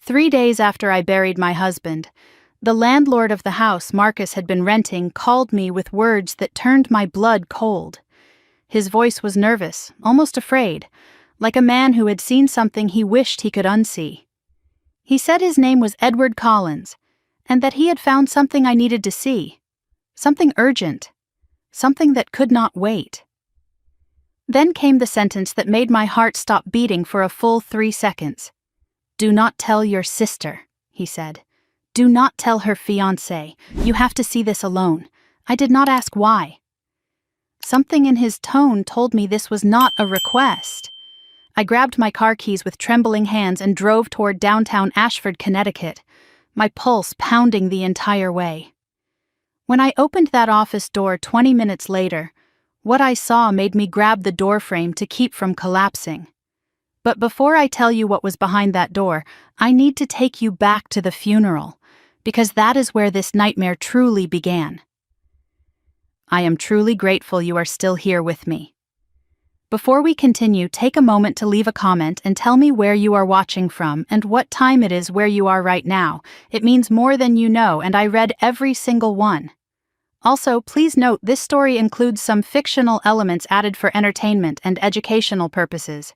3 days after I buried my husband, the landlord of the house Marcus had been renting called me with words that turned my blood cold. His voice was nervous, almost afraid, like a man who had seen something he wished he could unsee. He said his name was Edward Collins, and that he had found something I needed to see. Something urgent. Something that could not wait. Then came the sentence that made my heart stop beating for a full 3 seconds. "Do not tell your sister," he said. "Do not tell her fiancé. You have to see this alone. I did not ask why." Something in his tone told me this was not a request. I grabbed my car keys with trembling hands and drove toward downtown Ashford, Connecticut, my pulse pounding the entire way. When I opened that office door 20 minutes later, what I saw made me grab the doorframe to keep from collapsing. But before I tell you what was behind that door, I need to take you back to the funeral, because that is where this nightmare truly began. I am truly grateful you are still here with me. Before we continue, take a moment to leave a comment and tell me where you are watching from and what time it is where you are right now. It means more than you know, and I read every single one. Also, please note this story includes some fictional elements added for entertainment and educational purposes.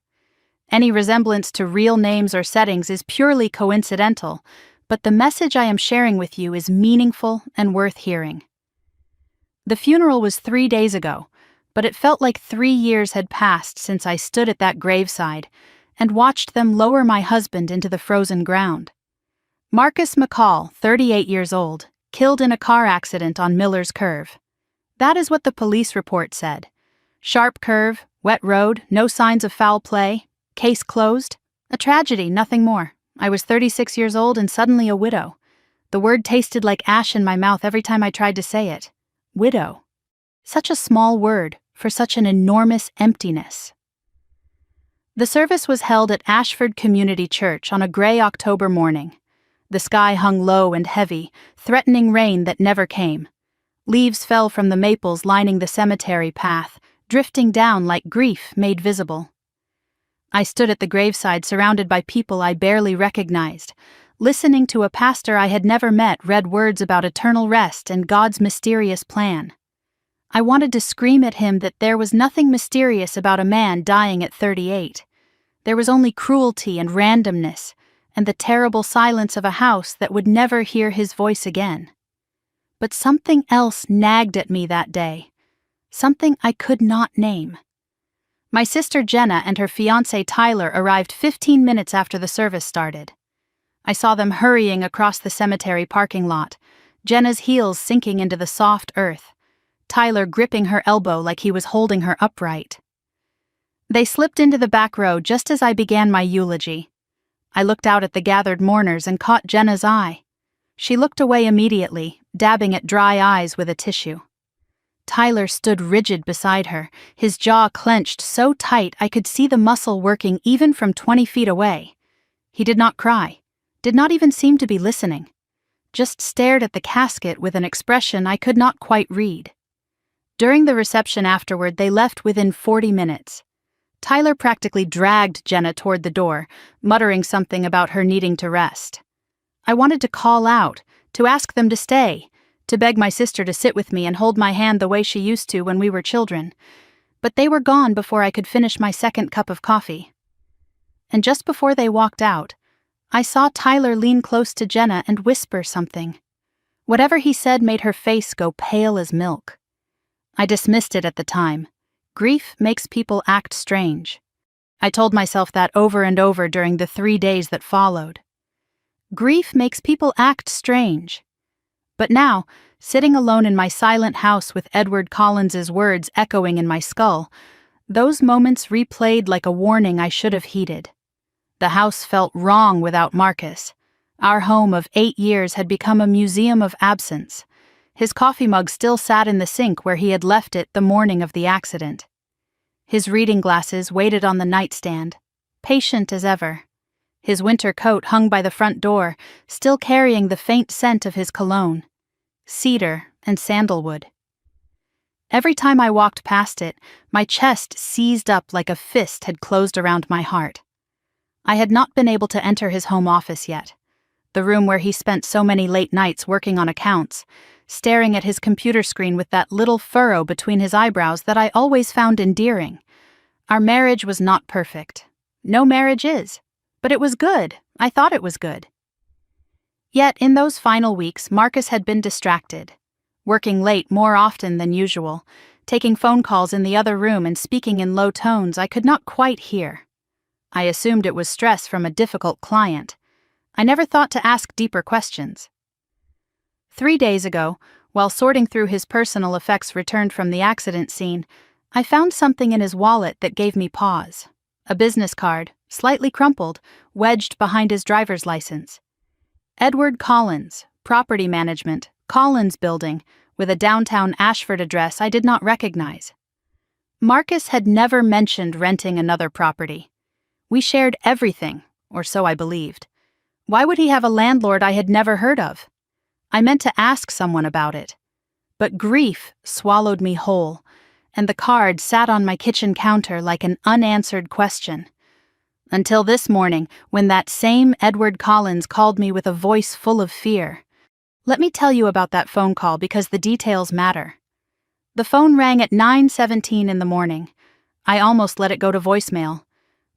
Any resemblance to real names or settings is purely coincidental, but the message I am sharing with you is meaningful and worth hearing. The funeral was 3 days ago, but it felt like 3 years had passed since I stood at that graveside and watched them lower my husband into the frozen ground. Marcus McCall, 38 years old, killed in a car accident on Miller's Curve. That is what the police report said. Sharp curve, wet road, no signs of foul play, case closed. A tragedy, nothing more. I was 36 years old and suddenly a widow. The word tasted like ash in my mouth every time I tried to say it. Widow. Such a small word for such an enormous emptiness. The service was held at Ashford Community Church on a gray October morning. The sky hung low and heavy, threatening rain that never came. Leaves fell from the maples lining the cemetery path, drifting down like grief made visible. I stood at the graveside surrounded by people I barely recognized, listening to a pastor I had never met read words about eternal rest and God's mysterious plan. I wanted to scream at him that there was nothing mysterious about a man dying at 38. There was only cruelty and randomness, and the terrible silence of a house that would never hear his voice again. But something else nagged at me that day. Something I could not name. My sister Jenna and her fiancé Tyler arrived 15 minutes after the service started. I saw them hurrying across the cemetery parking lot, Jenna's heels sinking into the soft earth, Tyler gripping her elbow like he was holding her upright. They slipped into the back row just as I began my eulogy. I looked out at the gathered mourners and caught Jenna's eye. She looked away immediately, dabbing at dry eyes with a tissue. Tyler stood rigid beside her, his jaw clenched so tight I could see the muscle working even from 20 feet away. He did not cry, did not even seem to be listening, just stared at the casket with an expression I could not quite read. During the reception afterward, they left within 40 minutes. Tyler practically dragged Jenna toward the door, muttering something about her needing to rest. I wanted to call out, to ask them to stay, to beg my sister to sit with me and hold my hand the way she used to when we were children, but they were gone before I could finish my second cup of coffee. And just before they walked out, I saw Tyler lean close to Jenna and whisper something. Whatever he said made her face go pale as milk. I dismissed it at the time. Grief makes people act strange. I told myself that over and over during the 3 days that followed. Grief makes people act strange. But now, sitting alone in my silent house with Edward Collins's words echoing in my skull, those moments replayed like a warning I should have heeded. The house felt wrong without Marcus. Our home of 8 years had become a museum of absence. His coffee mug still sat in the sink where he had left it the morning of the accident. His reading glasses waited on the nightstand, patient as ever. His winter coat hung by the front door, still carrying the faint scent of his cologne, cedar and sandalwood. Every time I walked past it, my chest seized up like a fist had closed around my heart. I had not been able to enter his home office yet, the room where he spent so many late nights working on accounts, staring at his computer screen with that little furrow between his eyebrows that I always found endearing. Our marriage was not perfect. No marriage is. But it was good. I thought it was good. Yet, in those final weeks, Marcus had been distracted, working late more often than usual, taking phone calls in the other room and speaking in low tones I could not quite hear. I assumed it was stress from a difficult client. I never thought to ask deeper questions. 3 days ago, while sorting through his personal effects returned from the accident scene, I found something in his wallet that gave me pause. A business card, slightly crumpled, wedged behind his driver's license. Edward Collins, Property Management, Collins Building, with a downtown Ashford address I did not recognize. Marcus had never mentioned renting another property. We shared everything, or so I believed. Why would he have a landlord I had never heard of? I meant to ask someone about it. But grief swallowed me whole, and the card sat on my kitchen counter like an unanswered question. Until this morning, when that same Edward Collins called me with a voice full of fear. Let me tell you about that phone call because the details matter. The phone rang at 9:17 in the morning. I almost let it go to voicemail.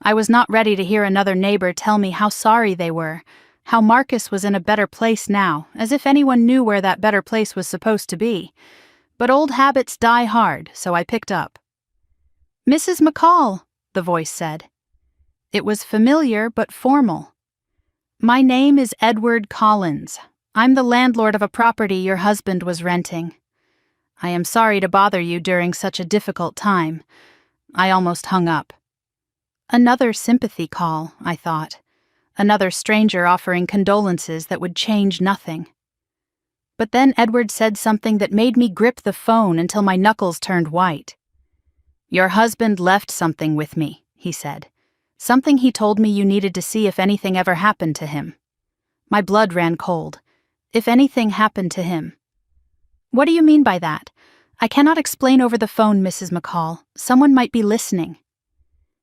I was not ready to hear another neighbor tell me how sorry they were, how Marcus was in a better place now, as if anyone knew where that better place was supposed to be. But old habits die hard, so I picked up. "Mrs. McCall," the voice said. It was familiar but formal. "My name is Edward Collins. I'm the landlord of a property your husband was renting. I am sorry to bother you during such a difficult time." I almost hung up. Another sympathy call, I thought. Another stranger offering condolences that would change nothing. But then Edward said something that made me grip the phone until my knuckles turned white. "Your husband left something with me," he said. "Something he told me you needed to see if anything ever happened to him." My blood ran cold. If anything happened to him. "What do you mean by that? I cannot explain over the phone, Mrs. McCall. Someone might be listening."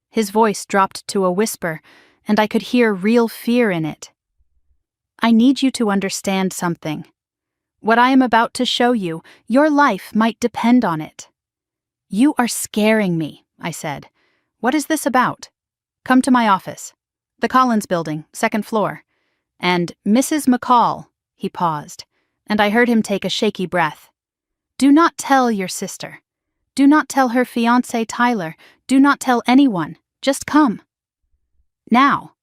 His voice dropped to a whisper, and I could hear real fear in it. "I need you to understand something. What I am about to show you, your life might depend on it." "You are scaring me," I said. "What is this about?" "Come to my office. The Collins Building, 2nd floor. And Mrs. McCall," he paused, and I heard him take a shaky breath. "Do not tell your sister. Do not tell her fiancé Tyler. Do not tell anyone. Just come. Now."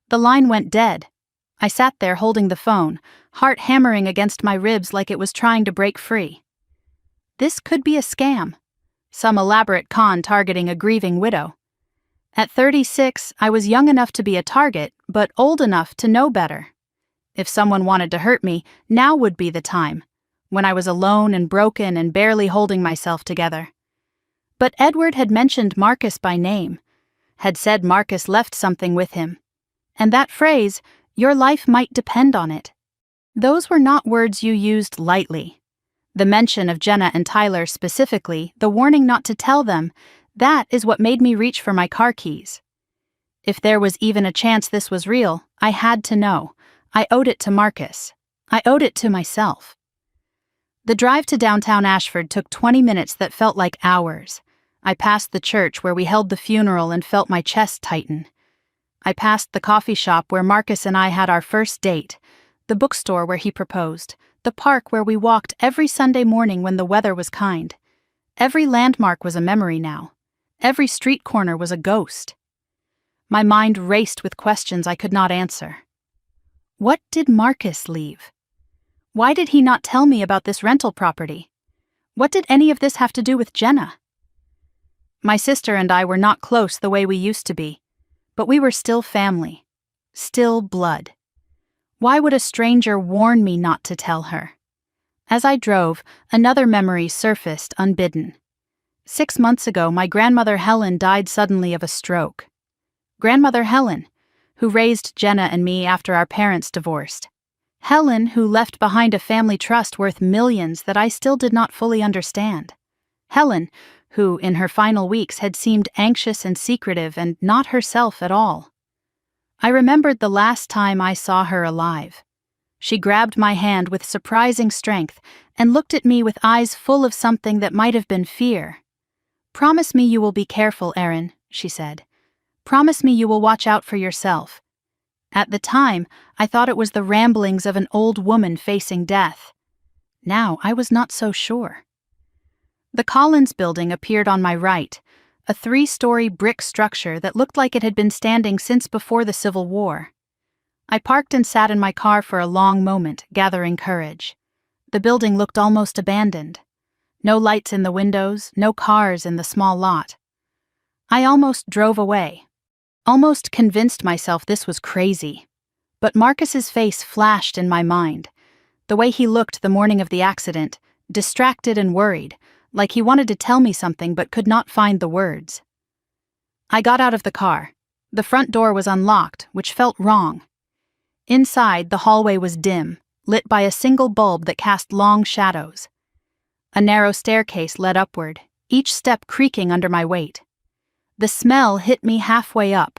The line went dead. I sat there holding the phone, heart hammering against my ribs like it was trying to break free. This could be a scam. Some elaborate con targeting a grieving widow. At 36, I was young enough to be a target, but old enough to know better. If someone wanted to hurt me, now would be the time, when I was alone and broken and barely holding myself together. But Edward had mentioned Marcus by name, had said Marcus left something with him. And that phrase, "your life might depend on it," those were not words you used lightly. The mention of Jenna and Tyler specifically, the warning not to tell them, that is what made me reach for my car keys. If there was even a chance this was real, I had to know. I owed it to Marcus. I owed it to myself. The drive to downtown Ashford took 20 minutes that felt like hours. I passed the church where we held the funeral and felt my chest tighten. I passed the coffee shop where Marcus and I had our first date, the bookstore where he proposed, the park where we walked every Sunday morning when the weather was kind. Every landmark was a memory now. Every street corner was a ghost. My mind raced with questions I could not answer. What did Marcus leave? Why did he not tell me about this rental property? What did any of this have to do with Jenna? My sister and I were not close the way we used to be, but we were still family, still blood. Why would a stranger warn me not to tell her? As I drove, another memory surfaced unbidden. 6 months ago, my grandmother Helen died suddenly of a stroke. Grandmother Helen, who raised Jenna and me after our parents divorced. Helen, who left behind a family trust worth millions that I still did not fully understand. Helen, who, in her final weeks, had seemed anxious and secretive and not herself at all. I remembered the last time I saw her alive. She grabbed my hand with surprising strength and looked at me with eyes full of something that might have been fear. "Promise me you will be careful, Erin," she said. "Promise me you will watch out for yourself." At the time, I thought it was the ramblings of an old woman facing death. Now I was not so sure. The Collins building appeared on my right, a 3-story brick structure that looked like it had been standing since before the Civil War. I parked and sat in my car for a long moment, gathering courage. The building looked almost abandoned. No lights in the windows, no cars in the small lot. I almost drove away, almost convinced myself this was crazy. But Marcus's face flashed in my mind, the way he looked the morning of the accident, distracted and worried, like he wanted to tell me something but could not find the words. I got out of the car. The front door was unlocked, which felt wrong. Inside, the hallway was dim, lit by a single bulb that cast long shadows. A narrow staircase led upward, each step creaking under my weight. The smell hit me halfway up,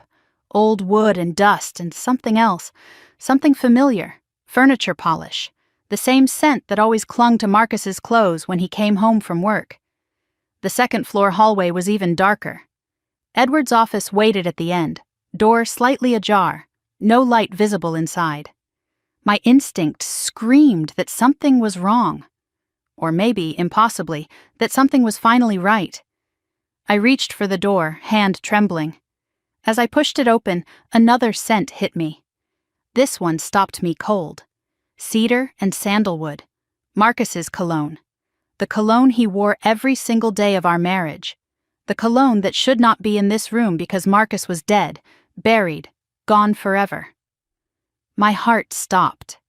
old wood and dust and something else, something familiar, furniture polish, the same scent that always clung to Marcus's clothes when he came home from work. The second-floor hallway was even darker. Edward's office waited at the end, door slightly ajar, no light visible inside. My instinct screamed that something was wrong. Or maybe, impossibly, that something was finally right. I reached for the door, hand trembling. As I pushed it open, another scent hit me. This one stopped me cold. Cedar and sandalwood. Marcus's cologne. The cologne he wore every single day of our marriage. The cologne that should not be in this room because Marcus was dead, buried, gone forever. My heart stopped.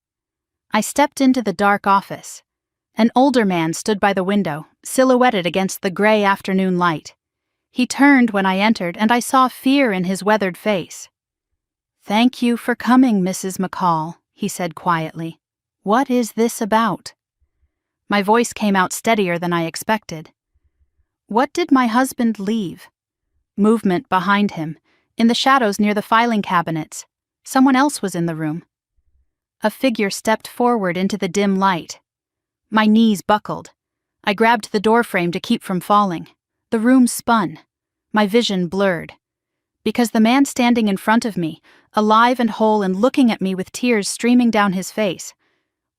I stepped into the dark office. An older man stood by the window, silhouetted against the gray afternoon light. He turned when I entered, and I saw fear in his weathered face. "Thank you for coming, Mrs. McCall," he said quietly. "What is this about?" My voice came out steadier than I expected. "What did my husband leave?" Movement behind him, in the shadows near the filing cabinets. Someone else was in the room. A figure stepped forward into the dim light. My knees buckled. I grabbed the doorframe to keep from falling. The room spun. My vision blurred. Because the man standing in front of me, alive and whole and looking at me with tears streaming down his face,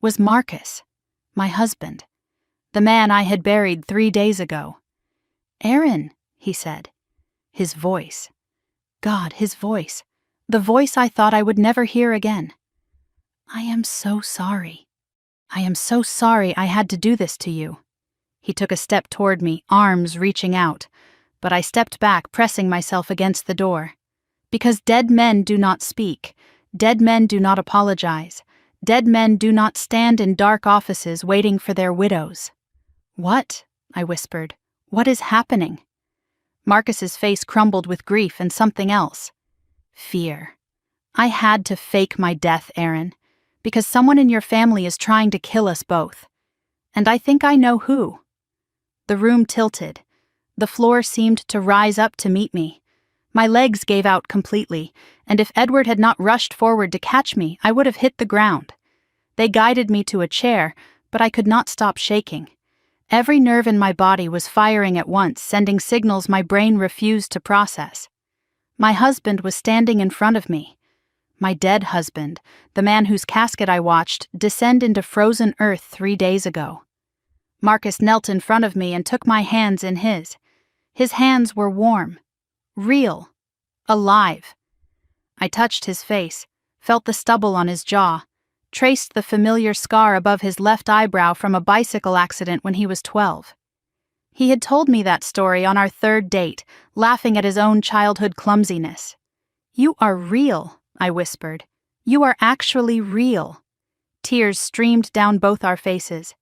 was Marcus, my husband, the man I had buried 3 days ago. "Erin," he said. His voice. God, his voice. The voice I thought I would never hear again. "I am so sorry. I am so sorry I had to do this to you." He took a step toward me, arms reaching out, but I stepped back, pressing myself against the door. Because dead men do not speak, dead men do not apologize, dead men do not stand in dark offices waiting for their widows. "What?" I whispered. "What is happening?" Marcus's face crumbled with grief and something else. Fear. "I had to fake my death, Erin, because someone in your family is trying to kill us both. And I think I know who." The room tilted. The floor seemed to rise up to meet me. My legs gave out completely, and if Edward had not rushed forward to catch me, I would have hit the ground. They guided me to a chair, but I could not stop shaking. Every nerve in my body was firing at once, sending signals my brain refused to process. My husband was standing in front of me. My dead husband, the man whose casket I watched descend into frozen earth 3 days ago. Marcus knelt in front of me and took my hands in his. His hands were warm, real, alive. I touched his face, felt the stubble on his jaw, traced the familiar scar above his left eyebrow from a bicycle accident when he was 12. He had told me that story on our 3rd date, laughing at his own childhood clumsiness. "You are real," I whispered. "You are actually real." Tears streamed down both our faces.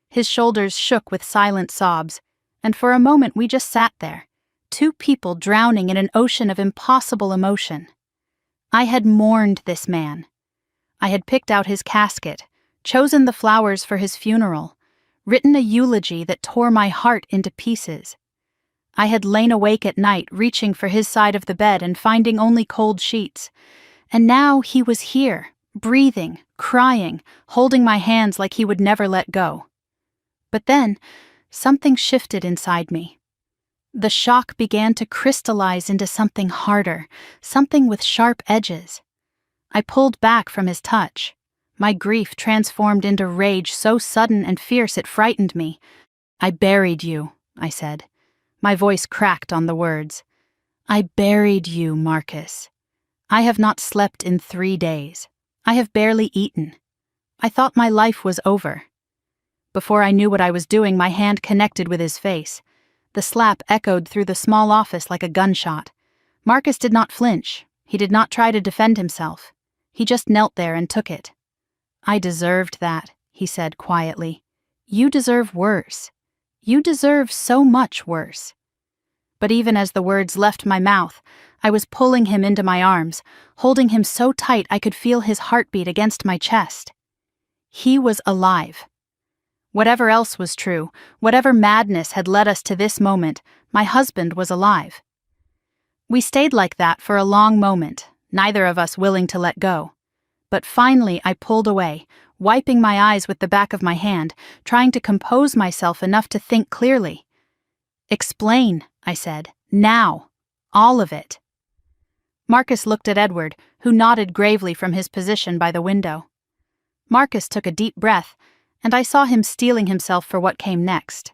His shoulders shook with silent sobs, and for a moment we just sat there, 2 people drowning in an ocean of impossible emotion. I had mourned this man. I had picked out his casket, chosen the flowers for his funeral, written a eulogy that tore my heart into pieces. I had lain awake at night reaching for his side of the bed and finding only cold sheets, And now he was here, breathing, crying, holding my hands like he would never let go. But then, something shifted inside me. The shock began to crystallize into something harder, something with sharp edges. I pulled back from his touch. My grief transformed into rage so sudden and fierce it frightened me. "I buried you," I said. My voice cracked on the words. "I buried you, Marcus. I have not slept in 3 days. I have barely eaten. I thought my life was over." Before I knew what I was doing, my hand connected with his face. The slap echoed through the small office like a gunshot. Marcus did not flinch. He did not try to defend himself. He just knelt there and took it. "I deserved that," he said quietly. "You deserve worse. You deserve so much worse." But even as the words left my mouth, I was pulling him into my arms, holding him so tight I could feel his heartbeat against my chest. He was alive. Whatever else was true, whatever madness had led us to this moment, my husband was alive. We stayed like that for a long moment, neither of us willing to let go. But finally I pulled away, wiping my eyes with the back of my hand, trying to compose myself enough to think clearly. "Explain," I said. "Now. All of it." Marcus looked at Edward, who nodded gravely from his position by the window. Marcus took a deep breath, and I saw him steeling himself for what came next.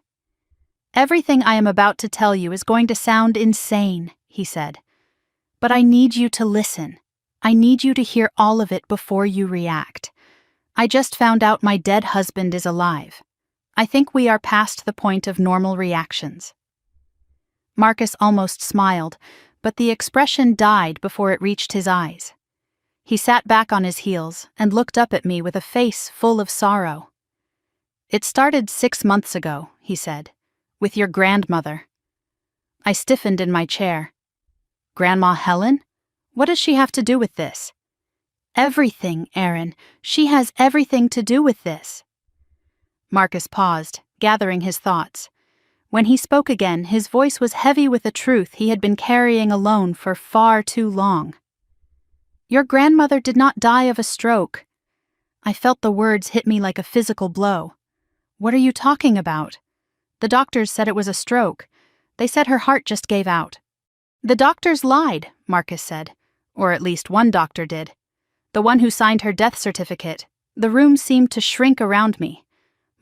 "Everything I am about to tell you is going to sound insane," he said. "But I need you to listen. I need you to hear all of it before you react. I just found out my dead husband is alive. I think we are past the point of normal reactions." Marcus almost smiled, but the expression died before it reached his eyes. He sat back on his heels and looked up at me with a face full of sorrow. "It started 6 months ago," he said, "with your grandmother." I stiffened in my chair. "Grandma Helen? What does she have to do with this?" "Everything, Aaron. She has everything to do with this." Marcus paused, gathering his thoughts. When he spoke again, his voice was heavy with a truth he had been carrying alone for far too long. "Your grandmother did not die of a stroke." I felt the words hit me like a physical blow. "What are you talking about?" "The doctors said it was a stroke. They said her heart just gave out." "The doctors lied," Marcus said. "Or at least one doctor did. The one who signed her death certificate." The room seemed to shrink around me.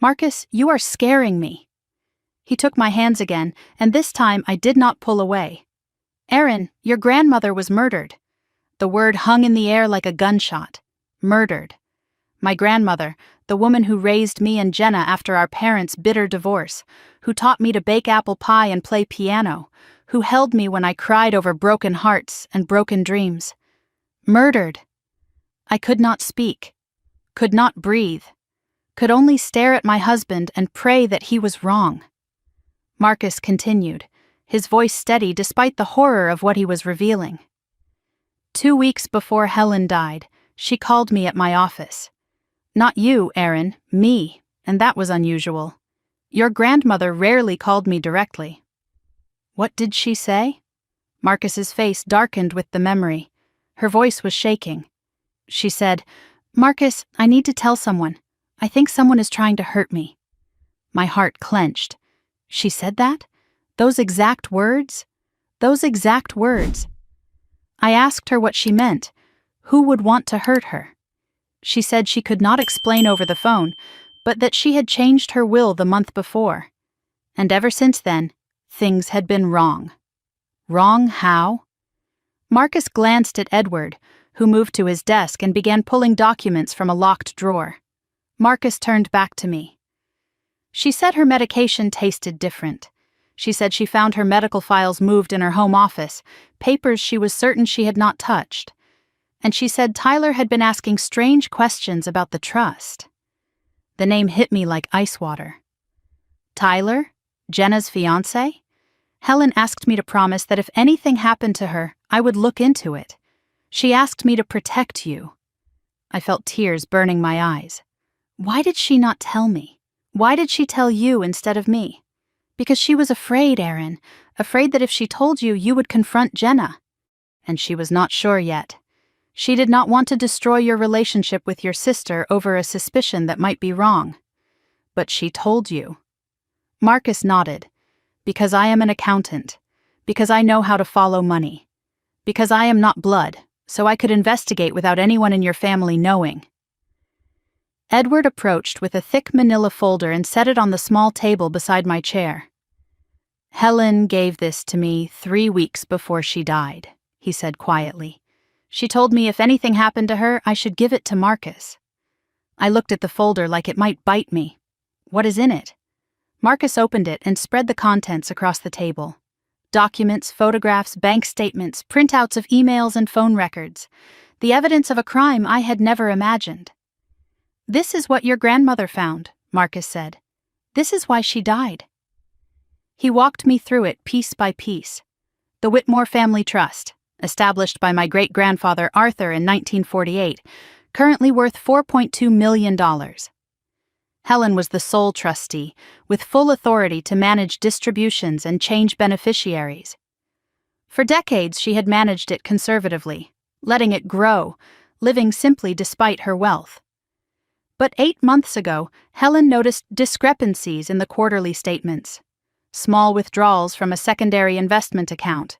"Marcus, you are scaring me." He took my hands again, and this time I did not pull away. "Aaron, your grandmother was murdered." The word hung in the air like a gunshot. Murdered. My grandmother, the woman who raised me and Jenna after our parents' bitter divorce, who taught me to bake apple pie and play piano, who held me when I cried over broken hearts and broken dreams. Murdered. I could not speak, could not breathe, could only stare at my husband and pray that he was wrong. Marcus continued, his voice steady despite the horror of what he was revealing. 2 weeks before Helen died, she called me at my office. "Not you, Aaron, me," and that was unusual. Your grandmother rarely called me directly. "What did she say?" Marcus's face darkened with the memory. Her voice was shaking. She said, "Marcus, I need to tell someone. I think someone is trying to hurt me." My heart clenched. She said that? Those exact words? Those exact words. I asked her what she meant. Who would want to hurt her? She said she could not explain over the phone, but that she had changed her will the month before. And ever since then, things had been wrong. Wrong how? Marcus glanced at Edward, who moved to his desk and began pulling documents from a locked drawer. Marcus turned back to me. She said her medication tasted different. She said she found her medical files moved in her home office, papers she was certain she had not touched. And she said Tyler had been asking strange questions about the trust. The name hit me like ice water. Tyler? Jenna's fiancé? Helen asked me to promise that if anything happened to her, I would look into it. She asked me to protect you. I felt tears burning my eyes. Why did she not tell me? Why did she tell you instead of me? Because she was afraid, Aaron, afraid that if she told you, you would confront Jenna. And she was not sure yet. She did not want to destroy your relationship with your sister over a suspicion that might be wrong. But she told you. Marcus nodded. Because I am an accountant. Because I know how to follow money. Because I am not blood, so I could investigate without anyone in your family knowing. Edward approached with a thick manila folder and set it on the small table beside my chair. Helen gave this to me 3 weeks before she died, he said quietly. She told me if anything happened to her, I should give it to Marcus. I looked at the folder like it might bite me. What is in it? Marcus opened it and spread the contents across the table. Documents, photographs, bank statements, printouts of emails and phone records. The evidence of a crime I had never imagined. This is what your grandmother found, Marcus said. This is why she died. He walked me through it piece by piece. The Whitmore Family Trust, established by my great-grandfather Arthur in 1948, currently worth $4.2 million. Helen was the sole trustee, with full authority to manage distributions and change beneficiaries. For decades she had managed it conservatively, letting it grow, living simply despite her wealth. But 8 months ago, Helen noticed discrepancies in the quarterly statements. Small withdrawals from a secondary investment account.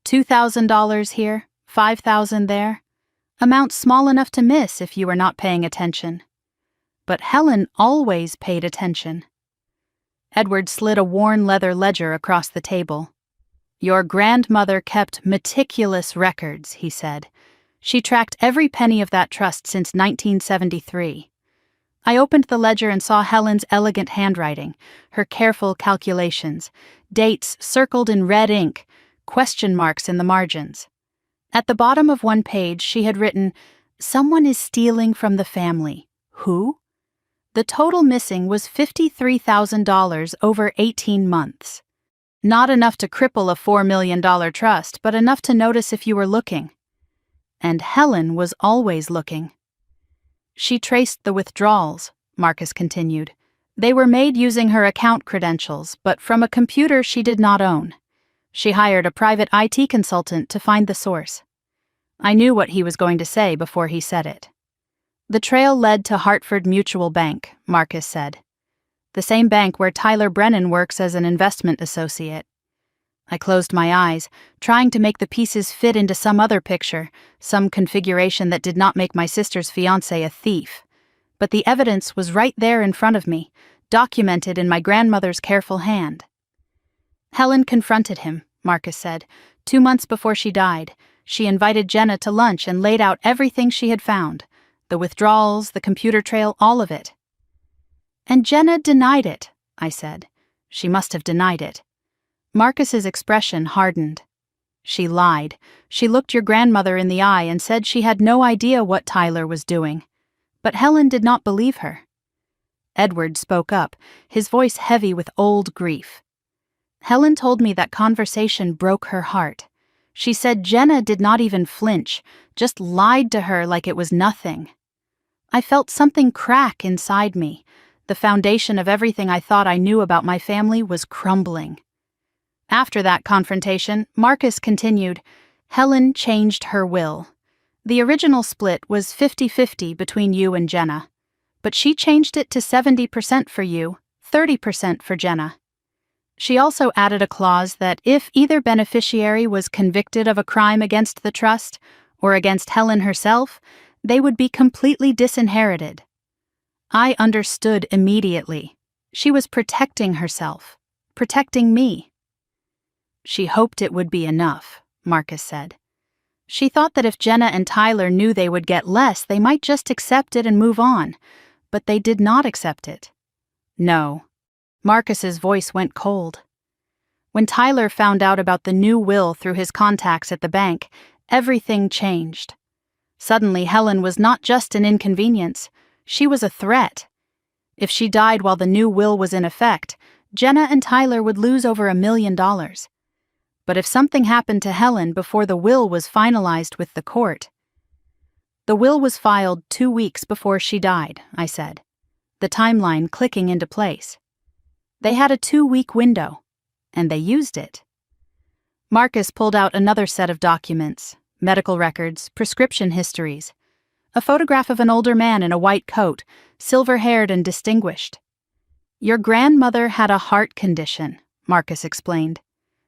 $2,000 here, $5,000 there. Amounts small enough to miss if you were not paying attention. But Helen always paid attention. Edward slid a worn leather ledger across the table. Your grandmother kept meticulous records, he said. She tracked every penny of that trust since 1973. I opened the ledger and saw Helen's elegant handwriting, her careful calculations, dates circled in red ink, question marks in the margins. At the bottom of one page she had written, "Someone is stealing from the family. Who?" The total missing was $53,000 over 18 months. Not enough to cripple a $4 million trust, but enough to notice if you were looking. And Helen was always looking. She traced the withdrawals, Marcus continued. They were made using her account credentials, but from a computer she did not own. She hired a private IT consultant to find the source. I knew what he was going to say before he said it. The trail led to Hartford Mutual Bank, Marcus said. The same bank where Tyler Brennan works as an investment associate. I closed my eyes, trying to make the pieces fit into some other picture, some configuration that did not make my sister's fiancé a thief. But the evidence was right there in front of me, documented in my grandmother's careful hand. Helen confronted him, Marcus said. 2 months before she died, she invited Jenna to lunch and laid out everything she had found. The withdrawals, the computer trail, all of it. And Jenna denied it, I said. She must have denied it. Marcus's expression hardened. She lied. She looked your grandmother in the eye and said she had no idea what Tyler was doing. But Helen did not believe her. Edward spoke up, his voice heavy with old grief. Helen told me that conversation broke her heart. She said Jenna did not even flinch, just lied to her like it was nothing. I felt something crack inside me. The foundation of everything I thought I knew about my family was crumbling. After that confrontation, Marcus continued, Helen changed her will. The original split was 50-50 between you and Jenna. But she changed it to 70% for you, 30% for Jenna. She also added a clause that if either beneficiary was convicted of a crime against the trust, or against Helen herself, they would be completely disinherited. I understood immediately. She was protecting herself, protecting me. She hoped it would be enough, Marcus said. She thought that if Jenna and Tyler knew they would get less, they might just accept it and move on. But they did not accept it. No. Marcus's voice went cold. When Tyler found out about the new will through his contacts at the bank, everything changed. Suddenly, Helen was not just an inconvenience. She was a threat. If she died while the new will was in effect, Jenna and Tyler would lose over $1 million. But if something happened to Helen before the will was finalized with the court... The will was filed 2 weeks before she died, I said, the timeline clicking into place. They had a 2-week window, and they used it. Marcus pulled out another set of documents, medical records, prescription histories. A photograph of an older man in a white coat, silver-haired and distinguished. Your grandmother had a heart condition, Marcus explained.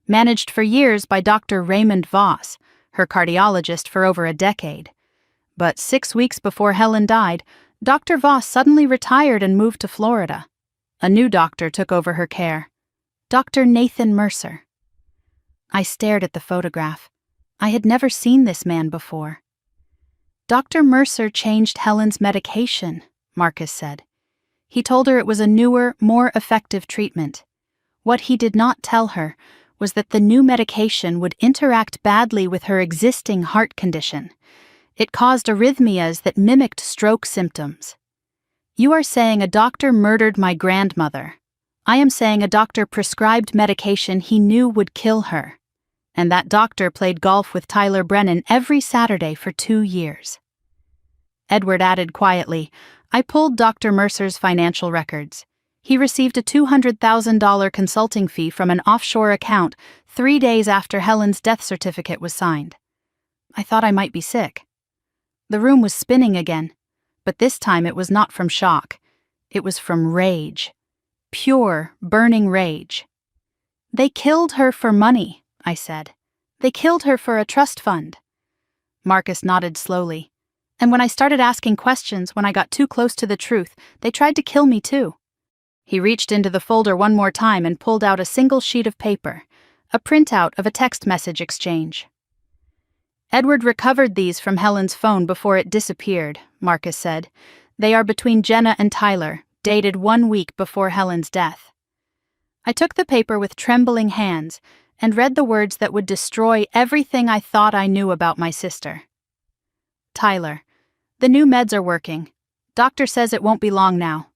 Managed for years by Dr. Raymond Voss, her cardiologist for over a decade. But 6 weeks before Helen died, Dr. Voss suddenly retired and moved to Florida. A new doctor took over her care. Dr. Nathan Mercer. I stared at the photograph. I had never seen this man before. Dr. Mercer changed Helen's medication, Marcus said. He told her it was a newer, more effective treatment. What he did not tell her was that the new medication would interact badly with her existing heart condition. It caused arrhythmias that mimicked stroke symptoms. You are saying a doctor murdered my grandmother. I am saying a doctor prescribed medication he knew would kill her. And that doctor played golf with Tyler Brennan every Saturday for 2 years. Edward added quietly, I pulled Dr. Mercer's financial records. He received a $200,000 consulting fee from an offshore account 3 days after Helen's death certificate was signed. I thought I might be sick. The room was spinning again, but this time it was not from shock. It was from rage. Pure, burning rage. They killed her for money, I said. They killed her for a trust fund. Marcus nodded slowly. And when I started asking questions, when I got too close to the truth, they tried to kill me too. He reached into the folder one more time and pulled out a single sheet of paper, a printout of a text message exchange. Edward recovered these from Helen's phone before it disappeared, Marcus said. They are between Jenna and Tyler, dated 1 week before Helen's death. I took the paper with trembling hands and read the words that would destroy everything I thought I knew about my sister. Tyler, the new meds are working. Doctor says it won't be long now.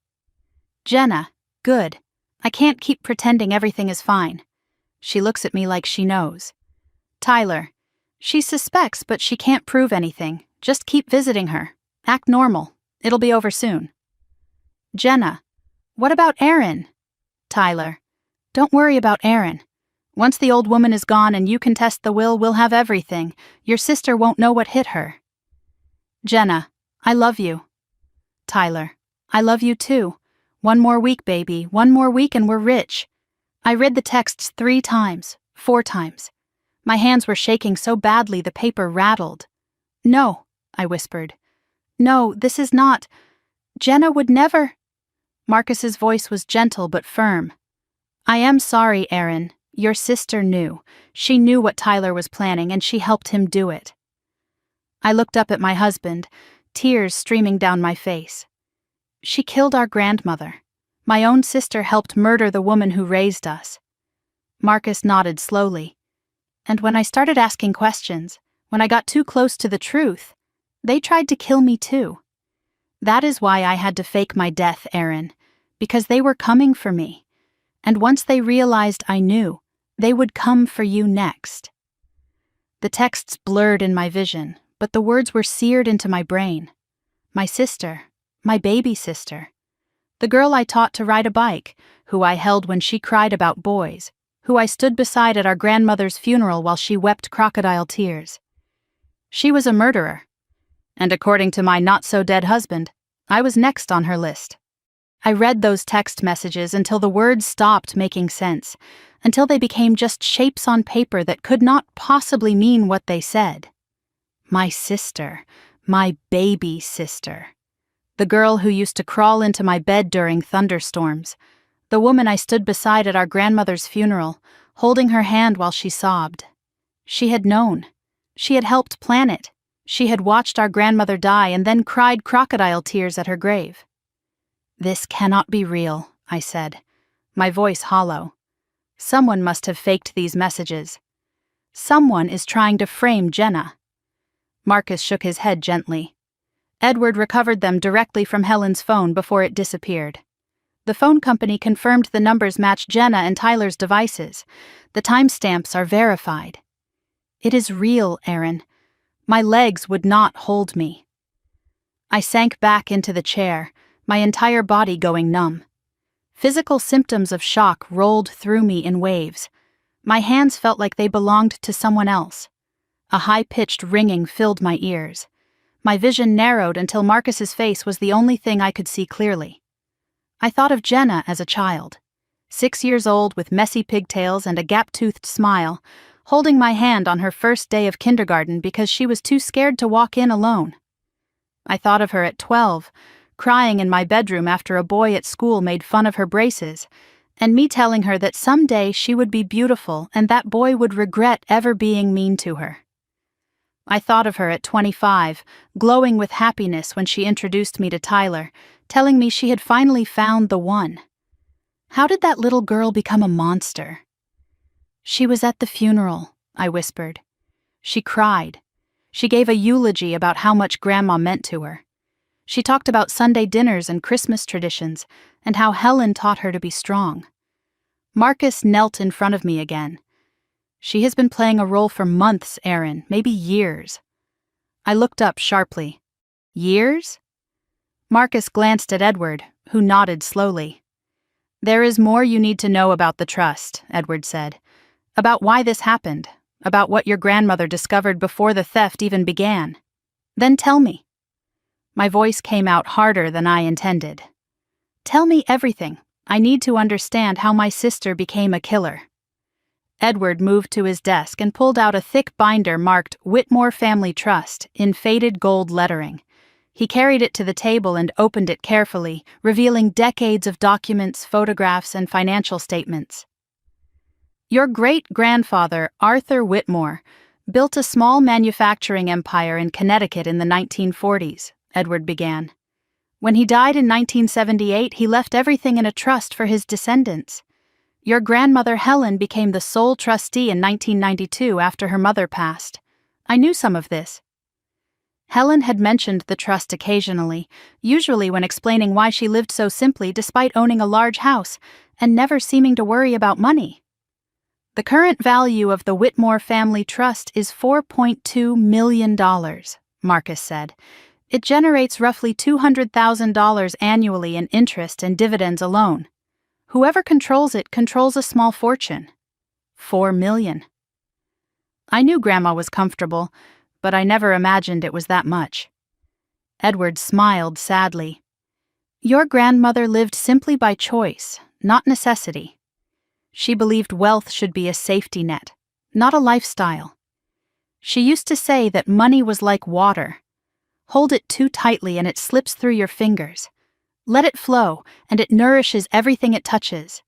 Jenna, good. I can't keep pretending everything is fine. She looks at me like she knows. Tyler, she suspects but she can't prove anything. Just keep visiting her. Act normal. It'll be over soon. Jenna, what about Erin? Tyler, don't worry about Erin. Once the old woman is gone and you can test the will, we'll have everything. Your sister won't know what hit her. Jenna, I love you. Tyler, I love you too. 1 more week, baby. 1 more week and we're rich. I read the texts 3 times, 4 times. My hands were shaking so badly the paper rattled. No, I whispered. No, this is not. Jenna would never. Marcus's voice was gentle but firm. I am sorry, Erin. Your sister knew. She knew what Tyler was planning and she helped him do it. I looked up at my husband, tears streaming down my face. She killed our grandmother. My own sister helped murder the woman who raised us. Marcus nodded slowly. And when I started asking questions, when I got too close to the truth, they tried to kill me too. That is why I had to fake my death, Erin, because they were coming for me. And once they realized I knew, they would come for you next. The texts blurred in my vision, but the words were seared into my brain. My sister, my baby sister. The girl I taught to ride a bike, who I held when she cried about boys, who I stood beside at our grandmother's funeral while she wept crocodile tears. She was a murderer. And according to my not-so-dead husband, I was next on her list. I read those text messages until the words stopped making sense, until they became just shapes on paper that could not possibly mean what they said. My sister, my baby sister. The girl who used to crawl into my bed during thunderstorms. The woman I stood beside at our grandmother's funeral, holding her hand while she sobbed. She had known. She had helped plan it. She had watched our grandmother die and then cried crocodile tears at her grave. This cannot be real, I said, my voice hollow. Someone must have faked these messages. Someone is trying to frame Jenna. Marcus shook his head gently. Edward recovered them directly from Helen's phone before it disappeared. The phone company confirmed the numbers matched Jenna and Tyler's devices. The timestamps are verified. It is real, Erin. My legs would not hold me. I sank back into the chair, my entire body going numb. Physical symptoms of shock rolled through me in waves. My hands felt like they belonged to someone else. A high-pitched ringing filled my ears. My vision narrowed until Marcus's face was the only thing I could see clearly. I thought of Jenna as a child, 6 years old with messy pigtails and a gap-toothed smile, holding my hand on her first day of kindergarten because she was too scared to walk in alone. I thought of her at 12, crying in my bedroom after a boy at school made fun of her braces, and me telling her that someday she would be beautiful and that boy would regret ever being mean to her. I thought of her at 25, glowing with happiness when she introduced me to Tyler, telling me she had finally found the one. How did that little girl become a monster? She was at the funeral, I whispered. She cried. She gave a eulogy about how much Grandma meant to her. She talked about Sunday dinners and Christmas traditions, and how Helen taught her to be strong. Marcus knelt in front of me again. She has been playing a role for months, Aaron, maybe years. I looked up sharply. Years? Marcus glanced at Edward, who nodded slowly. There is more you need to know about the trust, Edward said. About why this happened, about what your grandmother discovered before the theft even began. Then tell me. My voice came out harder than I intended. Tell me everything. I need to understand how my sister became a killer. Edward moved to his desk and pulled out a thick binder marked Whitmore Family Trust in faded gold lettering. He carried it to the table and opened it carefully, revealing decades of documents, photographs, and financial statements. Your great-grandfather, Arthur Whitmore, built a small manufacturing empire in Connecticut in the 1940s, Edward began. When he died in 1978, he left everything in a trust for his descendants. Your grandmother Helen became the sole trustee in 1992 after her mother passed. I knew some of this. Helen had mentioned the trust occasionally, usually when explaining why she lived so simply despite owning a large house and never seeming to worry about money. The current value of the Whitmore Family Trust is $4.2 million, Marcus said. It generates roughly $200,000 annually in interest and dividends alone. Whoever controls it controls a small fortune. $4 million. I knew Grandma was comfortable, but I never imagined it was that much. Edward smiled sadly. Your grandmother lived simply by choice, not necessity. She believed wealth should be a safety net, not a lifestyle. She used to say that money was like water. Hold it too tightly and it slips through your fingers. Let it flow, and it nourishes everything it touches.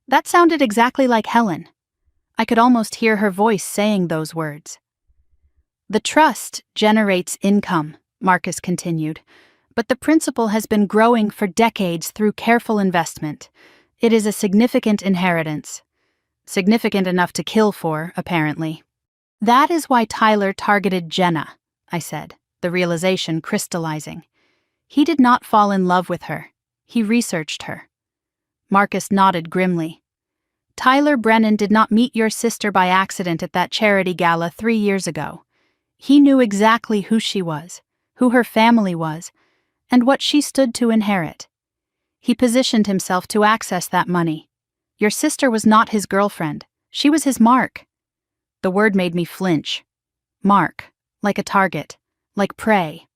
That sounded exactly like Helen. I could almost hear her voice saying those words. The trust generates income, Marcus continued, but the principal has been growing for decades through careful investment. It is a significant inheritance. Significant enough to kill for, apparently. That is why Tyler targeted Jenna, I said, the realization crystallizing. He did not fall in love with her. He researched her. Marcus nodded grimly. Tyler Brennan did not meet your sister by accident at that charity gala 3 years ago. He knew exactly who she was, who her family was, and what she stood to inherit. He positioned himself to access that money. Your sister was not his girlfriend. She was his mark. The word made me flinch. Mark, like a target, like prey.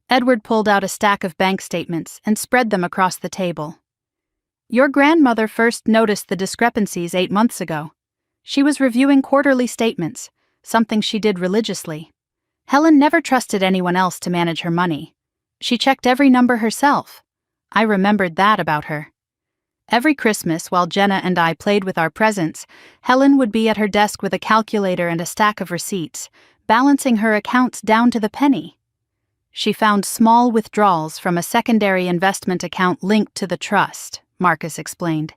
Edward pulled out a stack of bank statements and spread them across the table. Your grandmother first noticed the discrepancies 8 months ago. She was reviewing quarterly statements, something she did religiously. Helen never trusted anyone else to manage her money. She checked every number herself. I remembered that about her. Every Christmas, while Jenna and I played with our presents, Helen would be at her desk with a calculator and a stack of receipts, balancing her accounts down to the penny. She found small withdrawals from a secondary investment account linked to the trust, Marcus explained.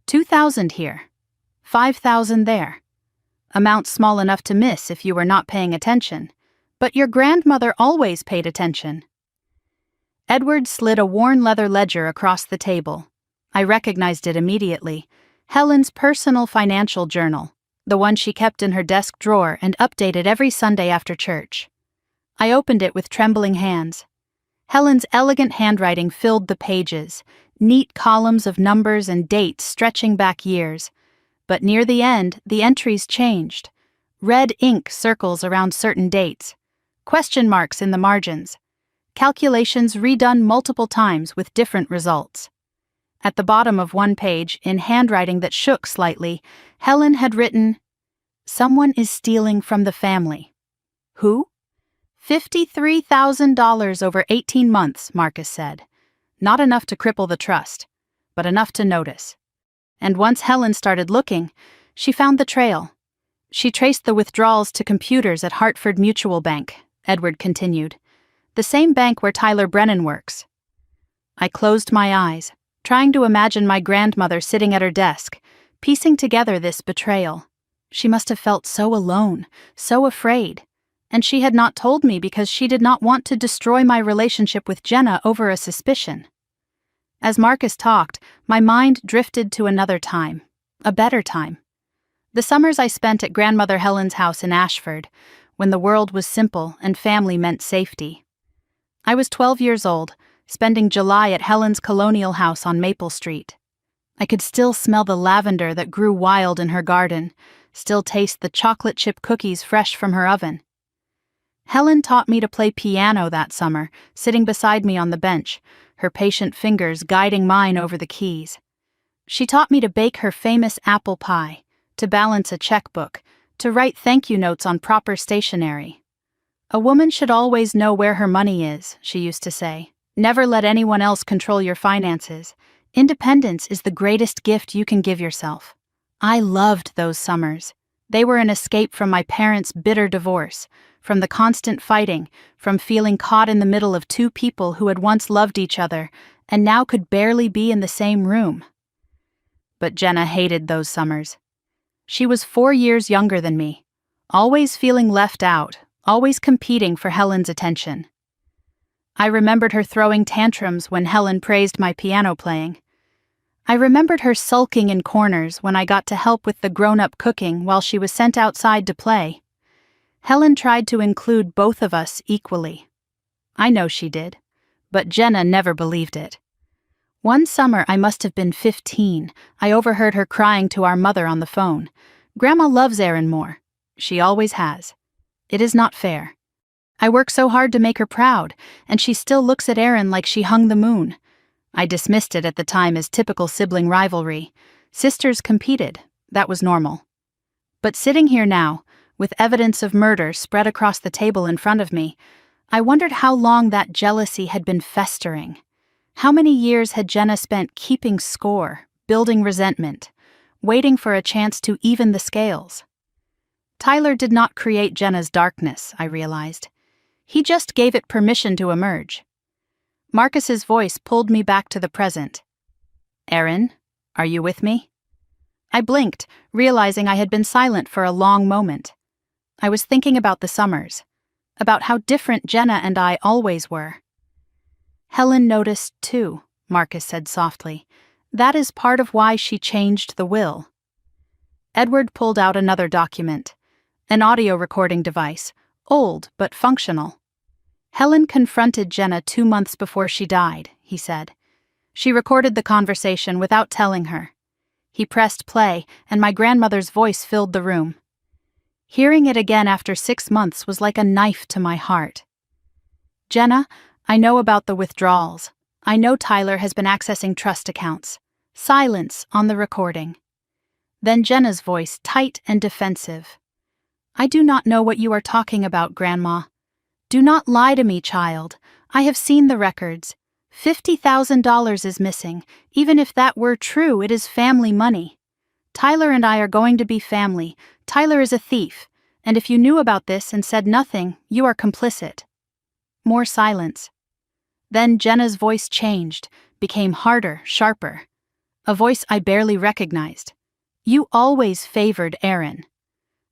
2,000 here, 5,000 there. Amount small enough to miss if you were not paying attention. But your grandmother always paid attention. Edward slid a worn leather ledger across the table. I recognized it immediately. Helen's personal financial journal, the one she kept in her desk drawer and updated every Sunday after church. I opened it with trembling hands. Helen's elegant handwriting filled the pages, neat columns of numbers and dates stretching back years. But near the end, the entries changed. Red ink circles around certain dates. Question marks in the margins. Calculations redone multiple times with different results. At the bottom of one page, in handwriting that shook slightly, Helen had written, "Someone is stealing from the family." Who? $53,000 over 18 months, Marcus said. Not enough to cripple the trust, but enough to notice. And once Helen started looking, she found the trail. She traced the withdrawals to computers at Hartford Mutual Bank, Edward continued. The same bank where Tyler Brennan works. I closed my eyes, trying to imagine my grandmother sitting at her desk, piecing together this betrayal. She must have felt so alone, so afraid. And she had not told me because she did not want to destroy my relationship with Jenna over a suspicion. As Marcus talked, my mind drifted to another time, a better time. The summers I spent at Grandmother Helen's house in Ashford, when the world was simple and family meant safety. I was 12 years old, spending July at Helen's colonial house on Maple Street. I could still smell the lavender that grew wild in her garden, still taste the chocolate chip cookies fresh from her oven. Helen taught me to play piano that summer, sitting beside me on the bench, her patient fingers guiding mine over the keys. She taught me to bake her famous apple pie, to balance a checkbook, to write thank you notes on proper stationery. A woman should always know where her money is, she used to say. Never let anyone else control your finances. Independence is the greatest gift you can give yourself. I loved those summers. They were an escape from my parents' bitter divorce, from the constant fighting, from feeling caught in the middle of two people who had once loved each other and now could barely be in the same room. But Jenna hated those summers. She was 4 years younger than me, always feeling left out, always competing for Helen's attention. I remembered her throwing tantrums when Helen praised my piano playing. I remembered her sulking in corners when I got to help with the grown-up cooking while she was sent outside to play. Helen tried to include both of us equally. I know she did, but Jenna never believed it. One summer I must have been 15, I overheard her crying to our mother on the phone. "Grandma loves Erin more. She always has. It is not fair. I work so hard to make her proud, and she still looks at Erin like she hung the moon." I dismissed it at the time as typical sibling rivalry. Sisters competed. That was normal. But sitting here now, with evidence of murder spread across the table in front of me, I wondered how long that jealousy had been festering. How many years had Jenna spent keeping score, building resentment, waiting for a chance to even the scales? Tyler did not create Jenna's darkness, I realized. He just gave it permission to emerge. Marcus's voice pulled me back to the present. "Erin, are you with me?" I blinked, realizing I had been silent for a long moment. I was thinking about the summers, about how different Jenna and I always were. "Helen noticed too," Marcus said softly. "That is part of why she changed the will." Edward pulled out another document, an audio recording device, old but functional. "Helen confronted Jenna 2 months before she died," he said. "She recorded the conversation without telling her." He pressed play, and my grandmother's voice filled the room. Hearing it again after 6 months was like a knife to my heart. "Jenna, I know about the withdrawals. I know Tyler has been accessing trust accounts." Silence on the recording. Then Jenna's voice, tight and defensive. "I do not know what you are talking about, Grandma. Do not lie to me, child. I have seen the records. $50,000 is missing. Even if that were true, it is family money. Tyler and I are going to be family. Tyler is a thief, and if you knew about this and said nothing, you are complicit." More silence. Then Jenna's voice changed, became harder, sharper. A voice I barely recognized. "You always favored Erin.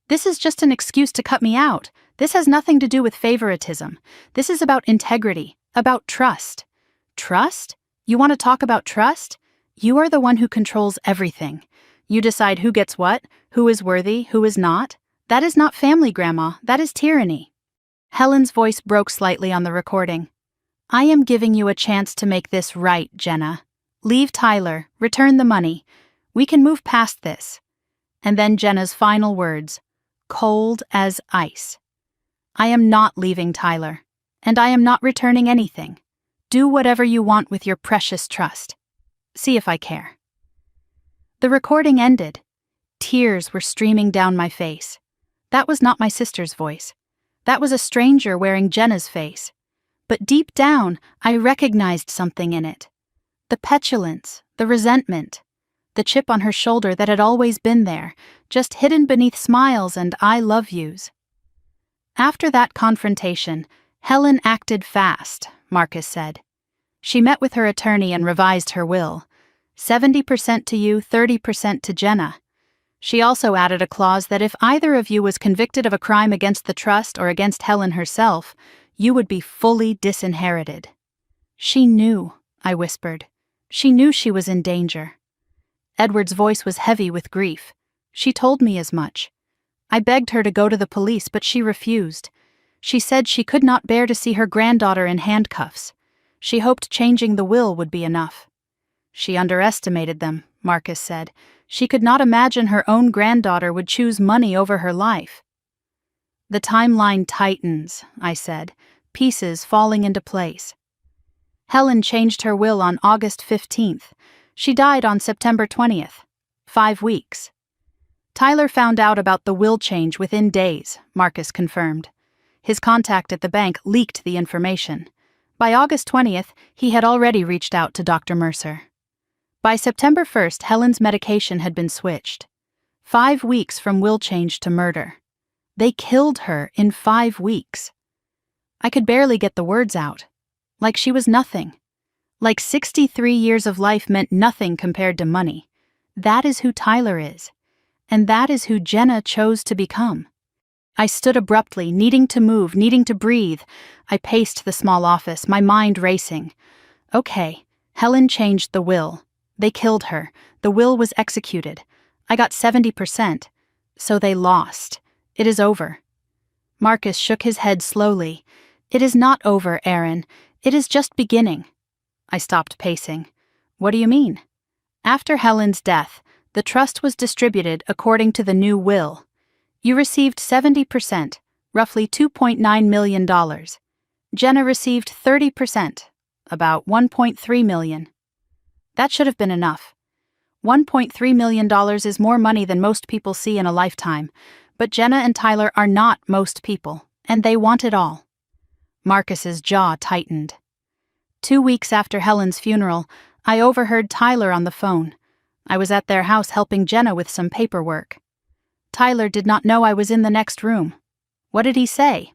This is just an excuse to cut me out. This has nothing to do with favoritism. This is about integrity, about trust." "Trust? You want to talk about trust? You are the one who controls everything. You decide who gets what, who is worthy, who is not. That is not family, Grandma. That is tyranny." Helen's voice broke slightly on the recording. "I am giving you a chance to make this right, Jenna. Leave Tyler, return the money. We can move past this." And then Jenna's final words. cold as ice. I am not leaving Tyler, and I am not returning anything. Do whatever you want with your precious trust. See if I care. The recording ended. Tears were streaming down my face. That was not my sister's voice. That was a stranger wearing Jenna's face. But deep down, I recognized something in it. The petulance, the resentment, the chip on her shoulder that had always been there, just hidden beneath smiles and I love yous. After that confrontation, Helen acted fast, Marcus said. She met with her attorney and revised her will. 70% to you, 30% to Jenna. She also added a clause that if either of you was convicted of a crime against the trust or against Helen herself, you would be fully disinherited. She knew, I whispered. She knew she was in danger. Edward's voice was heavy with grief. She told me as much. I begged her to go to the police, but she refused. She said she could not bear to see her granddaughter in handcuffs. She hoped changing the will would be enough. She underestimated them, Marcus said. She could not imagine her own granddaughter would choose money over her life. The timeline tightens, I said, pieces falling into place. Helen changed her will on August 15th. She died on September 20th. 5 weeks. Tyler found out about the will change within days, Marcus confirmed. His contact at the bank leaked the information. By August 20th, he had already reached out to Dr. Mercer. By September 1st, Helen's medication had been switched. 5 weeks from will change to murder. They killed her in 5 weeks. I could barely get the words out. Like she was nothing. Like 63 years of life meant nothing compared to money. That is who Tyler is. And that is who Jenna chose to become. I stood abruptly, needing to move, needing to breathe. I paced the small office, my mind racing. Okay, Helen changed the will. They killed her. The will was executed. I got 70%. So they lost. It is over. Marcus shook his head slowly. It is not over, Aaron. It is just beginning. I stopped pacing. What do you mean? After Helen's death, the trust was distributed according to the new will. You received 70%, roughly $2.9 million. Jenna received 30%, about $1.3 million. That should have been enough. $1.3 million is more money than most people see in a lifetime, but Jenna and Tyler are not most people, and they want it all. Marcus's jaw tightened. 2 weeks after Helen's funeral, I overheard Tyler on the phone. I was at their house helping Jenna with some paperwork. Tyler did not know I was in the next room. What did he say?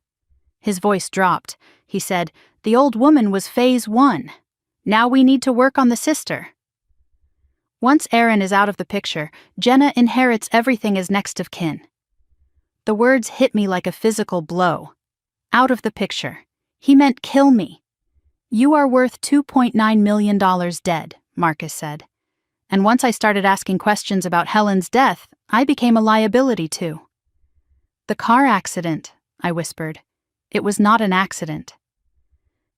His voice dropped. He said, "The old woman was phase 1. Now we need to work on the sister." Once Aaron is out of the picture, Jenna inherits everything as next of kin. The words hit me like a physical blow. Out of the picture. He meant kill me. You are worth $2.9 million dead, Marcus said. And once I started asking questions about Helen's death, I became a liability too. The car accident, I whispered. It was not an accident.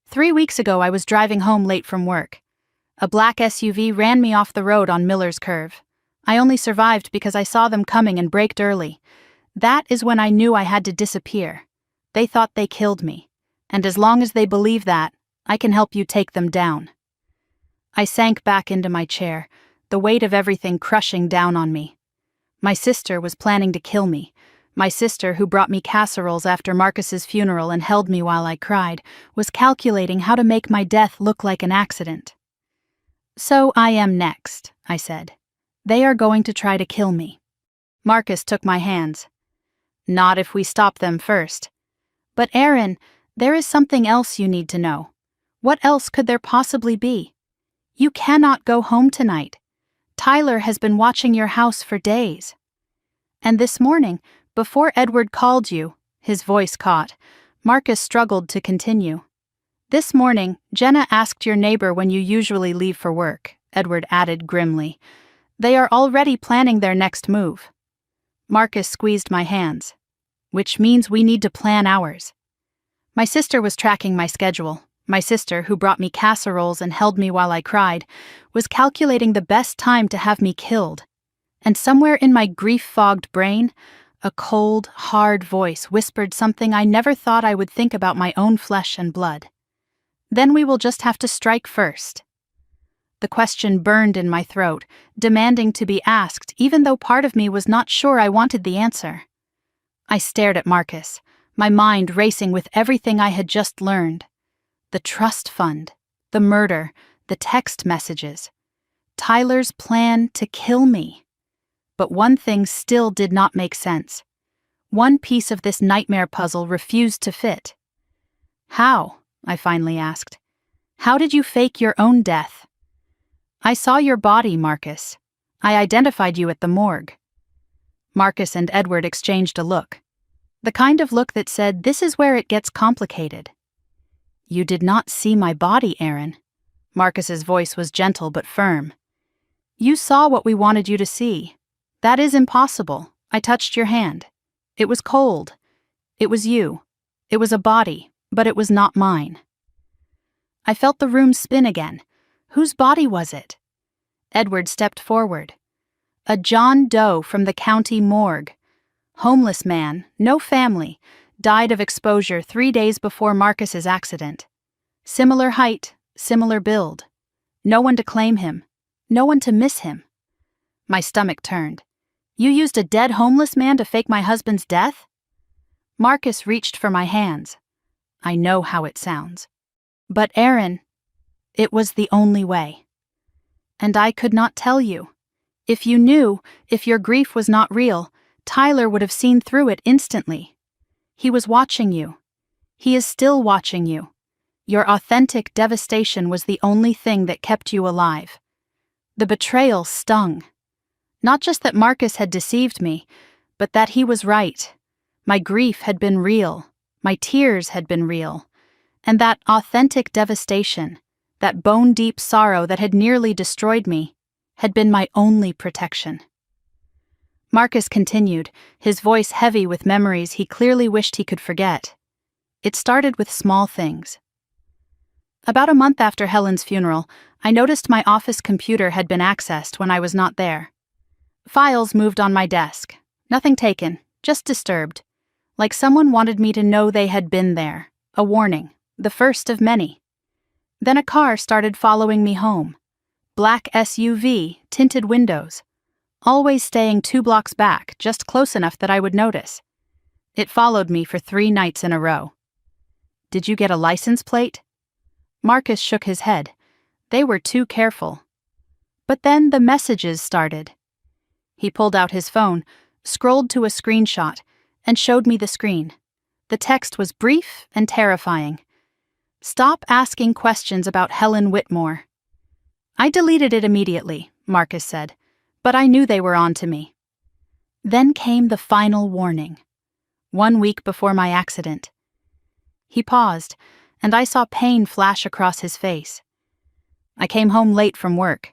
3 weeks ago, I was driving home late from work. A black SUV ran me off the road on Miller's Curve. I only survived because I saw them coming and braked early. That is when I knew I had to disappear. They thought they killed me. And as long as they believe that, I can help you take them down. I sank back into my chair, the weight of everything crushing down on me. My sister was planning to kill me. My sister, who brought me casseroles after Marcus's funeral and held me while I cried, was calculating how to make my death look like an accident. So I am next, I said. They are going to try to kill me. Marcus took my hands. Not if we stop them first. But Aaron, there is something else you need to know. What else could there possibly be? You cannot go home tonight. Tyler has been watching your house for days. And this morning, before Edward called you, his voice caught, Marcus struggled to continue. This morning, Jenna asked your neighbor when you usually leave for work, Edward added grimly. They are already planning their next move. Marcus squeezed my hands. Which means we need to plan ours. My sister was tracking my schedule. My sister, who brought me casseroles and held me while I cried, was calculating the best time to have me killed. And somewhere in my grief-fogged brain, A cold, hard voice whispered something I never thought I would think about my own flesh and blood. Then we will just have to strike first. The question burned in my throat, demanding to be asked, even though part of me was not sure I wanted the answer. I stared at Marcus, my mind racing with everything I had just learned. The trust fund, the murder, the text messages. Tyler's plan to kill me. But one thing still did not make sense. One piece of this nightmare puzzle refused to fit. How? I finally asked. How did you fake your own death? I saw your body, Marcus. I identified you at the morgue. Marcus and Edward exchanged a look. The kind of look that said, this is where it gets complicated. You did not see my body, Aaron. Marcus's voice was gentle but firm. You saw what we wanted you to see. That is impossible. I touched your hand. It was cold. It was you. It was a body, but it was not mine. I felt the room spin again. Whose body was it? Edward stepped forward. A John Doe from the county morgue. Homeless man, no family, died of exposure 3 days before Marcus's accident. Similar height, similar build. No one to claim him. No one to miss him. My stomach turned. You used a dead homeless man to fake my husband's death? Marcus reached for my hands. I know how it sounds. But Aaron, it was the only way. And I could not tell you. If you knew, if your grief was not real, Tyler would have seen through it instantly. He was watching you. He is still watching you. Your authentic devastation was the only thing that kept you alive. The betrayal stung. Not just that Marcus had deceived me, but that he was right. My grief had been real. My tears had been real. And that authentic devastation, that bone-deep sorrow that had nearly destroyed me, had been my only protection. Marcus continued, his voice heavy with memories he clearly wished he could forget. It started with small things. About a month after Helen's funeral, I noticed my office computer had been accessed when I was not there. Files moved on my desk. Nothing taken, just disturbed. Like someone wanted me to know they had been there. A warning, the first of many. Then a car started following me home. Black SUV, tinted windows. Always staying 2 blocks back, just close enough that I would notice. It followed me for 3 nights in a row. Did you get a license plate? Marcus shook his head. They were too careful. But then the messages started. He pulled out his phone, scrolled to a screenshot, and showed me the screen. The text was brief and terrifying. Stop asking questions about Helen Whitmore. I deleted it immediately, Marcus said, but I knew they were on to me. Then came the final warning. 1 week before my accident. He paused, and I saw pain flash across his face. I came home late from work,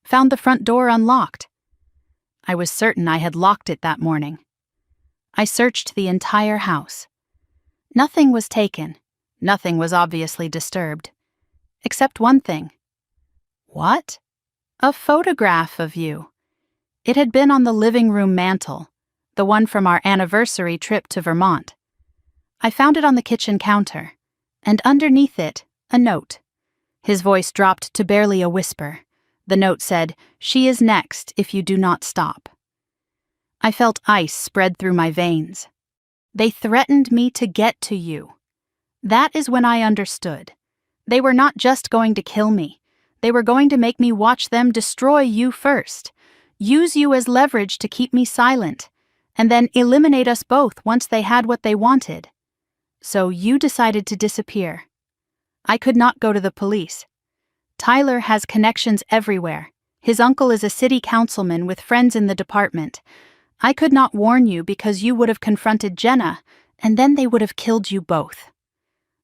found the front door unlocked. I was certain I had locked it that morning. I searched the entire house. Nothing was taken. Nothing was obviously disturbed. Except one thing. What? A photograph of you. It had been on the living room mantel, the one from our anniversary trip to Vermont. I found it on the kitchen counter, and underneath it, a note. His voice dropped to barely a whisper. The note said, "She is next if you do not stop." I felt ice spread through my veins. They threatened me to get to you. That is when I understood. They were not just going to kill me. They were going to make me watch them destroy you first, use you as leverage to keep me silent, and then eliminate us both once they had what they wanted. So you decided to disappear. I could not go to the police. Tyler has connections everywhere. His uncle is a city councilman with friends in the department. I could not warn you because you would have confronted Jenna, and then they would have killed you both.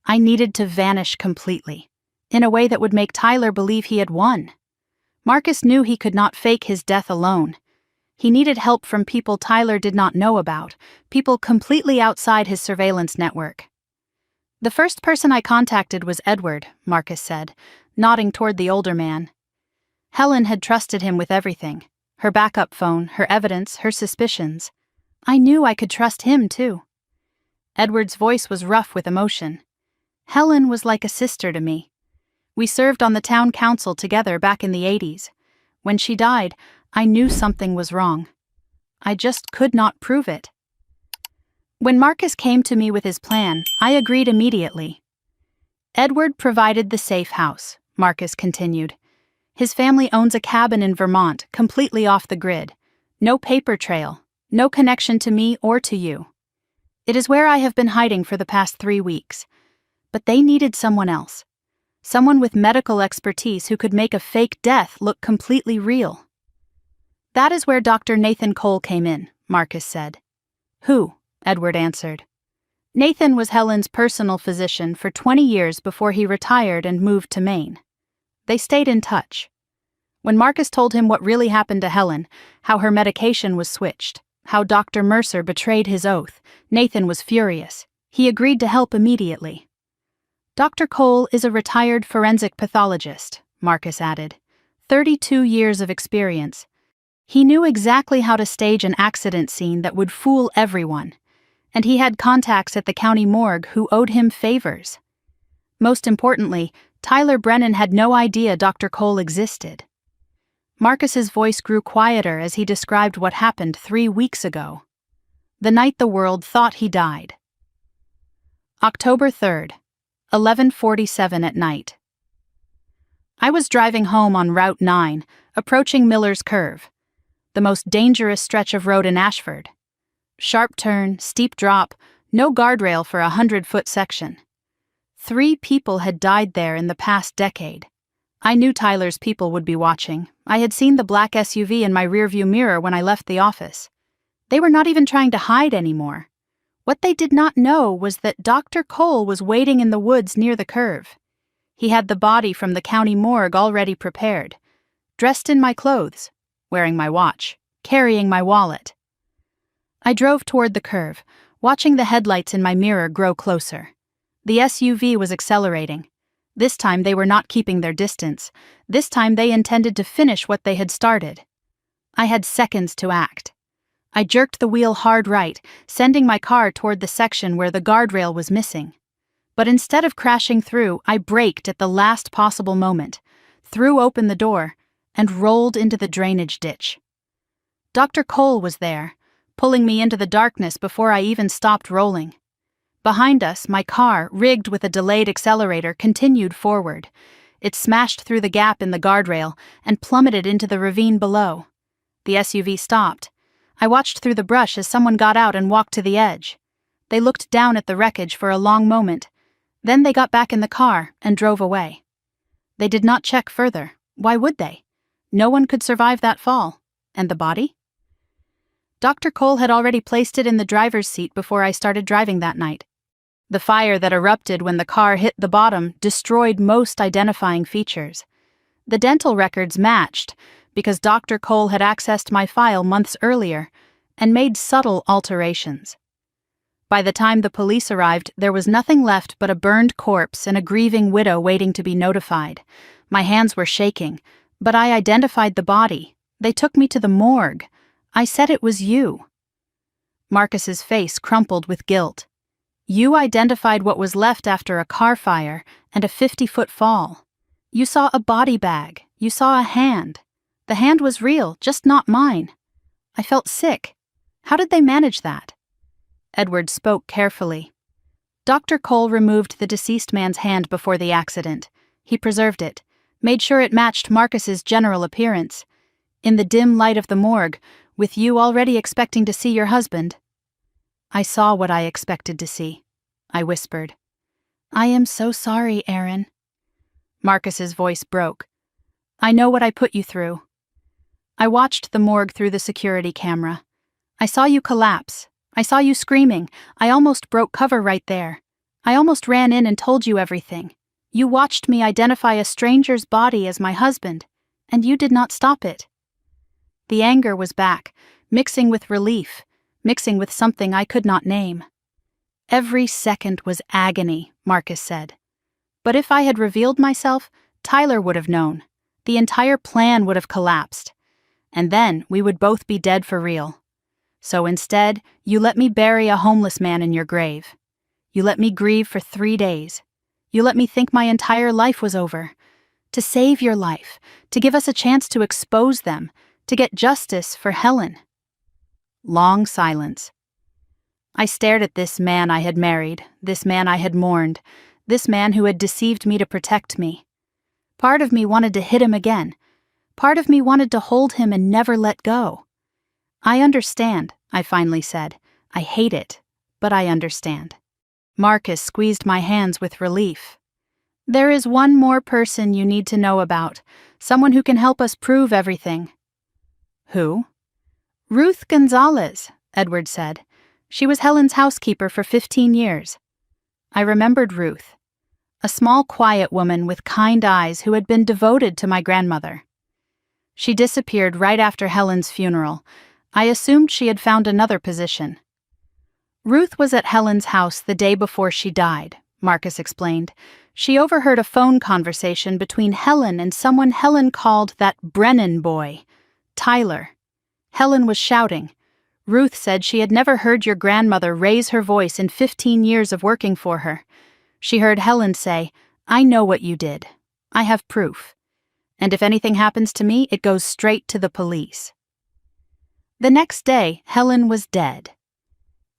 I needed to vanish completely, in a way that would make Tyler believe he had won. Marcus knew he could not fake his death alone. He needed help from people Tyler did not know about, people completely outside his surveillance network. The first person I contacted was Edward, Marcus said, nodding toward the older man. Helen had trusted him with everything, her backup phone, her evidence, her suspicions. I knew I could trust him, too. Edward's voice was rough with emotion. Helen was like a sister to me. We served on the town council together back in the 80s. When she died, I knew something was wrong. I just could not prove it. When Marcus came to me with his plan, I agreed immediately. Edward provided the safe house, Marcus continued. His family owns a cabin in Vermont, completely off the grid. No paper trail, no connection to me or to you. It is where I have been hiding for the past 3 weeks. But they needed someone else. Someone with medical expertise who could make a fake death look completely real. That is where Dr. Nathan Cole came in, Marcus said. Who? Edward answered. Nathan was Helen's personal physician for 20 years before he retired and moved to Maine. They stayed in touch. When Marcus told him what really happened to Helen, how her medication was switched, how Dr. Mercer betrayed his oath, Nathan was furious. He agreed to help immediately. Dr. Cole is a retired forensic pathologist, Marcus added. 32 years of experience. He knew exactly how to stage an accident scene that would fool everyone, and he had contacts at the county morgue who owed him favors. Most importantly, Tyler Brennan had no idea Dr. Cole existed. Marcus's voice grew quieter as he described what happened 3 weeks ago. The night the world thought he died. October 3rd. 11:47 at night. I was driving home on Route 9, approaching Miller's Curve, the most dangerous stretch of road in Ashford. Sharp turn, steep drop, no guardrail for a 100-foot section. 3 people had died there in the past decade. I knew Tyler's people would be watching. I had seen the black SUV in my rearview mirror when I left the office. They were not even trying to hide anymore. What they did not know was that Dr. Cole was waiting in the woods near the curve. He had the body from the county morgue already prepared, dressed in my clothes, wearing my watch, carrying my wallet. I drove toward the curve, watching the headlights in my mirror grow closer. The SUV was accelerating. This time they were not keeping their distance. This time they intended to finish what they had started. I had seconds to act. I jerked the wheel hard right, sending my car toward the section where the guardrail was missing. But instead of crashing through, I braked at the last possible moment, threw open the door, and rolled into the drainage ditch. Dr. Cole was there, pulling me into the darkness before I even stopped rolling. Behind us, my car, rigged with a delayed accelerator, continued forward. It smashed through the gap in the guardrail and plummeted into the ravine below. The SUV stopped. I watched through the brush as someone got out and walked to the edge. They looked down at the wreckage for a long moment. Then they got back in the car and drove away. They did not check further. Why would they? No one could survive that fall. And the body? Dr. Cole had already placed it in the driver's seat before I started driving that night. The fire that erupted when the car hit the bottom destroyed most identifying features. The dental records matched, because Dr. Cole had accessed my file months earlier and made subtle alterations. By the time the police arrived, there was nothing left but a burned corpse and a grieving widow waiting to be notified. My hands were shaking, but I identified the body. They took me to the morgue. I said it was you. Marcus's face crumpled with guilt. You identified what was left after a car fire and a 50-foot fall. You saw a body bag. You saw a hand. The hand was real, just not mine. I felt sick. How did they manage that? Edward spoke carefully. Dr. Cole removed the deceased man's hand before the accident. He preserved it, made sure it matched Marcus's general appearance. In the dim light of the morgue, with you already expecting to see your husband. I saw what I expected to see, I whispered. I am so sorry, Aaron. Marcus's voice broke. I know what I put you through. I watched the morgue through the security camera. I saw you collapse. I saw you screaming. I almost broke cover right there. I almost ran in and told you everything. You watched me identify a stranger's body as my husband, and you did not stop it. The anger was back, mixing with relief, mixing with something I could not name. Every second was agony, Marcus said. But if I had revealed myself, Tyler would have known. The entire plan would have collapsed. And then we would both be dead for real. So instead, you let me bury a homeless man in your grave. You let me grieve for 3 days. You let me think my entire life was over. To save your life, to give us a chance to expose them, to get justice for Helen." Long silence. I stared at this man I had married, this man I had mourned, this man who had deceived me to protect me. Part of me wanted to hit him again. Part of me wanted to hold him and never let go. "I understand," I finally said. "I hate it, but I understand." Marcus squeezed my hands with relief. "There is one more person you need to know about, someone who can help us prove everything." "Who?" "Ruth Gonzalez," Edward said. "She was Helen's housekeeper for 15 years. I remembered Ruth. A small, quiet woman with kind eyes who had been devoted to my grandmother. She disappeared right after Helen's funeral. I assumed she had found another position. Ruth was at Helen's house the day before she died," Marcus explained. "She overheard a phone conversation between Helen and someone Helen called that Brennan boy, Tyler. Helen was shouting. Ruth said she had never heard your grandmother raise her voice in 15 years of working for her. She heard Helen say, 'I know what you did. I have proof. And if anything happens to me, it goes straight to the police.' The next day, Helen was dead.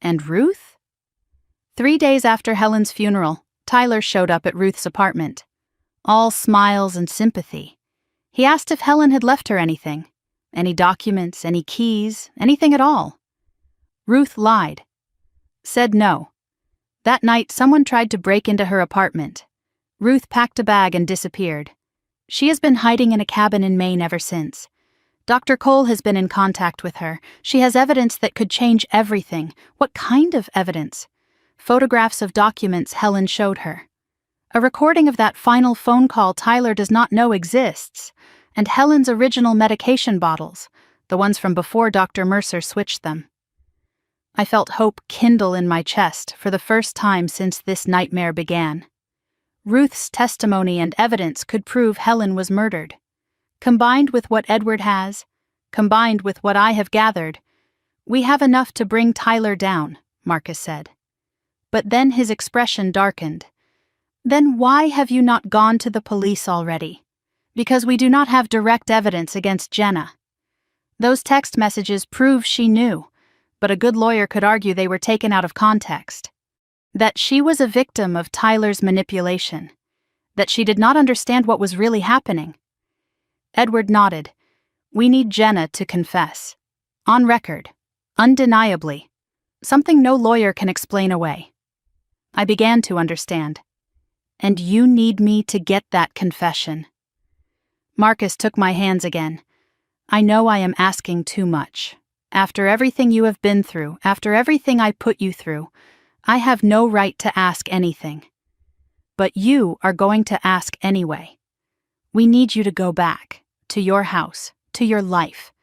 And Ruth? 3 days after Helen's funeral, Tyler showed up at Ruth's apartment. All smiles and sympathy. He asked if Helen had left her anything. Any documents, any keys, anything at all. Ruth lied. Said no. That night, someone tried to break into her apartment. Ruth packed a bag and disappeared. She has been hiding in a cabin in Maine ever since. Dr. Cole has been in contact with her. She has evidence that could change everything. What kind of evidence? Photographs of documents Helen showed her. A recording of that final phone call Tyler does not know exists. And Helen's original medication bottles, the ones from before Dr. Mercer switched them. I felt hope kindle in my chest for the first time since this nightmare began. Ruth's testimony and evidence could prove Helen was murdered. Combined with what Edward has, combined with what I have gathered, we have enough to bring Tyler down, Marcus said. But then his expression darkened. Then why have you not gone to the police already? Because we do not have direct evidence against Jenna. Those text messages prove she knew, but a good lawyer could argue they were taken out of context. That she was a victim of Tyler's manipulation. That she did not understand what was really happening. Edward nodded. We need Jenna to confess. On record. Undeniably. Something no lawyer can explain away. I began to understand. And you need me to get that confession. Marcus took my hands again. I know I am asking too much. After everything you have been through, after everything I put you through, I have no right to ask anything. But you are going to ask anyway. We need you to go back, to your house, to your life.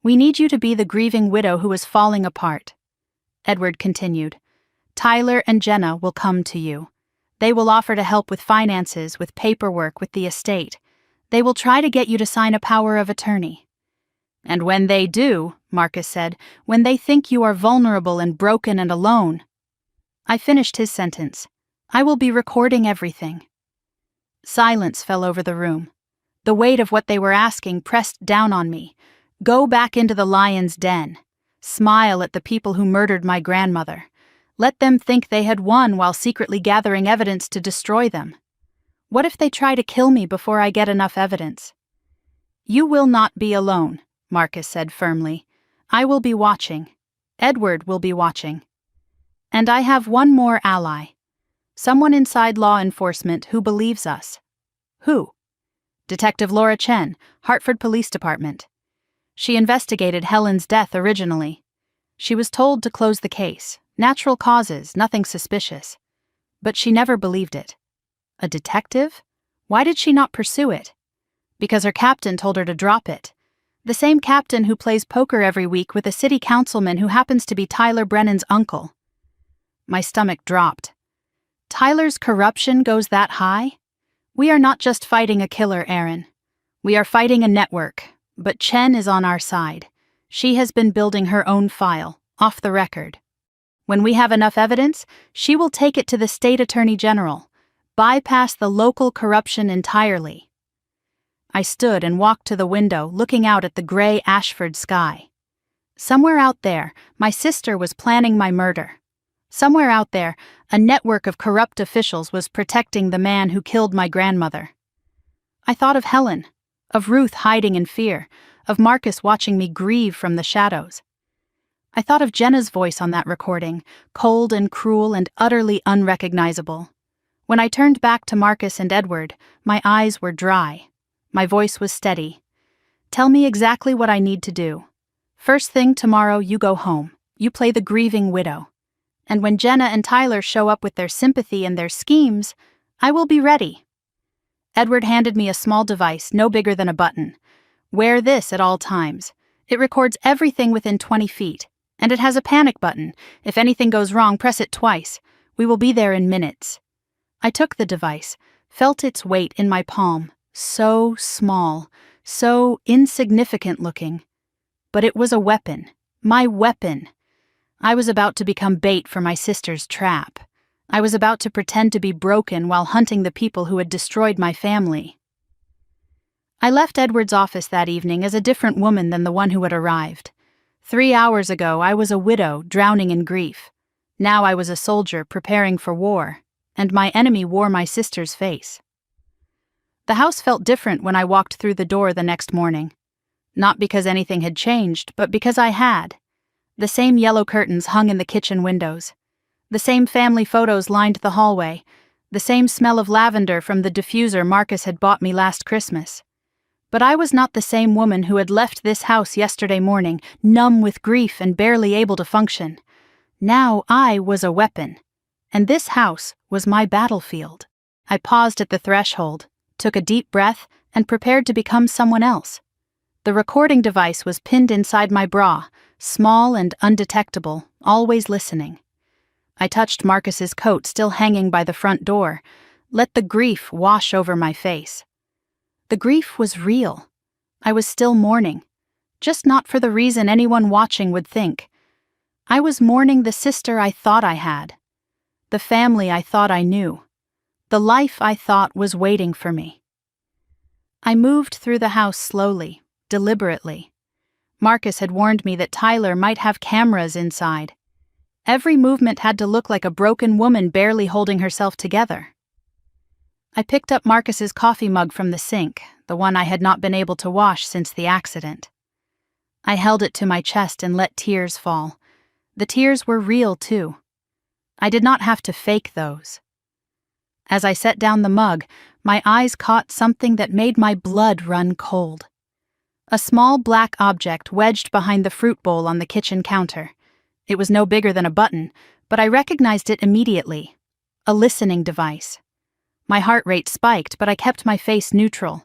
We need you to be the grieving widow who is falling apart. Edward continued. Tyler and Jenna will come to you. They will offer to help with finances, with paperwork, with the estate. They will try to get you to sign a power of attorney. And when they do, Marcus said, when they think you are vulnerable and broken and alone. I finished his sentence. I will be recording everything. Silence fell over the room. The weight of what they were asking pressed down on me. Go back into the lion's den. Smile at the people who murdered my grandmother. Let them think they had won while secretly gathering evidence to destroy them. What if they try to kill me before I get enough evidence? You will not be alone, Marcus said firmly. I will be watching. Edward will be watching. And I have one more ally. Someone inside law enforcement who believes us. Who? Detective Laura Chen, Hartford Police Department. She investigated Helen's death originally. She was told to close the case. Natural causes, nothing suspicious. But she never believed it. A detective? Why did she not pursue it? Because her captain told her to drop it. The same captain who plays poker every week with a city councilman who happens to be Tyler Brennan's uncle. My stomach dropped. Tyler's corruption goes that high? We are not just fighting a killer, Aaron. We are fighting a network, but Chen is on our side. She has been building her own file, off the record. When we have enough evidence, she will take it to the state attorney general, bypass the local corruption entirely. I stood and walked to the window, looking out at the gray Ashford sky. Somewhere out there, my sister was planning my murder. Somewhere out there, a network of corrupt officials was protecting the man who killed my grandmother. I thought of Helen, of Ruth hiding in fear, of Marcus watching me grieve from the shadows. I thought of Jenna's voice on that recording, cold and cruel and utterly unrecognizable. When I turned back to Marcus and Edward, my eyes were dry. My voice was steady. Tell me exactly what I need to do. First thing tomorrow, you go home. You play the grieving widow. And when Jenna and Tyler show up with their sympathy and their schemes, I will be ready. Edward handed me a small device no bigger than a button. Wear this at all times. It records everything within 20 feet. And it has a panic button. If anything goes wrong, press it twice. We will be there in minutes. I took the device, felt its weight in my palm. So small, so insignificant looking. But it was a weapon. My weapon. I was about to become bait for my sister's trap. I was about to pretend to be broken while hunting the people who had destroyed my family. I left Edward's office that evening as a different woman than the one who had arrived. 3 hours ago, I was a widow drowning in grief. Now I was a soldier preparing for war, and my enemy wore my sister's face. The house felt different when I walked through the door the next morning. Not because anything had changed, but because I had. The same yellow curtains hung in the kitchen windows. The same family photos lined the hallway. The same smell of lavender from the diffuser Marcus had bought me last Christmas. But I was not the same woman who had left this house yesterday morning, numb with grief and barely able to function. Now I was a weapon, and this house was my battlefield. I paused at the threshold, took a deep breath, and prepared to become someone else. The recording device was pinned inside my bra, small and undetectable, always listening. I touched Marcus's coat still hanging by the front door, let the grief wash over my face. The grief was real. I was still mourning, just not for the reason anyone watching would think. I was mourning the sister I thought I had, the family I thought I knew, the life I thought was waiting for me. I moved through the house slowly, deliberately. Marcus had warned me that Tyler might have cameras inside. Every movement had to look like a broken woman barely holding herself together. I picked up Marcus's coffee mug from the sink, the one I had not been able to wash since the accident. I held it to my chest and let tears fall. The tears were real, too. I did not have to fake those. As I set down the mug, my eyes caught something that made my blood run cold. A small black object wedged behind the fruit bowl on the kitchen counter. It was no bigger than a button, but I recognized it immediately. A listening device. My heart rate spiked, but I kept my face neutral.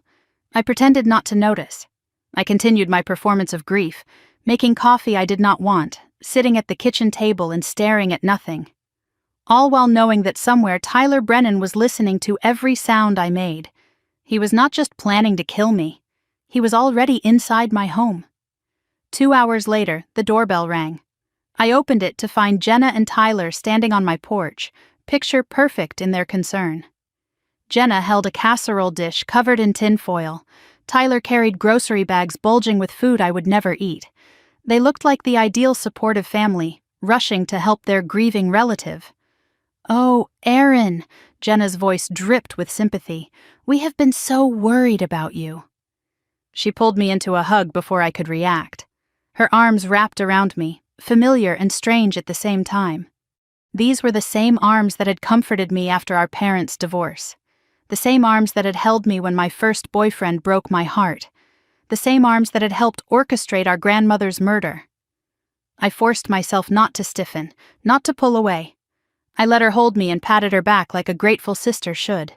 I pretended not to notice. I continued my performance of grief, making coffee I did not want, sitting at the kitchen table and staring at nothing. All while knowing that somewhere Tyler Brennan was listening to every sound I made. He was not just planning to kill me. He was already inside my home. 2 hours later, the doorbell rang. I opened it to find Jenna and Tyler standing on my porch, picture perfect in their concern. Jenna held a casserole dish covered in tin foil. Tyler carried grocery bags bulging with food I would never eat. They looked like the ideal supportive family, rushing to help their grieving relative. "Oh, Aaron," Jenna's voice dripped with sympathy. "We have been so worried about you." She pulled me into a hug before I could react. Her arms wrapped around me, familiar and strange at the same time. These were the same arms that had comforted me after our parents' divorce. The same arms that had held me when my first boyfriend broke my heart. The same arms that had helped orchestrate our grandmother's murder. I forced myself not to stiffen, not to pull away. I let her hold me and patted her back like a grateful sister should.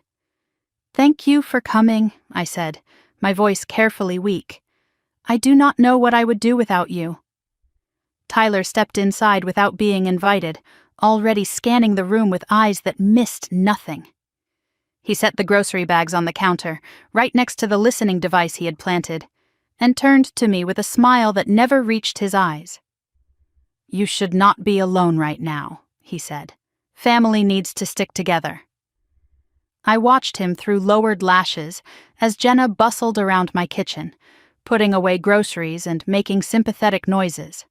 "Thank you for coming," I said, my voice carefully weak. "I do not know what I would do without you." Tyler stepped inside without being invited, already scanning the room with eyes that missed nothing. He set the grocery bags on the counter, right next to the listening device he had planted, and turned to me with a smile that never reached his eyes. "You should not be alone right now," he said. "Family needs to stick together." I watched him through lowered lashes as Jenna bustled around my kitchen, putting away groceries and making sympathetic noises.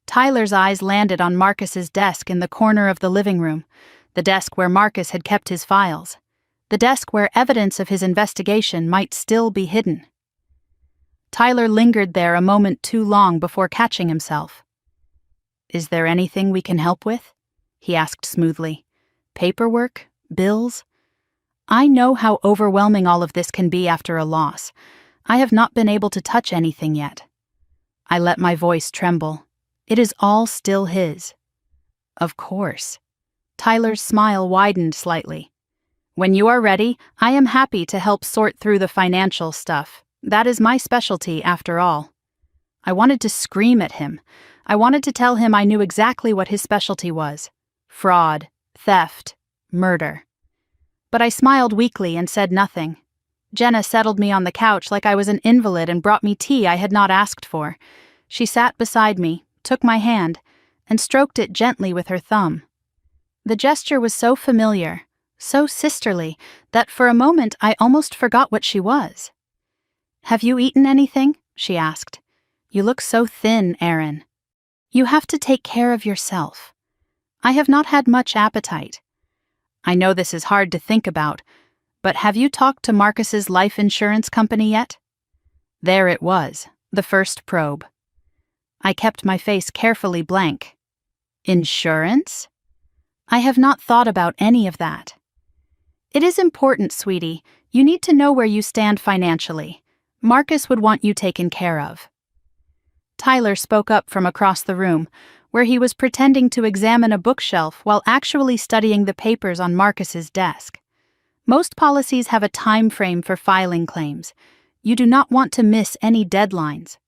Tyler's eyes landed on Marcus's desk in the corner of the living room, the desk where Marcus had kept his files, the desk where evidence of his investigation might still be hidden. Tyler lingered there a moment too long before catching himself. "Is there anything we can help with?" he asked smoothly. "Paperwork? Bills? I know how overwhelming all of this can be after a loss. I have not been able to touch anything yet." I let my voice tremble. It is all still his. "Of course." Tyler's smile widened slightly. "When you are ready, I am happy to help sort through the financial stuff. That is my specialty, after all." I wanted to scream at him. I wanted to tell him I knew exactly what his specialty was: fraud, theft, murder. But I smiled weakly and said nothing. Jenna settled me on the couch like I was an invalid and brought me tea I had not asked for. She sat beside me, took my hand, and stroked it gently with her thumb. The gesture was so familiar, so sisterly, that for a moment I almost forgot what she was. "Have you eaten anything?" she asked. "You look so thin, Aaron." "You have to take care of yourself." "I have not had much appetite." "I know this is hard to think about, but have you talked to Marcus's life insurance company yet?" There it was, the first probe. I kept my face carefully blank. "Insurance?" "I have not thought about any of that." "It is important, sweetie. You need to know where you stand financially. Marcus would want you taken care of." Tyler spoke up from across the room, where he was pretending to examine a bookshelf while actually studying the papers on Marcus's desk. Most policies have a time frame for filing claims. You do not want to miss any deadlines.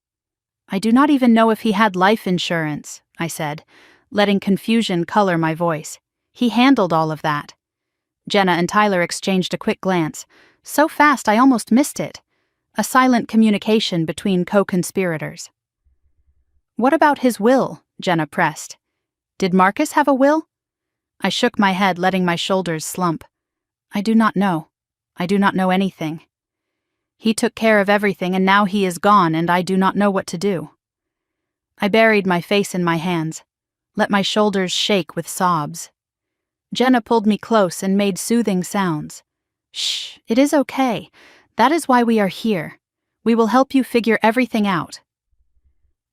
"I do not even know if he had life insurance," I said, letting confusion color my voice. "He handled all of that." Jenna and Tyler exchanged a quick glance, so fast I almost missed it. A silent communication between co-conspirators. "What about his will?" Jenna pressed. "Did Marcus have a will?" I shook my head, letting my shoulders slump. "I do not know. I do not know anything. He took care of everything and now he is gone and I do not know what to do." I buried my face in my hands, let my shoulders shake with sobs. Jenna pulled me close and made soothing sounds. "Shh, it is okay. That is why we are here. We will help you figure everything out."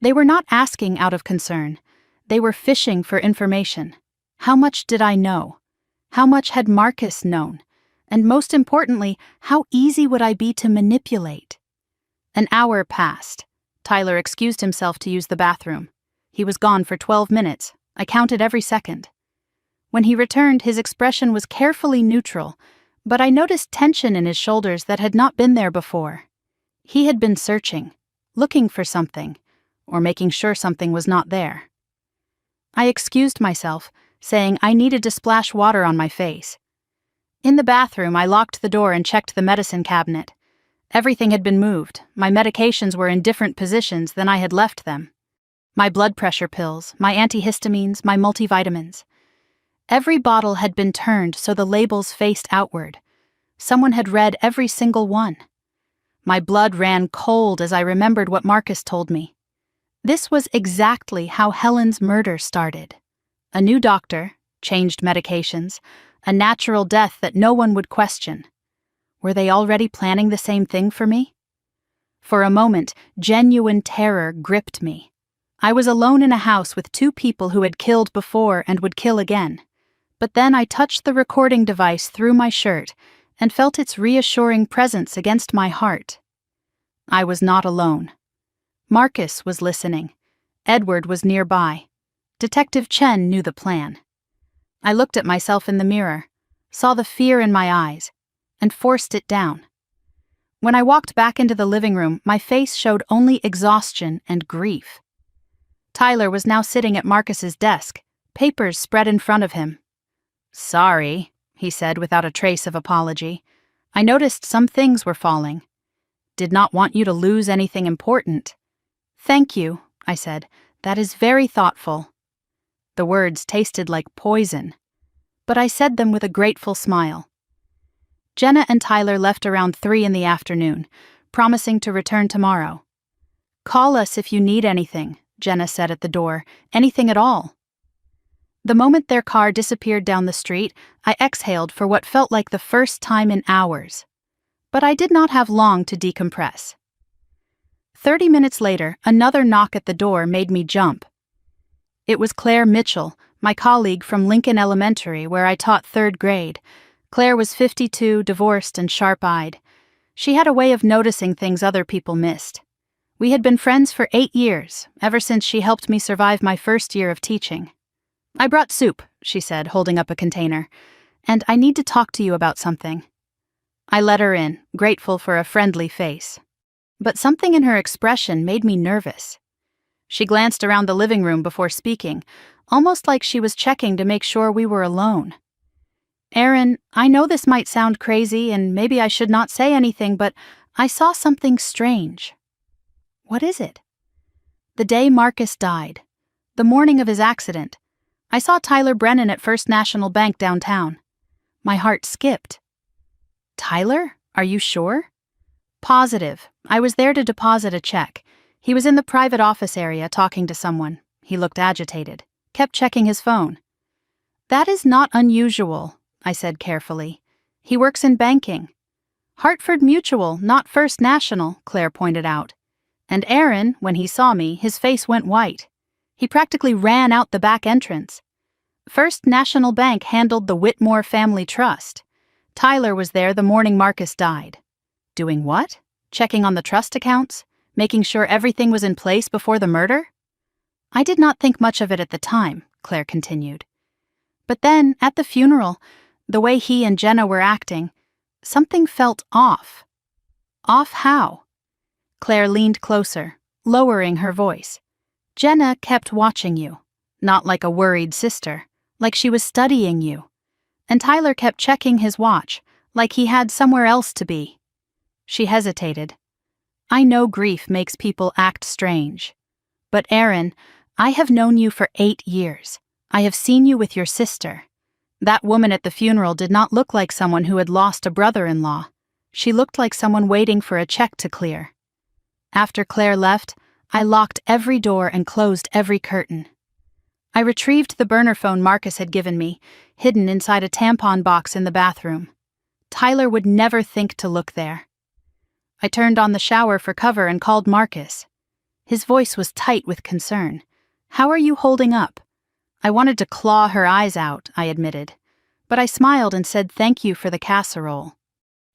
They were not asking out of concern. They were fishing for information. How much did I know? How much had Marcus known? And most importantly, how easy would I be to manipulate? An hour passed. Tyler excused himself to use the bathroom. He was gone for 12 minutes. I counted every second. When he returned, his expression was carefully neutral, but I noticed tension in his shoulders that had not been there before. He had been searching, looking for something, or making sure something was not there. I excused myself, saying I needed to splash water on my face. In the bathroom, I locked the door and checked the medicine cabinet. Everything had been moved. My medications were in different positions than I had left them. My blood pressure pills, my antihistamines, my multivitamins. Every bottle had been turned so the labels faced outward. Someone had read every single one. My blood ran cold as I remembered what Marcus told me. This was exactly how Helen's murder started. A new doctor, changed medications, a natural death that no one would question. Were they already planning the same thing for me? For a moment, genuine terror gripped me. I was alone in a house with two people who had killed before and would kill again. But then I touched the recording device through my shirt and felt its reassuring presence against my heart. I was not alone. Marcus was listening. Edward was nearby. Detective Chen knew the plan. I looked at myself in the mirror, saw the fear in my eyes, and forced it down. When I walked back into the living room, my face showed only exhaustion and grief. Tyler was now sitting at Marcus's desk, papers spread in front of him. "Sorry," he said without a trace of apology. "I noticed some things were falling. Did not want you to lose anything important." "Thank you," I said. That is very thoughtful." The words tasted like poison, but I said them with a grateful smile. Jenna and Tyler left around 3 in the afternoon, promising to return tomorrow. "Call us if you need anything," Jenna said at the door, "anything at all." The moment their car disappeared down the street, I exhaled for what felt like the first time in hours. But I did not have long to decompress. 30 minutes later, another knock at the door made me jump. It was Claire Mitchell, my colleague from Lincoln Elementary, where I taught 3rd grade. Claire was 52, divorced, and sharp-eyed. She had a way of noticing things other people missed. We had been friends for 8 years, ever since she helped me survive my first year of teaching. "I brought soup," she said, holding up a container, "and I need to talk to you about something." I let her in, grateful for a friendly face. But something in her expression made me nervous. She glanced around the living room before speaking, almost like she was checking to make sure we were alone. "Aaron, I know this might sound crazy and maybe I should not say anything, but I saw something strange." "What is it?" "The day Marcus died. The morning of his accident. I saw Tyler Brennan at First National Bank downtown." My heart skipped. "Tyler? Are you sure?" "Positive. I was there to deposit a check. He was in the private office area talking to someone. He looked agitated. Kept checking his phone." "That is not unusual," I said carefully. "He works in banking." "Hartford Mutual, not First National," Claire pointed out. And Aaron, when he saw me, his face went white. He practically ran out the back entrance. First National Bank handled the Whitmore Family Trust. Tyler was there the morning Marcus died. Doing what? Checking on the trust accounts? Making sure everything was in place before the murder? "I did not think much of it at the time," Claire continued. "But then, at the funeral, the way he and Jenna were acting, something felt off." "Off how?" Claire leaned closer, lowering her voice. "Jenna kept watching you, not like a worried sister, like she was studying you. And Tyler kept checking his watch, like he had somewhere else to be." She hesitated. "I know grief makes people act strange. But Aaron, I have known you for 8 years. I have seen you with your sister. That woman at the funeral did not look like someone who had lost a brother-in-law. She looked like someone waiting for a check to clear." After Claire left, I locked every door and closed every curtain. I retrieved the burner phone Marcus had given me, hidden inside a tampon box in the bathroom. Tyler would never think to look there. I turned on the shower for cover and called Marcus. His voice was tight with concern. "How are you holding up?" I wanted to claw her eyes out, I admitted, but I smiled and said thank you for the casserole.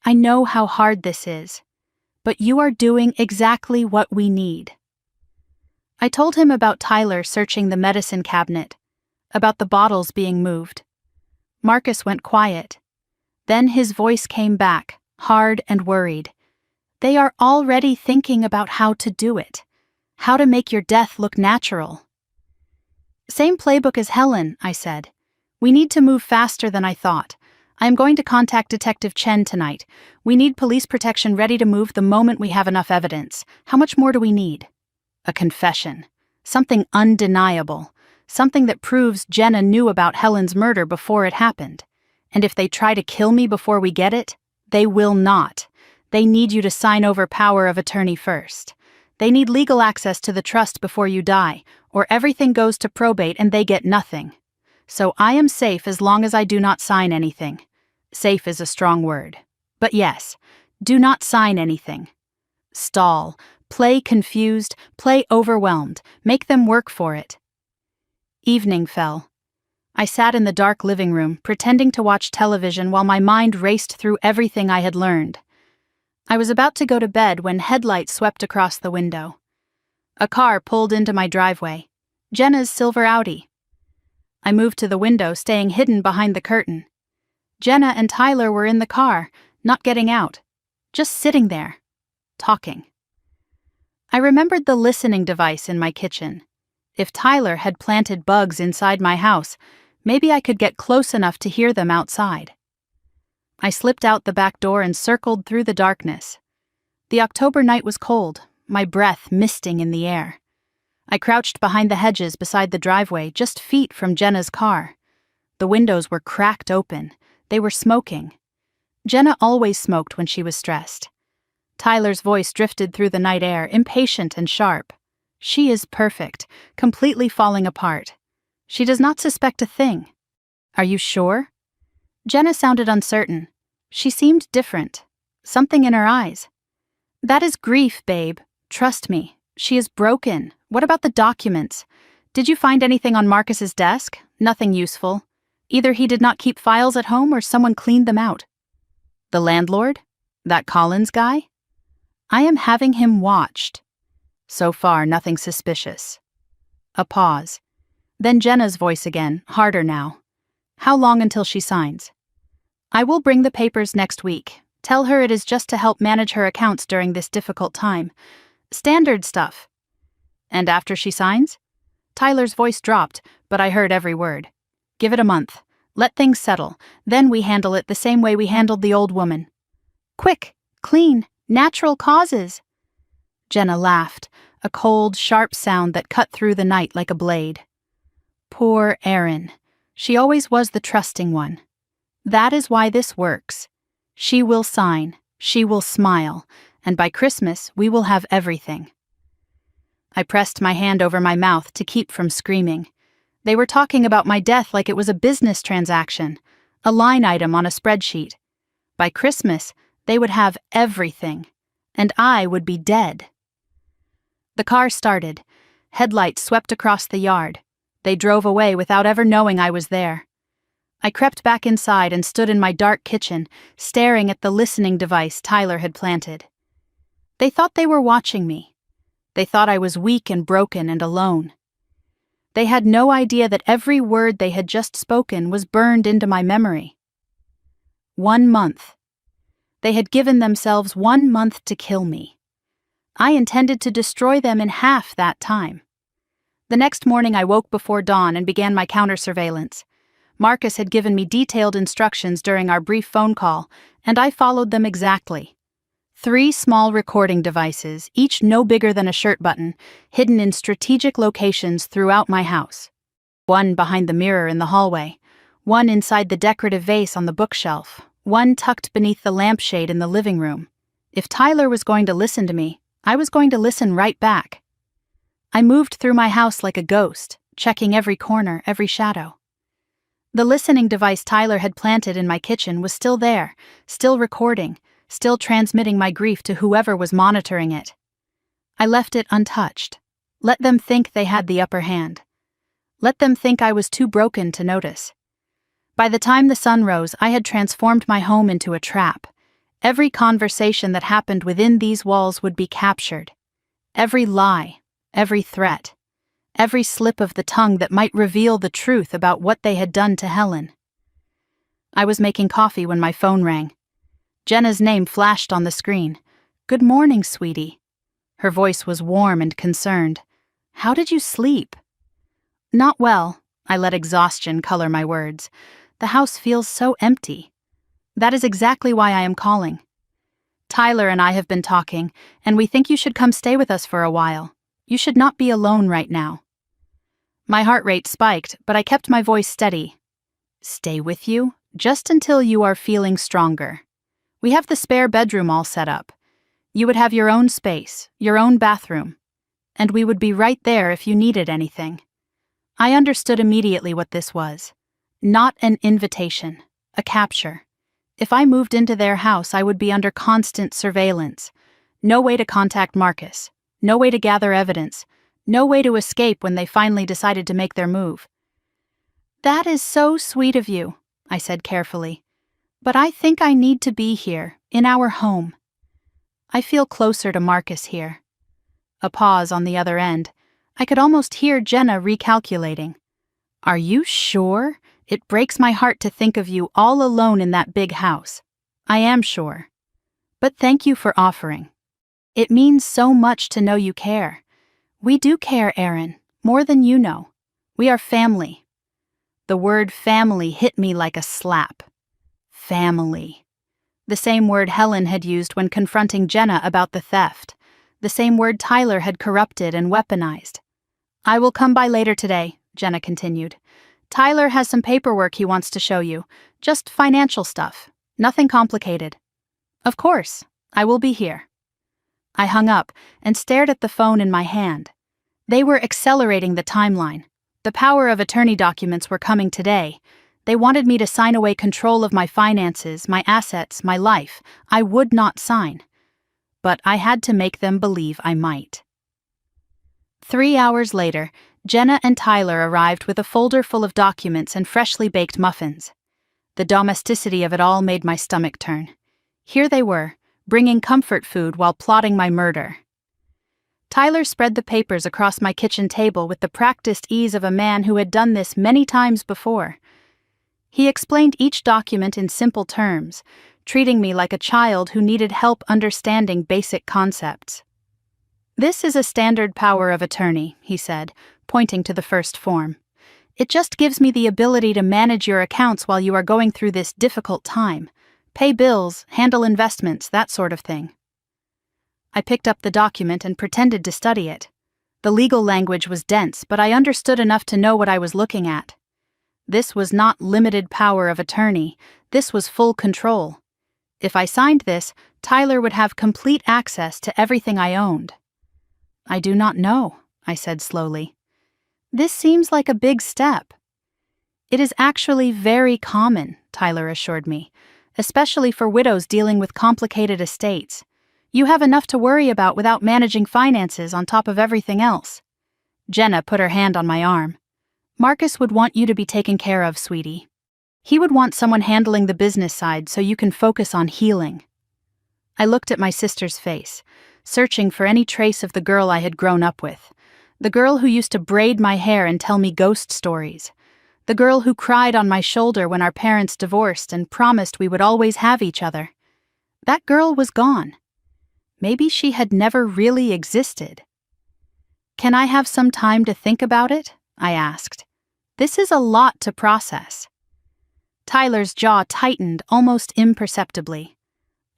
"I know how hard this is, but you are doing exactly what we need." I told him about Tyler searching the medicine cabinet, about the bottles being moved. Marcus went quiet. Then his voice came back, hard and worried. "They are already thinking about how to do it, how to make your death look natural." "Same playbook as Helen," I said. "We need to move faster than I thought. I am going to contact Detective Chen tonight. We need police protection ready to move the moment we have enough evidence. How much more do we need?" A confession. Something undeniable. Something that proves Jenna knew about Helen's murder before it happened. And if they try to kill me before we get it, they will not. They need you to sign over power of attorney first. They need legal access to the trust before you die, or everything goes to probate and they get nothing. So I am safe as long as I do not sign anything. Safe is a strong word. But yes, do not sign anything. Stall. Play confused. Play overwhelmed. Make them work for it. Evening fell. I sat in the dark living room, pretending to watch television while my mind raced through everything I had learned. I was about to go to bed when headlights swept across the window. A car pulled into my driveway. Jenna's silver Audi. I moved to the window, staying hidden behind the curtain. Jenna and Tyler were in the car, not getting out, just sitting there, talking. I remembered the listening device in my kitchen. If Tyler had planted bugs inside my house, maybe I could get close enough to hear them outside. I slipped out the back door and circled through the darkness. The October night was cold, my breath misting in the air. I crouched behind the hedges beside the driveway, just feet from Jenna's car. The windows were cracked open. They were smoking. Jenna always smoked when she was stressed. Tyler's voice drifted through the night air, impatient and sharp. She is perfect, completely falling apart. She does not suspect a thing. Are you sure? Jenna sounded uncertain. She seemed different. Something in her eyes. That is grief, babe. Trust me. She is broken. What about the documents? Did you find anything on Marcus's desk? Nothing useful. Either he did not keep files at home or someone cleaned them out. The landlord? That Collins guy? I am having him watched. So far, nothing suspicious. A pause. Then Jenna's voice again, harder now. How long until she signs? I will bring the papers next week. Tell her it is just to help manage her accounts during this difficult time. Standard stuff. And after she signs? Tyler's voice dropped, but I heard every word. Give it a month. Let things settle. Then we handle it the same way we handled the old woman. Quick, clean, natural causes. Jenna laughed, a cold, sharp sound that cut through the night like a blade. Poor Erin. She always was the trusting one. That is why this works. She will sign, she will smile, and by Christmas we will have everything. I pressed my hand over my mouth to keep from screaming. They were talking about my death like it was a business transaction, a line item on a spreadsheet. By Christmas, they would have everything, and I would be dead. The car started. Headlights swept across the yard. They drove away without ever knowing I was there. I crept back inside and stood in my dark kitchen, staring at the listening device Tyler had planted. They thought they were watching me. They thought I was weak and broken and alone. They had no idea that every word they had just spoken was burned into my memory. 1 month. They had given themselves 1 month to kill me. I intended to destroy them in half that time. The next morning I woke before dawn and began my counter-surveillance. Marcus had given me detailed instructions during our brief phone call, and I followed them exactly. 3 small recording devices, each no bigger than a shirt button, hidden in strategic locations throughout my house. 1 behind the mirror in the hallway, 1 inside the decorative vase on the bookshelf, 1 tucked beneath the lampshade in the living room. If Tyler was going to listen to me, I was going to listen right back. I moved through my house like a ghost, checking every corner, every shadow. The listening device Tyler had planted in my kitchen was still there, still recording, still transmitting my grief to whoever was monitoring it. I left it untouched. Let them think they had the upper hand. Let them think I was too broken to notice. By the time the sun rose, I had transformed my home into a trap. Every conversation that happened within these walls would be captured. Every lie, every threat, every slip of the tongue that might reveal the truth about what they had done to Helen. I was making coffee when my phone rang. Jenna's name flashed on the screen. "Good morning, sweetie." Her voice was warm and concerned. "How did you sleep?" "Not well," I let exhaustion color my words. "The house feels so empty." "That is exactly why I am calling. Tyler and I have been talking, and we think you should come stay with us for a while. You should not be alone right now." My heart rate spiked, but I kept my voice steady. "Stay with you? Just until you are feeling stronger. We have the spare bedroom all set up. You would have your own space, your own bathroom. And we would be right there if you needed anything." I understood immediately what this was. Not an invitation, a capture. If I moved into their house, I would be under constant surveillance. No way to contact Marcus. No way to gather evidence. No way to escape when they finally decided to make their move. "That is so sweet of you," I said carefully. "But I think I need to be here, in our home. I feel closer to Marcus here." A pause on the other end. I could almost hear Jenna recalculating. "Are you sure? It breaks my heart to think of you all alone in that big house." "I am sure. But thank you for offering. It means so much to know you care. We do care, Erin, more than you know. We are family." The word family hit me like a slap. Family. The same word Helen had used when confronting Jenna about the theft. The same word Tyler had corrupted and weaponized. I will come by later today, Jenna continued. Tyler has some paperwork he wants to show you. Just financial stuff. Nothing complicated. Of course, I will be here. I hung up and stared at the phone in my hand. They were accelerating the timeline. The power of attorney documents were coming today. They wanted me to sign away control of my finances, my assets, my life. I would not sign. But I had to make them believe I might. 3 hours later, Jenna and Tyler arrived with a folder full of documents and freshly baked muffins. The domesticity of it all made my stomach turn. Here they were, bringing comfort food while plotting my murder. Tyler spread the papers across my kitchen table with the practiced ease of a man who had done this many times before. He explained each document in simple terms, treating me like a child who needed help understanding basic concepts. This is a standard power of attorney, he said, pointing to the first form. It just gives me the ability to manage your accounts while you are going through this difficult time. Pay bills, handle investments, that sort of thing. I picked up the document and pretended to study it. The legal language was dense, but I understood enough to know what I was looking at. This was not limited power of attorney. This was full control. If I signed this, Tyler would have complete access to everything I owned. I do not know, I said slowly. This seems like a big step. It is actually very common, Tyler assured me, especially for widows dealing with complicated estates. You have enough to worry about without managing finances on top of everything else. Jenna put her hand on my arm. Marcus would want you to be taken care of, sweetie. He would want someone handling the business side so you can focus on healing. I looked at my sister's face, searching for any trace of the girl I had grown up with. The girl who used to braid my hair and tell me ghost stories. The girl who cried on my shoulder when our parents divorced and promised we would always have each other. That girl was gone. Maybe she had never really existed. Can I have some time to think about it? I asked. This is a lot to process. Tyler's jaw tightened almost imperceptibly.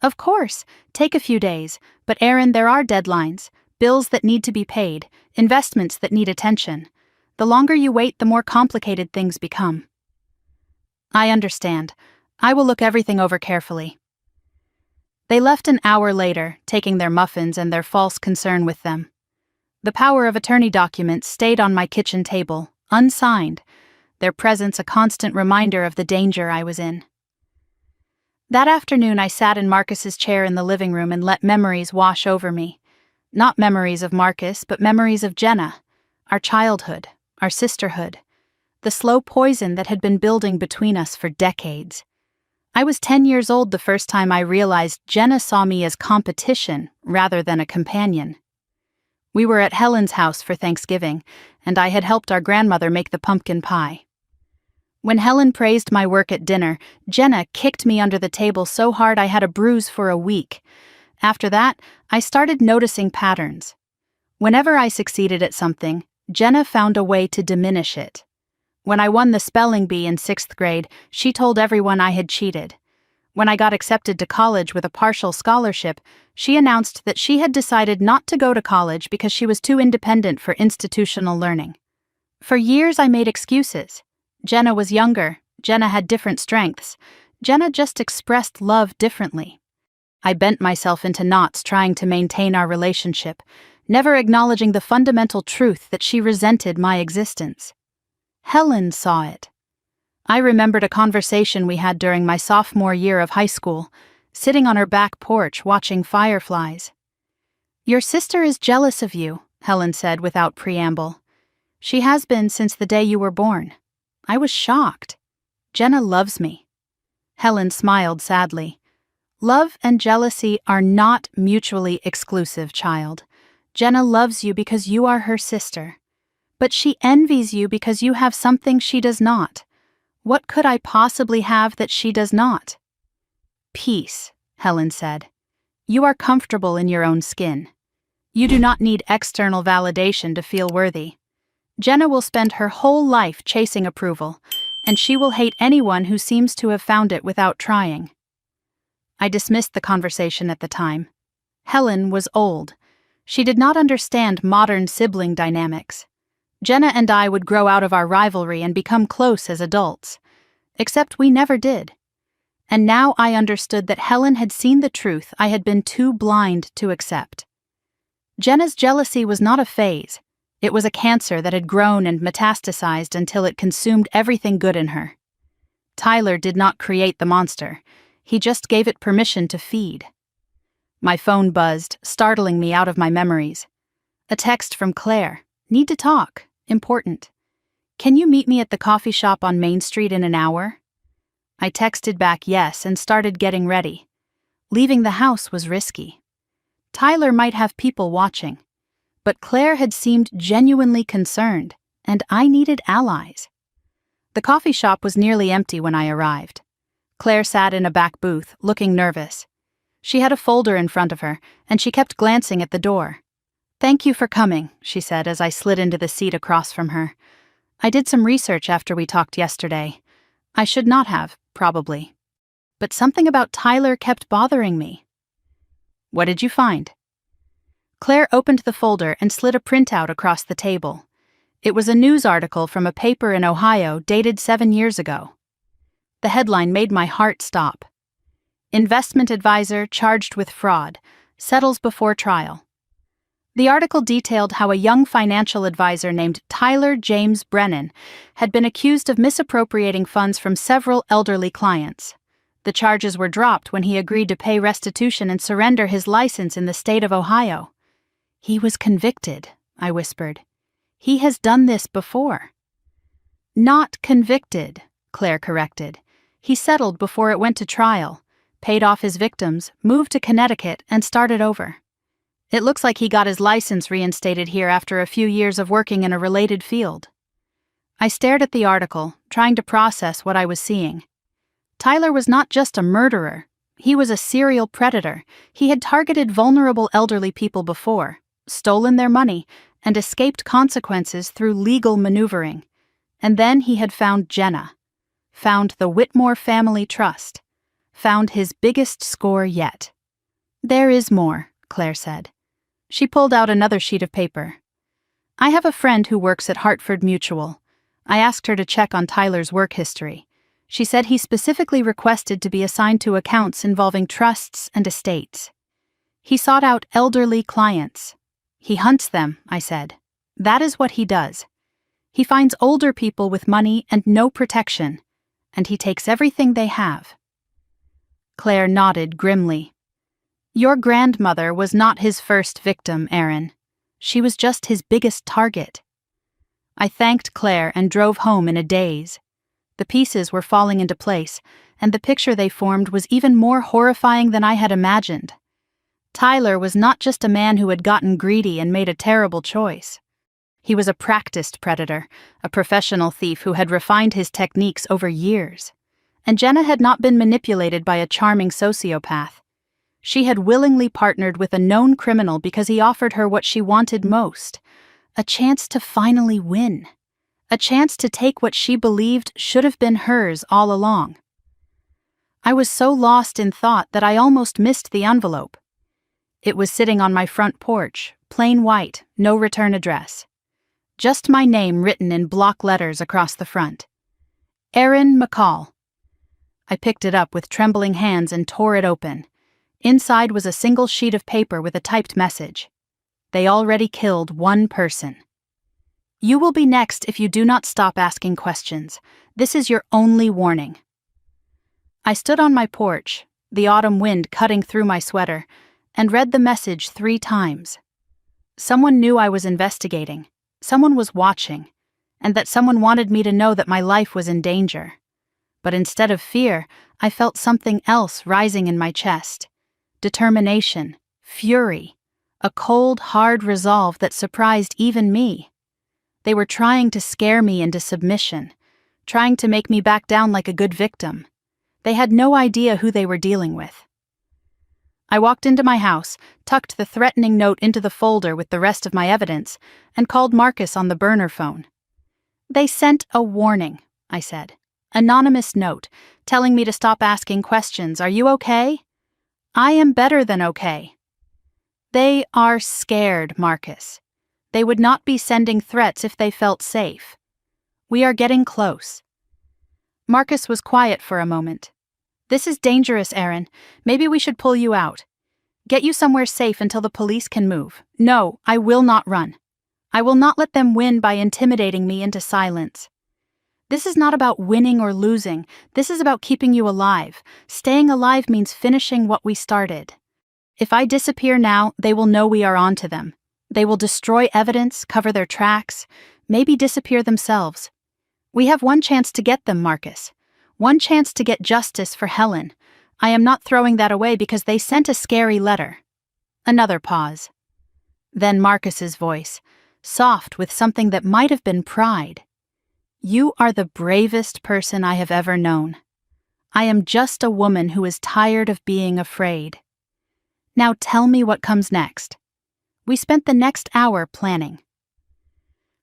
Of course, take a few days, but Aaron, there are deadlines, bills that need to be paid, investments that need attention. The longer you wait, the more complicated things become. I understand. I will look everything over carefully. They left an hour later, taking their muffins and their false concern with them. The power of attorney documents stayed on my kitchen table, unsigned, their presence a constant reminder of the danger I was in. That afternoon I sat in Marcus's chair in the living room and let memories wash over me. Not memories of Marcus, but memories of Jenna, our childhood, our sisterhood, the slow poison that had been building between us for decades. I was 10 years old the first time I realized Jenna saw me as competition rather than a companion. We were at Helen's house for Thanksgiving, and I had helped our grandmother make the pumpkin pie. When Helen praised my work at dinner, Jenna kicked me under the table so hard I had a bruise for a week. After that, I started noticing patterns. Whenever I succeeded at something, Jenna found a way to diminish it. When I won the spelling bee in 6th grade, she told everyone I had cheated. When I got accepted to college with a partial scholarship, she announced that she had decided not to go to college because she was too independent for institutional learning. For years I made excuses. Jenna was younger, Jenna had different strengths, Jenna just expressed love differently. I bent myself into knots trying to maintain our relationship, never acknowledging the fundamental truth that she resented my existence. Helen saw it. I remembered a conversation we had during my sophomore year of high school, sitting on her back porch watching fireflies. "Your sister is jealous of you," Helen said without preamble. "She has been since the day you were born." I was shocked. Jenna loves me. Helen smiled sadly. Love and jealousy are not mutually exclusive, child. Jenna loves you because you are her sister. But she envies you because you have something she does not. What could I possibly have that she does not? Peace, Helen said. You are comfortable in your own skin. You do not need external validation to feel worthy. Jenna will spend her whole life chasing approval, and she will hate anyone who seems to have found it without trying. I dismissed the conversation at the time. Helen was old. She did not understand modern sibling dynamics. Jenna and I would grow out of our rivalry and become close as adults. Except we never did. And now I understood that Helen had seen the truth I had been too blind to accept. Jenna's jealousy was not a phase. It was a cancer that had grown and metastasized until it consumed everything good in her. Tyler did not create the monster. He just gave it permission to feed. My phone buzzed, startling me out of my memories. A text from Claire. Need to talk. Important. Can you meet me at the coffee shop on Main Street in an hour? I texted back yes and started getting ready. Leaving the house was risky. Tyler might have people watching, but Claire had seemed genuinely concerned, and I needed allies. The coffee shop was nearly empty when I arrived. Claire sat in a back booth, looking nervous. She had a folder in front of her, and she kept glancing at the door. "Thank you for coming," she said as I slid into the seat across from her. "I did some research after we talked yesterday. I should not have, probably. But something about Tyler kept bothering me." "What did you find?" Claire opened the folder and slid a printout across the table. It was a news article from a paper in Ohio dated 7 years ago. The headline made my heart stop. "Investment advisor charged with fraud, settles before trial." The article detailed how a young financial advisor named Tyler James Brennan had been accused of misappropriating funds from several elderly clients. The charges were dropped when he agreed to pay restitution and surrender his license in the state of Ohio. "He was convicted," I whispered. "He has done this before." "Not convicted," Claire corrected. "He settled before it went to trial, paid off his victims, moved to Connecticut, and started over. It looks like he got his license reinstated here after a few years of working in a related field." I stared at the article, trying to process what I was seeing. Tyler was not just a murderer. He was a serial predator. He had targeted vulnerable elderly people before, stolen their money, and escaped consequences through legal maneuvering. And then he had found Jenna. Found the Whitmore Family Trust. Found his biggest score yet. "There is more," Claire said. She pulled out another sheet of paper. "I have a friend who works at Hartford Mutual. I asked her to check on Tyler's work history. She said he specifically requested to be assigned to accounts involving trusts and estates. He sought out elderly clients. He hunts them," I said. "That is what he does. He finds older people with money and no protection, and he takes everything they have." Claire nodded grimly. "Your grandmother was not his first victim, Aaron. She was just his biggest target." I thanked Claire and drove home in a daze. The pieces were falling into place, and the picture they formed was even more horrifying than I had imagined. Tyler was not just a man who had gotten greedy and made a terrible choice. He was a practiced predator, a professional thief who had refined his techniques over years. And Jenna had not been manipulated by a charming sociopath. She had willingly partnered with a known criminal because he offered her what she wanted most, a chance to finally win, a chance to take what she believed should have been hers all along. I was so lost in thought that I almost missed the envelope. It was sitting on my front porch, plain white, no return address. Just my name written in block letters across the front. Aaron McCall. I picked it up with trembling hands and tore it open. Inside was a single sheet of paper with a typed message. They already killed one person. You will be next if you do not stop asking questions. This is your only warning. I stood on my porch, the autumn wind cutting through my sweater, and read the message 3 times. Someone knew I was investigating, someone was watching, and that someone wanted me to know that my life was in danger. But instead of fear, I felt something else rising in my chest. Determination, fury, a cold, hard resolve that surprised even me. They were trying to scare me into submission, trying to make me back down like a good victim. They had no idea who they were dealing with. I walked into my house, tucked the threatening note into the folder with the rest of my evidence, and called Marcus on the burner phone. "They sent a warning," I said. "Anonymous note, telling me to stop asking questions. Are you okay?" "I am better than okay." "They are scared, Marcus. They would not be sending threats if they felt safe. We are getting close. Marcus was quiet for a moment. This is dangerous, Aaron. Maybe we should pull you out. Get you somewhere safe until the police can move. No, I will not run. I will not let them win by intimidating me into silence. This is not about winning or losing. This is about keeping you alive. Staying alive means finishing what we started. If I disappear now, they will know we are on to them. They will destroy evidence, cover their tracks, maybe disappear themselves. We have one chance to get them, Marcus. One chance to get justice for Helen. I am not throwing that away because they sent a scary letter. Another pause. Then Marcus's voice, soft with something that might have been pride. You are the bravest person I have ever known. I am just a woman who is tired of being afraid. Now tell me what comes next. We spent the next hour planning.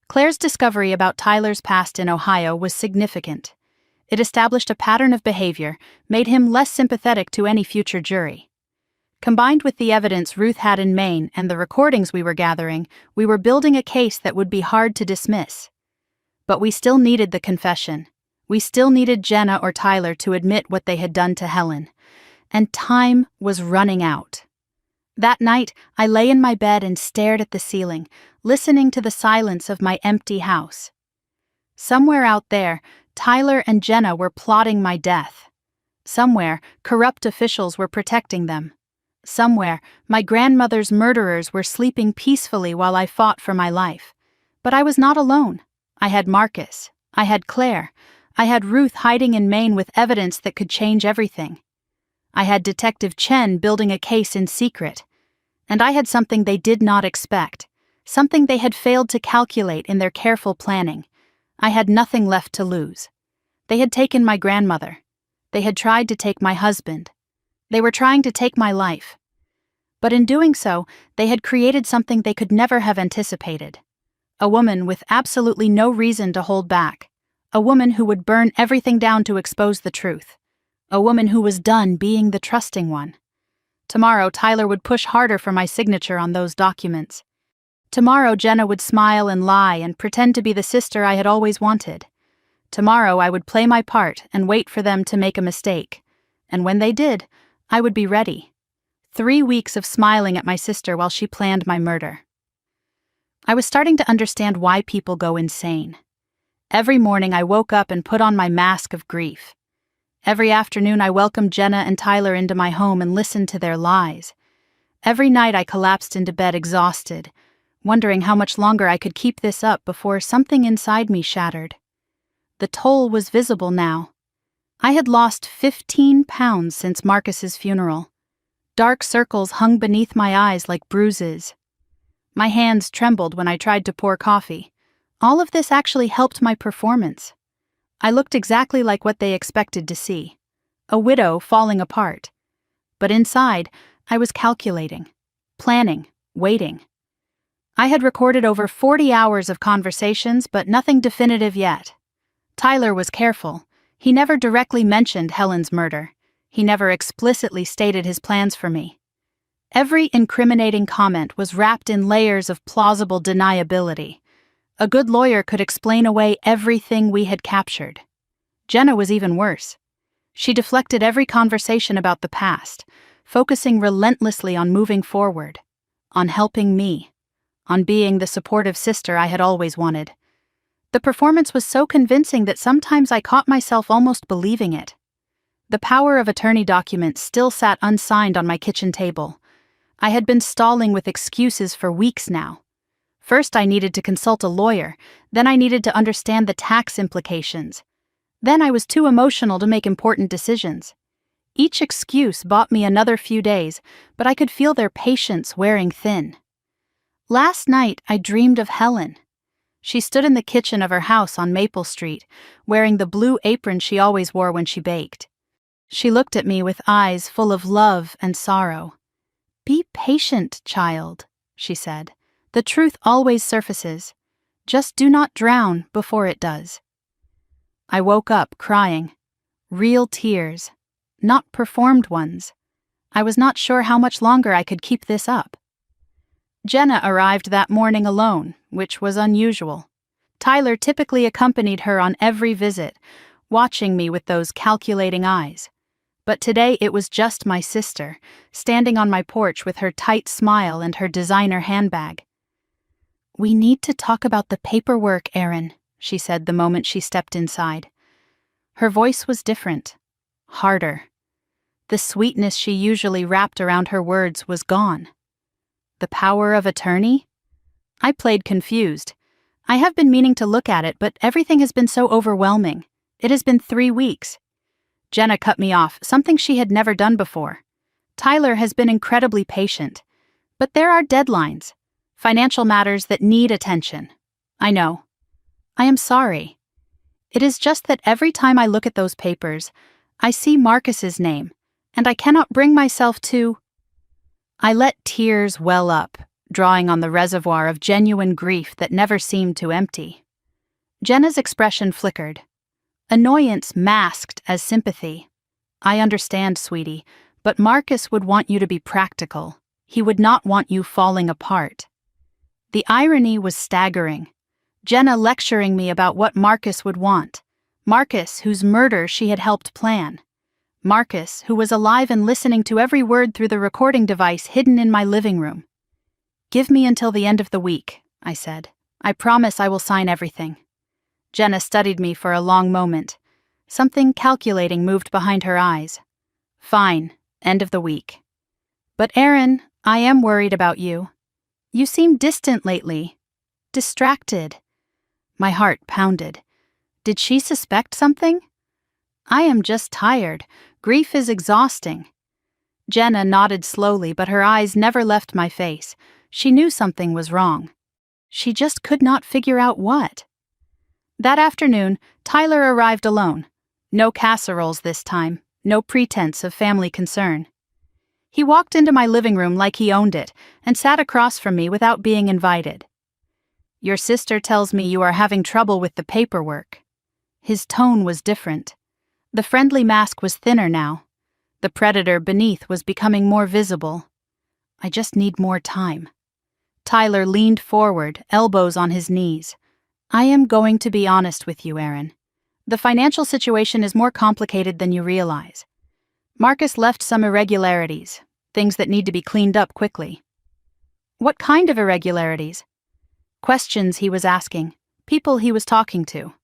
Claire's discovery about Tyler's past in Ohio was significant. It established a pattern of behavior, made him less sympathetic to any future jury. Combined with the evidence Ruth had in Maine and the recordings we were gathering, we were building a case that would be hard to dismiss. But we still needed the confession. We still needed Jenna or Tyler to admit what they had done to Helen. And time was running out. That night, I lay in my bed and stared at the ceiling, listening to the silence of my empty house. Somewhere out there, Tyler and Jenna were plotting my death. Somewhere, corrupt officials were protecting them. Somewhere, my grandmother's murderers were sleeping peacefully while I fought for my life. But I was not alone. I had Marcus. I had Claire. I had Ruth hiding in Maine with evidence that could change everything. I had Detective Chen building a case in secret. And I had something they did not expect, something they had failed to calculate in their careful planning. I had nothing left to lose. They had taken my grandmother. They had tried to take my husband. They were trying to take my life. But in doing so, they had created something they could never have anticipated. A woman with absolutely no reason to hold back. A woman who would burn everything down to expose the truth. A woman who was done being the trusting one. Tomorrow, Tyler would push harder for my signature on those documents. Tomorrow, Jenna would smile and lie and pretend to be the sister I had always wanted. Tomorrow, I would play my part and wait for them to make a mistake. And when they did, I would be ready. 3 weeks of smiling at my sister while she planned my murder. I was starting to understand why people go insane. Every morning, I woke up and put on my mask of grief. Every afternoon, I welcomed Jenna and Tyler into my home and listened to their lies. Every night, I collapsed into bed exhausted, wondering how much longer I could keep this up before something inside me shattered. The toll was visible now. I had lost 15 pounds since Marcus's funeral. Dark circles hung beneath my eyes like bruises. My hands trembled when I tried to pour coffee. All of this actually helped my performance. I looked exactly like what they expected to see. A widow falling apart. But inside, I was calculating, planning, waiting. I had recorded over 40 hours of conversations, but nothing definitive yet. Tyler was careful. He never directly mentioned Helen's murder. He never explicitly stated his plans for me. Every incriminating comment was wrapped in layers of plausible deniability. A good lawyer could explain away everything we had captured. Jenna was even worse. She deflected every conversation about the past, focusing relentlessly on moving forward, on helping me, on being the supportive sister I had always wanted. The performance was so convincing that sometimes I caught myself almost believing it. The power of attorney documents still sat unsigned on my kitchen table. I had been stalling with excuses for weeks now. First, I needed to consult a lawyer. Then I needed to understand the tax implications. Then I was too emotional to make important decisions. Each excuse bought me another few days, but I could feel their patience wearing thin. Last night, I dreamed of Helen. She stood in the kitchen of her house on Maple Street, wearing the blue apron she always wore when she baked. She looked at me with eyes full of love and sorrow. "Be patient, child," she said. "The truth always surfaces. Just do not drown before it does." I woke up crying. Real tears, not performed ones. I was not sure how much longer I could keep this up. Jenna arrived that morning alone, which was unusual. Tyler typically accompanied her on every visit, watching me with those calculating eyes. But today it was just my sister, standing on my porch with her tight smile and her designer handbag. "We need to talk about the paperwork, Erin," she said the moment she stepped inside. Her voice was different, harder. The sweetness she usually wrapped around her words was gone. The power of attorney? I played confused. I have been meaning to look at it, but everything has been so overwhelming. It has been 3 weeks. Jenna cut me off, something she had never done before. Tyler has been incredibly patient. But there are deadlines. Financial matters that need attention. I know. I am sorry. It is just that every time I look at those papers, I see Marcus's name, and I cannot bring myself to... I let tears well up, drawing on the reservoir of genuine grief that never seemed to empty. Jenna's expression flickered. Annoyance masked as sympathy. "I understand, sweetie, but Marcus would want you to be practical. He would not want you falling apart." The irony was staggering. Jenna lecturing me about what Marcus would want. Marcus, whose murder she had helped plan. Marcus, who was alive and listening to every word through the recording device hidden in my living room. "Give me until the end of the week," I said. "I promise I will sign everything." Jenna studied me for a long moment. Something calculating moved behind her eyes. "Fine, end of the week. But Erin, I am worried about you. You seem distant lately. Distracted." My heart pounded. Did she suspect something? "I am just tired. Grief is exhausting." Jenna nodded slowly, but her eyes never left my face. She knew something was wrong. She just could not figure out what. That afternoon, Tyler arrived alone. No casseroles this time, no pretense of family concern. He walked into my living room like he owned it and sat across from me without being invited. "Your sister tells me you are having trouble with the paperwork." His tone was different. The friendly mask was thinner now. The predator beneath was becoming more visible. "I just need more time." Tyler leaned forward, elbows on his knees. "I am going to be honest with you, Erin. The financial situation is more complicated than you realize. Marcus left some irregularities, things that need to be cleaned up quickly." "What kind of irregularities?" Questions he was asking, people he was talking to.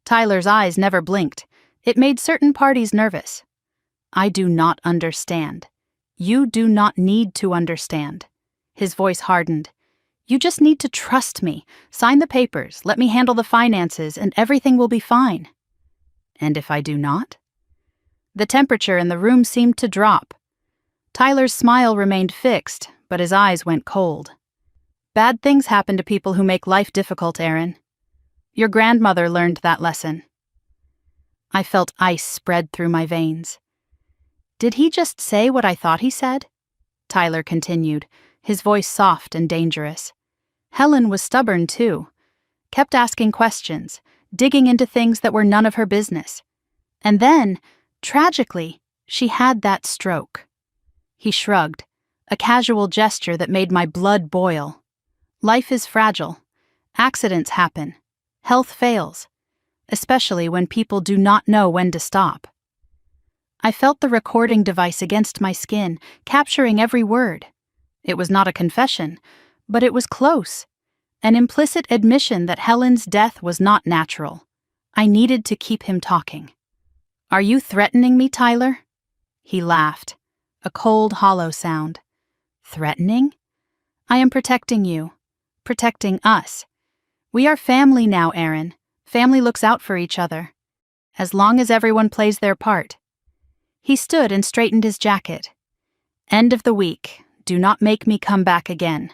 Tyler's eyes never blinked. It made certain parties nervous. "I do not understand. You do not need to understand." His voice hardened. "You just need to trust me. Sign the papers, let me handle the finances, and everything will be fine." "And if I do not?" The temperature in the room seemed to drop. Tyler's smile remained fixed, but his eyes went cold. "Bad things happen to people who make life difficult, Erin. Your grandmother learned that lesson." I felt ice spread through my veins. "Did he just say what I thought he said?" Tyler continued, his voice soft and dangerous. Helen was stubborn too, kept asking questions, digging into things that were none of her business. And then, tragically, she had that stroke. He shrugged, a casual gesture that made my blood boil. Life is fragile. Accidents happen. Health fails, especially when people do not know when to stop. I felt the recording device against my skin, capturing every word. It was not a confession, but it was close. An implicit admission that Helen's death was not natural. I needed to keep him talking. "Are you threatening me, Tyler?" He laughed, a cold, hollow sound. "Threatening? I am protecting you, protecting us. We are family now, Erin. Family looks out for each other. As long as everyone plays their part." He stood and straightened his jacket. "End of the week. Do not make me come back again."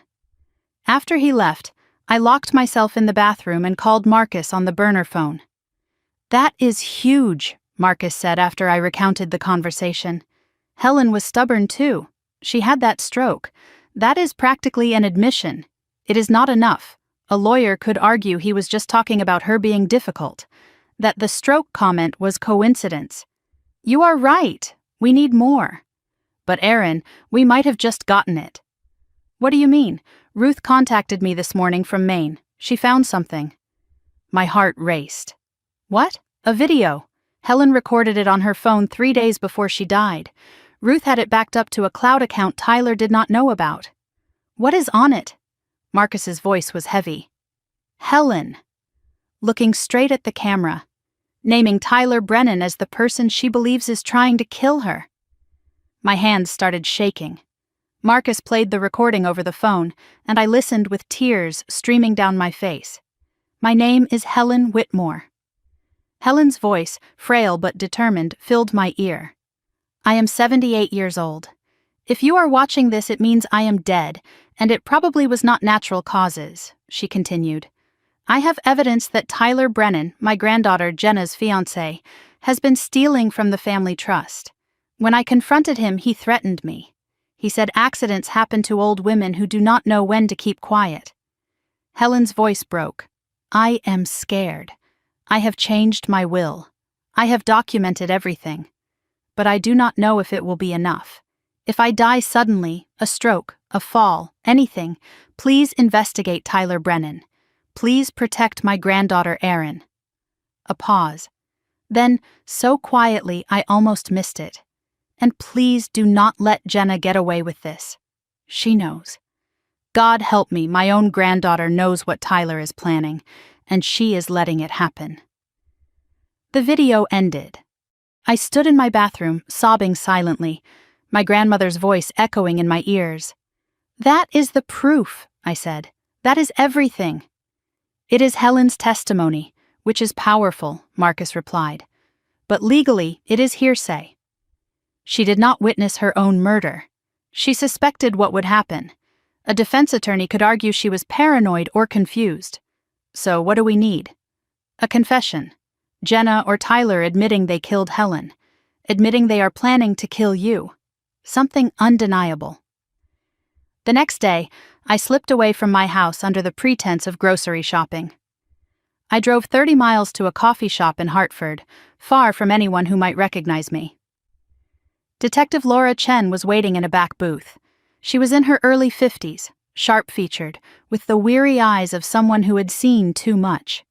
After he left, I locked myself in the bathroom and called Marcus on the burner phone. "That is huge," Marcus said after I recounted the conversation. "Helen was stubborn too. She had that stroke. That is practically an admission. It is not enough. A lawyer could argue he was just talking about her being difficult, that the stroke comment was coincidence. You are right. We need more. But Erin, we might have just gotten it." "What do you mean? Ruth contacted me this morning from Maine. She found something. My heart raced. What? A video. Helen recorded it on her phone 3 days before she died. Ruth had it backed up to a cloud account Tyler did not know about. What is on it? Marcus's voice was heavy. Helen. Looking straight at the camera. Naming Tyler Brennan as the person she believes is trying to kill her. My hands started shaking. Marcus played the recording over the phone, and I listened with tears streaming down my face. My name is Helen Whitmore. Helen's voice, frail but determined, filled my ear. I am 78 years old. If you are watching this, it means I am dead, and it probably was not natural causes, she continued. I have evidence that Tyler Brennan, my granddaughter Jenna's fiancé, has been stealing from the family trust. When I confronted him, he threatened me. He said accidents happen to old women who do not know when to keep quiet. Helen's voice broke. I am scared. I have changed my will. I have documented everything. But I do not know if it will be enough. If I die suddenly, a stroke, a fall, anything, please investigate Tyler Brennan. Please protect my granddaughter Erin. A pause. Then, so quietly, I almost missed it. And please do not let Jenna get away with this. She knows. God help me, my own granddaughter knows what Tyler is planning, and she is letting it happen. The video ended. I stood in my bathroom, sobbing silently, my grandmother's voice echoing in my ears. That is the proof, I said. That is everything. It is Helen's testimony, which is powerful, Marcus replied. But legally, it is hearsay. She did not witness her own murder. She suspected what would happen. A defense attorney could argue she was paranoid or confused. So what do we need? A confession. Jenna or Tyler admitting they killed Helen. Admitting they are planning to kill you. Something undeniable. The next day, I slipped away from my house under the pretense of grocery shopping. I drove 30 miles to a coffee shop in Hartford, far from anyone who might recognize me. Detective Laura Chen was waiting in a back booth. She was in her early 50s, sharp-featured, with the weary eyes of someone who had seen too much.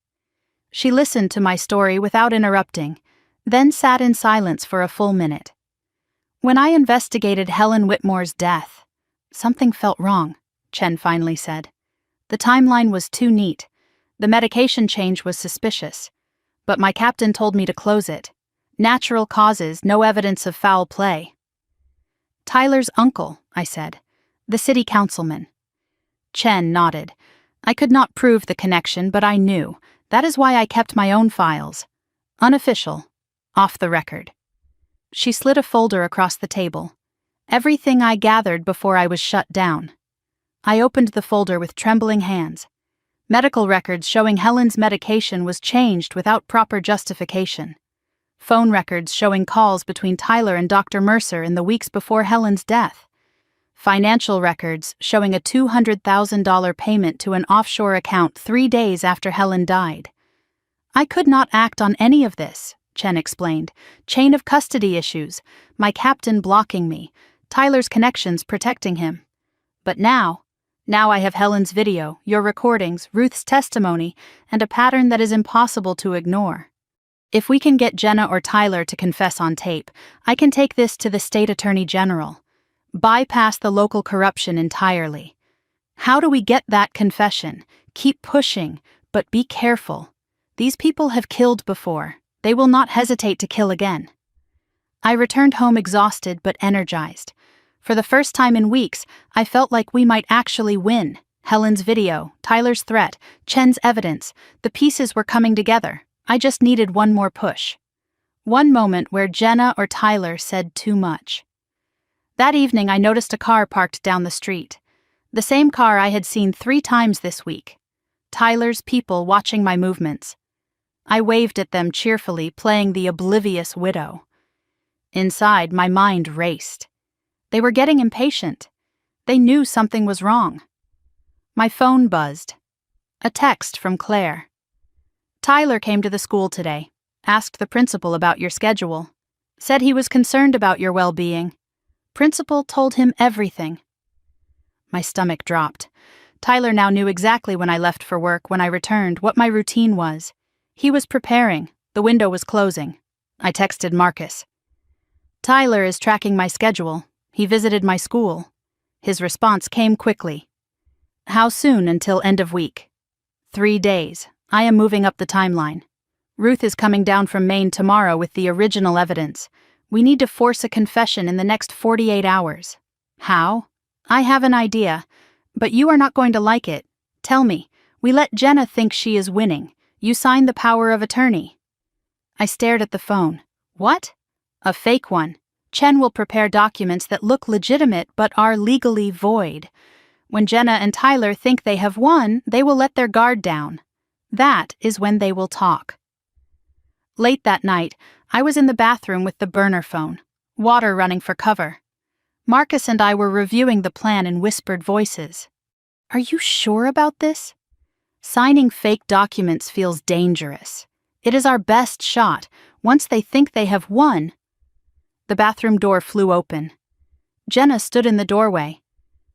She listened to my story without interrupting, then sat in silence for a full minute. When I investigated Helen Whitmore's death, something felt wrong, Chen finally said. The timeline was too neat. The medication change was suspicious. But my captain told me to close it. Natural causes, no evidence of foul play. Tyler's uncle, I said. The city councilman. Chen nodded. I could not prove the connection, but I knew. That is why I kept my own files. Unofficial. Off the record. She slid a folder across the table. Everything I gathered before I was shut down. I opened the folder with trembling hands. Medical records showing Helen's medication was changed without proper justification. Phone records showing calls between Tyler and Dr. Mercer in the weeks before Helen's death. Financial records showing a $200,000 payment to an offshore account 3 days after Helen died. I could not act on any of this, Chen explained. Chain of custody issues, my captain blocking me, Tyler's connections protecting him. But now I have Helen's video, your recordings, Ruth's testimony, and a pattern that is impossible to ignore. If we can get Jenna or Tyler to confess on tape, I can take this to the state attorney general. Bypass the local corruption entirely. How do we get that confession? Keep pushing, but be careful. These people have killed before. They will not hesitate to kill again. I returned home exhausted but energized. For the first time in weeks, I felt like we might actually win. Helen's video, Tyler's threat, Chen's evidence, the pieces were coming together. I just needed one more push. One moment where Jenna or Tyler said too much. That evening I noticed a car parked down the street. The same car I had seen 3 times this week. Tyler's people watching my movements. I waved at them cheerfully, playing the oblivious widow. Inside, my mind raced. They were getting impatient. They knew something was wrong. My phone buzzed. A text from Claire. Tyler came to the school today, asked the principal about your schedule, said he was concerned about your well-being. Principal told him everything. My stomach dropped. Tyler now knew exactly when I left for work, when I returned, what my routine was. He was preparing. The window was closing. I texted Marcus. Tyler is tracking my schedule. He visited my school. His response came quickly. How soon until end of week? 3 days. I am moving up the timeline. Ruth is coming down from Maine tomorrow with the original evidence. We need to force a confession in the next 48 hours. How? I have an idea, but you are not going to like it. Tell me. We let Jenna think she is winning. You sign the power of attorney. I stared at the phone. What? A fake one. Chen will prepare documents that look legitimate but are legally void. When Jenna and Tyler think they have won, they will let their guard down. That is when they will talk. Late that night, I was in the bathroom with the burner phone, water running for cover. Marcus and I were reviewing the plan in whispered voices. Are you sure about this? Signing fake documents feels dangerous. It is our best shot. Once they think they have won. The bathroom door flew open. Jenna stood in the doorway.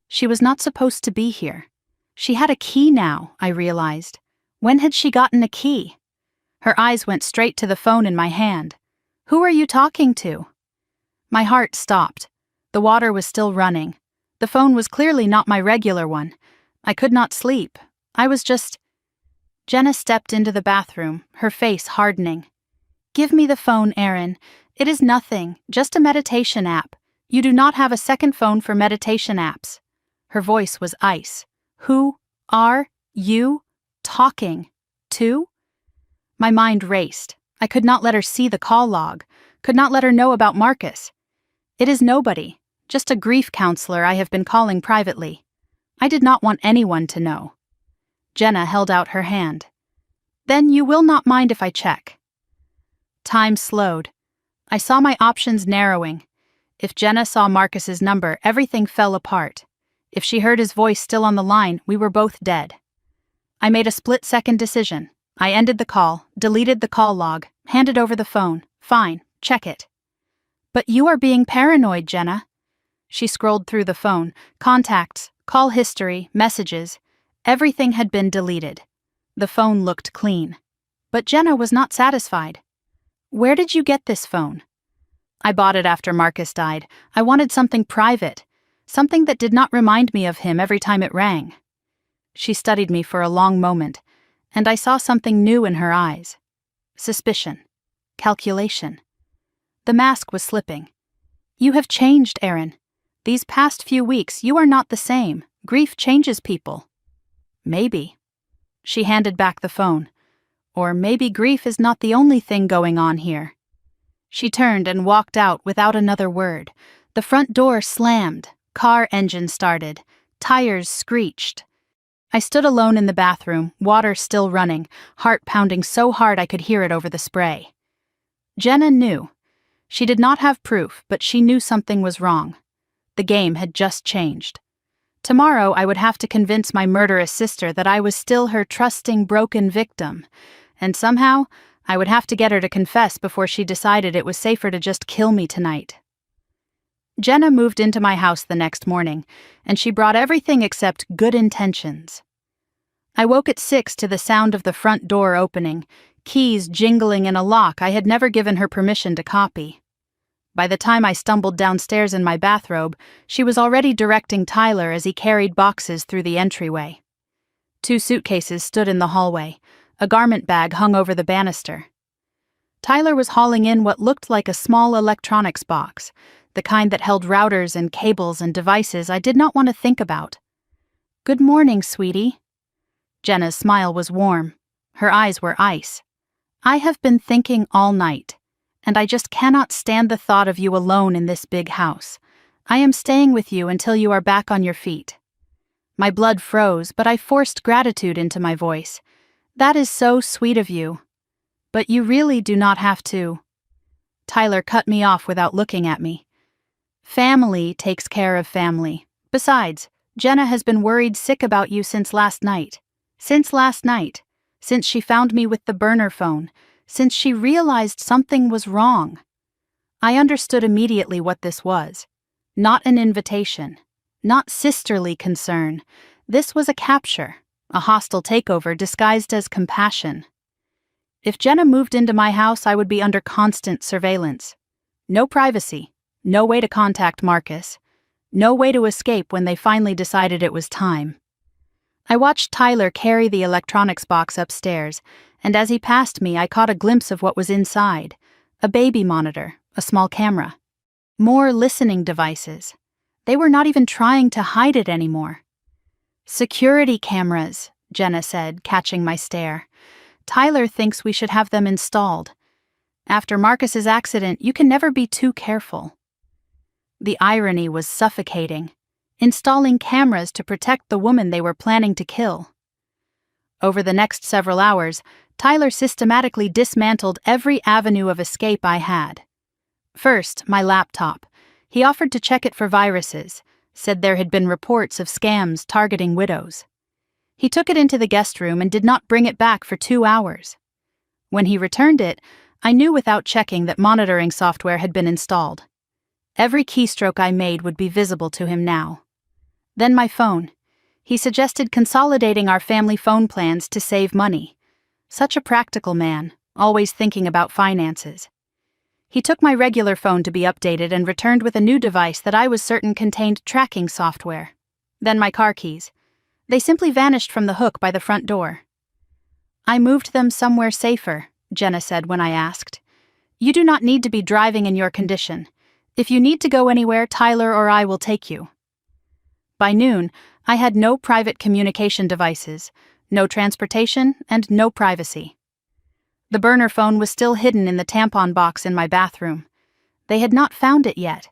She was not supposed to be here. She had a key now, I realized. When had she gotten a key? Her eyes went straight to the phone in my hand. Who are you talking to? My heart stopped. The water was still running. The phone was clearly not my regular one. I could not sleep. I was just... Jenna stepped into the bathroom, her face hardening. Give me the phone, Aaron. It is nothing, just a meditation app. You do not have a second phone for meditation apps. Her voice was ice. Who are you talking to? My mind raced. I could not let her see the call log, could not let her know about Marcus. It is nobody, just a grief counselor I have been calling privately. I did not want anyone to know. Jenna held out her hand. Then you will not mind if I check. Time slowed. I saw my options narrowing. If Jenna saw Marcus's number, everything fell apart. If she heard his voice still on the line, we were both dead. I made a split-second decision. I ended the call, deleted the call log, handed over the phone. Fine, check it. But you are being paranoid, Jenna. She scrolled through the phone. Contacts, call history, messages. Everything had been deleted. The phone looked clean. But Jenna was not satisfied. Where did you get this phone? I bought it after Marcus died. I wanted something private, something that did not remind me of him every time it rang. She studied me for a long moment, and I saw something new in her eyes. Suspicion. Calculation. The mask was slipping. You have changed, Aaron. These past few weeks, you are not the same. Grief changes people. Maybe. She handed back the phone. Or maybe grief is not the only thing going on here. She turned and walked out without another word. The front door slammed. Car engine started. Tires screeched. I stood alone in the bathroom, water still running, heart pounding so hard I could hear it over the spray. Jenna knew. She did not have proof, but she knew something was wrong. The game had just changed. Tomorrow I would have to convince my murderous sister that I was still her trusting, broken victim, and somehow I would have to get her to confess before she decided it was safer to just kill me tonight. Jenna moved into my house the next morning, and she brought everything except good intentions. I woke at 6 to the sound of the front door opening, keys jingling in a lock I had never given her permission to copy. By the time I stumbled downstairs in my bathrobe, she was already directing Tyler as he carried boxes through the entryway. 2 suitcases stood in the hallway. A garment bag hung over the banister. Tyler was hauling in what looked like a small electronics box, the kind that held routers and cables and devices I did not want to think about. Good morning, sweetie. Jenna's smile was warm. Her eyes were ice. I have been thinking all night, and I just cannot stand the thought of you alone in this big house. I am staying with you until you are back on your feet. My blood froze, but I forced gratitude into my voice. That is so sweet of you. But you really do not have to. Tyler cut me off without looking at me. Family takes care of family. Besides, Jenna has been worried sick about you since last night. Since she found me with the burner phone, since she realized something was wrong. I understood immediately what this was. Not an invitation. Not sisterly concern. This was a capture, a hostile takeover disguised as compassion. If Jenna moved into my house, I would be under constant surveillance. No privacy, no way to contact Marcus, no way to escape when they finally decided it was time. I watched Tyler carry the electronics box upstairs, and as he passed me, I caught a glimpse of what was inside: a baby monitor, a small camera. More listening devices. They were not even trying to hide it anymore. "Security cameras," Jenna said, catching my stare. "Tyler thinks we should have them installed. After Marcus's accident, you can never be too careful." The irony was suffocating. Installing cameras to protect the woman they were planning to kill. Over the next several hours, Tyler systematically dismantled every avenue of escape I had. First, my laptop. He offered to check it for viruses, said there had been reports of scams targeting widows. He took it into the guest room and did not bring it back for 2 hours. When he returned it, I knew without checking that monitoring software had been installed. Every keystroke I made would be visible to him now. Then my phone. He suggested consolidating our family phone plans to save money. Such a practical man, always thinking about finances. He took my regular phone to be updated and returned with a new device that I was certain contained tracking software. Then my car keys. They simply vanished from the hook by the front door. "I moved them somewhere safer," Jenna said when I asked. "You do not need to be driving in your condition. If you need to go anywhere, Tyler or I will take you." By noon, I had no private communication devices, no transportation, and no privacy. The burner phone was still hidden in the tampon box in my bathroom. They had not found it yet,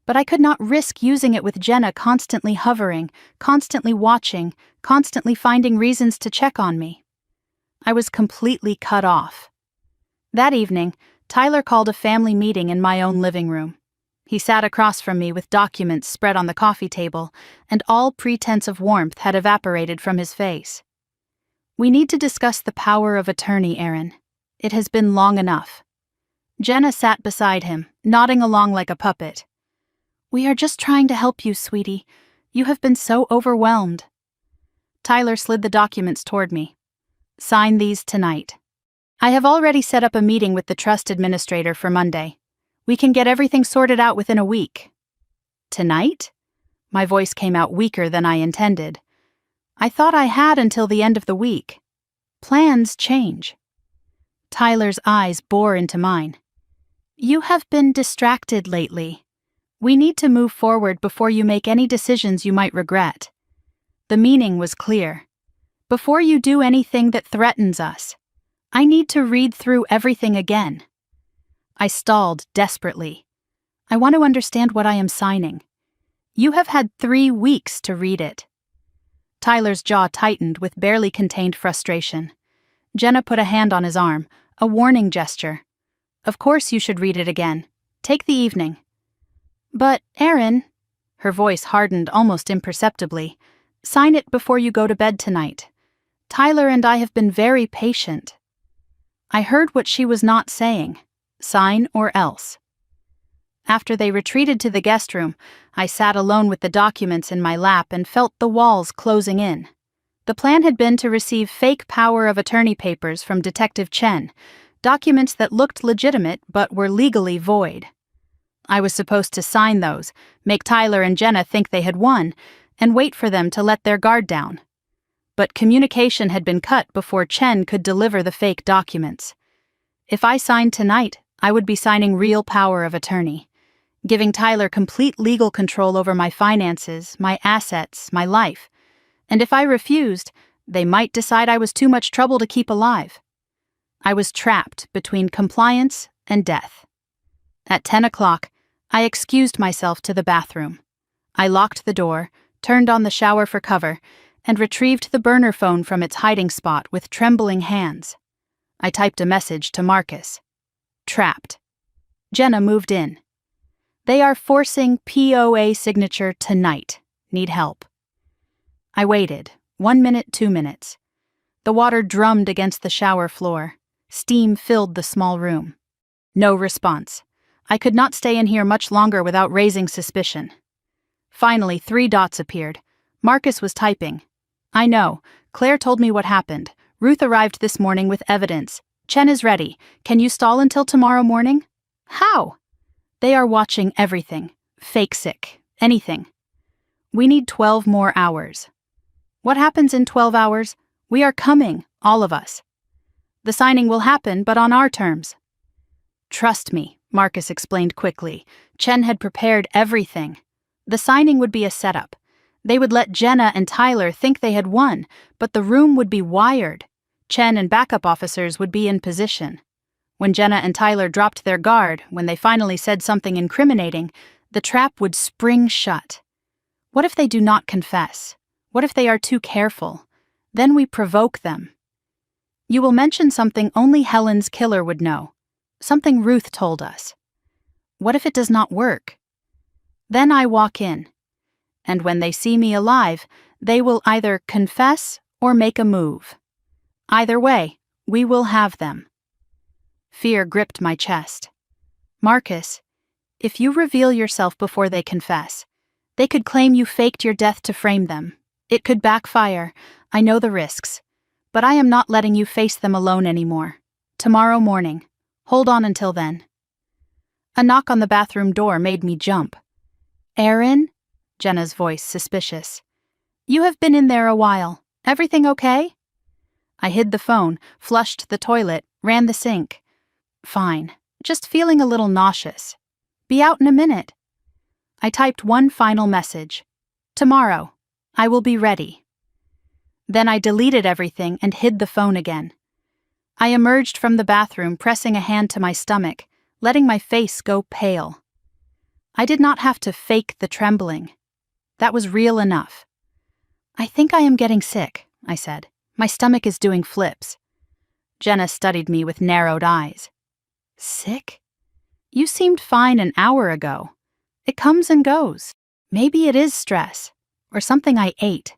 but I could not risk using it with Jenna constantly hovering, constantly watching, constantly finding reasons to check on me. I was completely cut off. That evening, Tyler called a family meeting in my own living room. He sat across from me with documents spread on the coffee table, and all pretense of warmth had evaporated from his face. "We need to discuss the power of attorney, Aaron. It has been long enough." Jenna sat beside him, nodding along like a puppet. "We are just trying to help you, sweetie. You have been so overwhelmed." Tyler slid the documents toward me. "Sign these tonight. I have already set up a meeting with the trust administrator for Monday. We can get everything sorted out within a week." "Tonight?" My voice came out weaker than I intended. "I thought I had until the end of the week. Plans change." Tyler's eyes bore into mine. "You have been distracted lately. We need to move forward before you make any decisions you might regret." The meaning was clear. "Before you do anything that threatens us, I need to read through everything again." I stalled desperately. "I want to understand what I am signing." "You have had 3 weeks to read it." Tyler's jaw tightened with barely contained frustration. Jenna put a hand on his arm, a warning gesture. "Of course you should read it again. Take the evening." "But, Aaron," her voice hardened almost imperceptibly, "sign it before you go to bed tonight. Tyler and I have been very patient." I heard what she was not saying. Sign or else. After they retreated to the guest room, I sat alone with the documents in my lap and felt the walls closing in. The plan had been to receive fake power of attorney papers from Detective Chen, documents that looked legitimate but were legally void. I was supposed to sign those, make Tyler and Jenna think they had won, and wait for them to let their guard down. But communication had been cut before Chen could deliver the fake documents. If I signed tonight, I would be signing real power of attorney, giving Tyler complete legal control over my finances, my assets, my life. And if I refused, they might decide I was too much trouble to keep alive. I was trapped between compliance and death. At 10 o'clock, I excused myself to the bathroom. I locked the door, turned on the shower for cover, and retrieved the burner phone from its hiding spot with trembling hands. I typed a message to Marcus. Trapped. Jenna moved in. "They are forcing POA signature tonight. Need help." I waited. 1 minute, 2 minutes. The water drummed against the shower floor. Steam filled the small room. No response. I could not stay in here much longer without raising suspicion. Finally, 3 dots appeared. Marcus was typing. I know. Claire told me what happened. Ruth arrived this morning with evidence. Chen is ready. Can you stall until tomorrow morning? How? They are watching everything. Fake sick. Anything. We need 12 more hours. What happens in 12 hours? We are coming, all of us. The signing will happen, but on our terms. Trust me, Marcus explained quickly. Chen had prepared everything. The signing would be a setup. They would let Jenna and Tyler think they had won, but the room would be wired. Chen and backup officers would be in position. When Jenna and Tyler dropped their guard, when they finally said something incriminating, the trap would spring shut. What if they do not confess? What if they are too careful? Then we provoke them. You will mention something only Helen's killer would know. Something Ruth told us. What if it does not work? Then I walk in. And when they see me alive, they will either confess or make a move. Either way, we will have them. Fear gripped my chest. Marcus, if you reveal yourself before they confess, they could claim you faked your death to frame them. It could backfire. I know the risks. But I am not letting you face them alone anymore. Tomorrow morning. Hold on until then. A knock on the bathroom door made me jump. Aaron? Jenna's voice suspicious. You have been in there a while. Everything okay? I hid the phone, flushed the toilet, ran the sink. Fine. Just feeling a little nauseous. Be out in a minute. I typed one final message. Tomorrow. I will be ready. Then I deleted everything and hid the phone again. I emerged from the bathroom, pressing a hand to my stomach, letting my face go pale. I did not have to fake the trembling. That was real enough. I think I am getting sick, I said. My stomach is doing flips. Jenna studied me with narrowed eyes. Sick? You seemed fine an hour ago. It comes and goes. Maybe it is stress, or something I ate.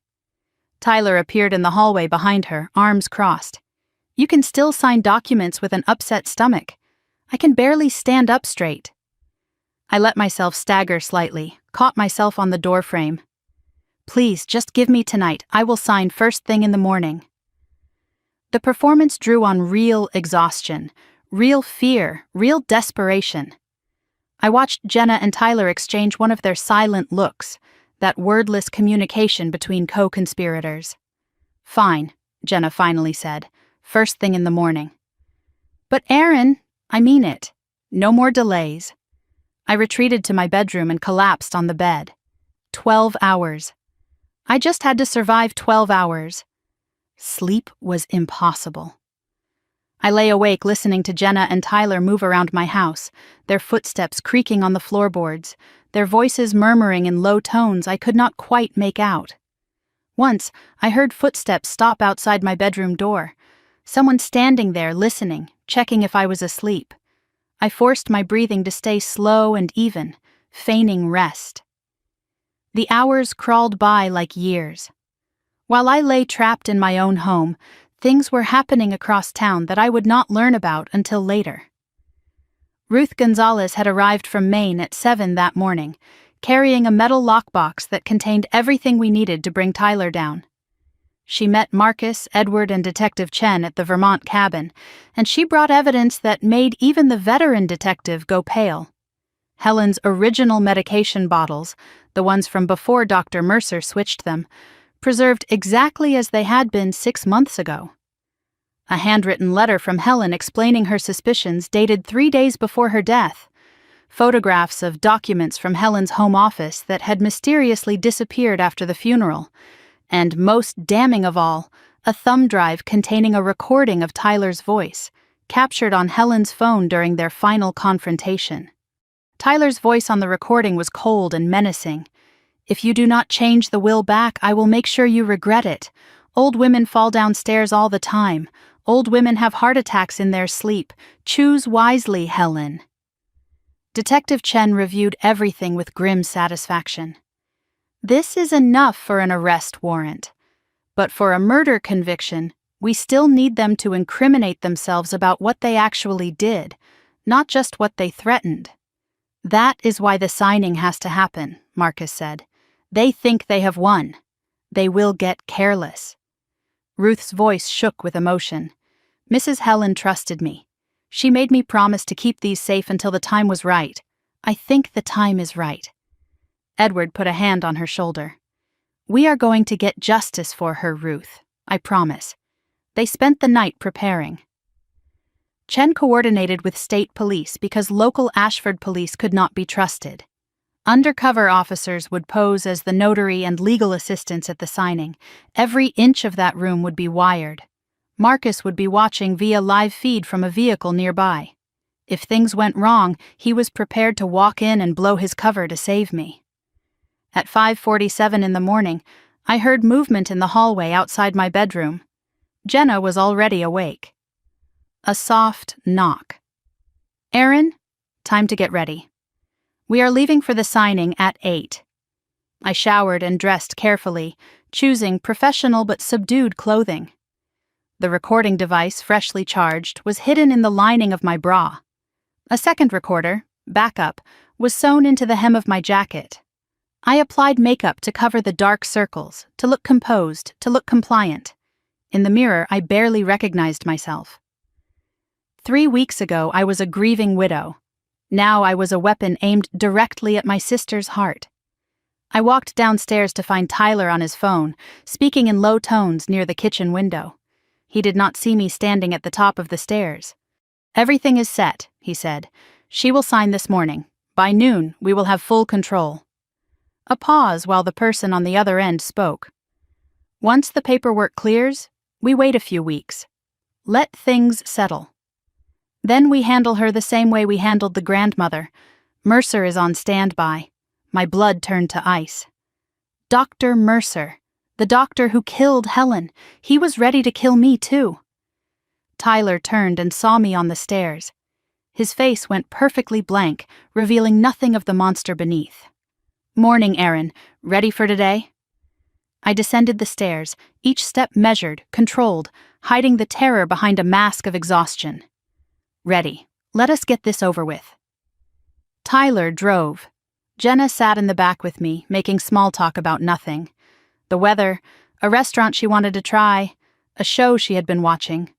Tyler appeared in the hallway behind her, arms crossed. You can still sign documents with an upset stomach. I can barely stand up straight. I let myself stagger slightly, caught myself on the doorframe. Please, just give me tonight. I will sign first thing in the morning. The performance drew on real exhaustion, real fear, real desperation. I watched Jenna and Tyler exchange one of their silent looks, that wordless communication between co-conspirators. Fine, Jenna finally said, first thing in the morning. But Aaron, I mean it. No more delays. I retreated to my bedroom and collapsed on the bed. 12 hours. I just had to survive 12 hours. Sleep was impossible. I lay awake listening to Jenna and Tyler move around my house, their footsteps creaking on the floorboards, their voices murmuring in low tones I could not quite make out. Once, I heard footsteps stop outside my bedroom door. Someone standing there listening, checking if I was asleep. I forced my breathing to stay slow and even, feigning rest. The hours crawled by like years. While I lay trapped in my own home, things were happening across town that I would not learn about until later. Ruth Gonzalez had arrived from Maine at 7 that morning, carrying a metal lockbox that contained everything we needed to bring Tyler down. She met Marcus, Edward, and Detective Chen at the Vermont cabin, and she brought evidence that made even the veteran detective go pale. Helen's original medication bottles, the ones from before Dr. Mercer switched them, preserved exactly as they had been 6 months ago. A handwritten letter from Helen explaining her suspicions dated 3 days before her death. Photographs of documents from Helen's home office that had mysteriously disappeared after the funeral. And most damning of all, a thumb drive containing a recording of Tyler's voice, captured on Helen's phone during their final confrontation. Tyler's voice on the recording was cold and menacing. If you do not change the will back, I will make sure you regret it. Old women fall downstairs all the time. Old women have heart attacks in their sleep. Choose wisely, Helen. Detective Chen reviewed everything with grim satisfaction. This is enough for an arrest warrant. But for a murder conviction, we still need them to incriminate themselves about what they actually did, not just what they threatened. That is why the signing has to happen, Marcus said. They think they have won. They will get careless." Ruth's voice shook with emotion. "Mrs. Helen trusted me. She made me promise to keep these safe until the time was right. I think the time is right." Edward put a hand on her shoulder. "We are going to get justice for her, Ruth. I promise." They spent the night preparing. Chen coordinated with state police because local Ashford police could not be trusted. Undercover officers would pose as the notary and legal assistants at the signing. Every inch of that room would be wired. Marcus would be watching via live feed from a vehicle nearby. If things went wrong, he was prepared to walk in and blow his cover to save me. At 5:47 in the morning, I heard movement in the hallway outside my bedroom. Jenna was already awake. A soft knock. "Aaron, time to get ready. We are leaving for the signing at 8. I showered and dressed carefully, choosing professional but subdued clothing. The recording device, freshly charged, was hidden in the lining of my bra. A second recorder, backup, was sewn into the hem of my jacket. I applied makeup to cover the dark circles, to look composed, to look compliant. In the mirror, I barely recognized myself. 3 weeks ago, I was a grieving widow. Now I was a weapon aimed directly at my sister's heart. I walked downstairs to find Tyler on his phone, speaking in low tones near the kitchen window. He did not see me standing at the top of the stairs. "Everything is set," he said. "She will sign this morning. By noon, we will have full control." A pause while the person on the other end spoke. "Once the paperwork clears, we wait a few weeks. Let things settle. Then we handle her the same way we handled the grandmother. Mercer is on standby." My blood turned to ice. Dr. Mercer, the doctor who killed Helen, he was ready to kill me too. Tyler turned and saw me on the stairs. His face went perfectly blank, revealing nothing of the monster beneath. "Morning, Aaron. Ready for today?" I descended the stairs, each step measured, controlled, hiding the terror behind a mask of exhaustion. "Ready. Let us get this over with." Tyler drove. Jenna sat in the back with me, making small talk about nothing. The weather, a restaurant she wanted to try, a show she had been watching.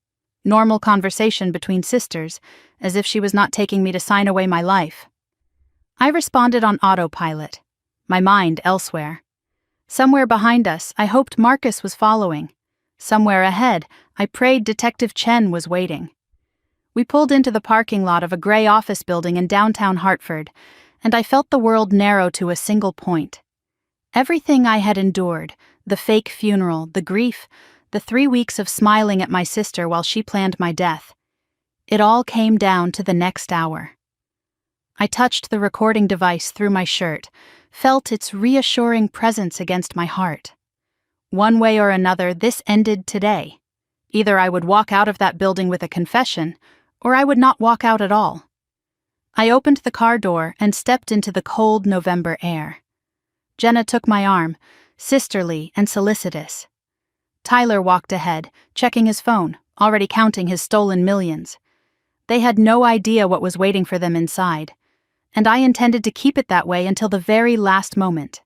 Normal conversation between sisters, as if she was not taking me to sign away my life. I responded on autopilot, my mind elsewhere. Somewhere behind us, I hoped Marcus was following. Somewhere ahead, I prayed Detective Chen was waiting. We pulled into the parking lot of a gray office building in downtown Hartford, and I felt the world narrow to a single point. Everything I had endured, the fake funeral, the grief, the 3 weeks of smiling at my sister while she planned my death, it all came down to the next hour. I touched the recording device through my shirt, felt its reassuring presence against my heart. One way or another, this ended today. Either I would walk out of that building with a confession, or I would not walk out at all. I opened the car door and stepped into the cold November air. Jenna took my arm, sisterly and solicitous. Tyler walked ahead, checking his phone, already counting his stolen millions. They had no idea what was waiting for them inside, and I intended to keep it that way until the very last moment.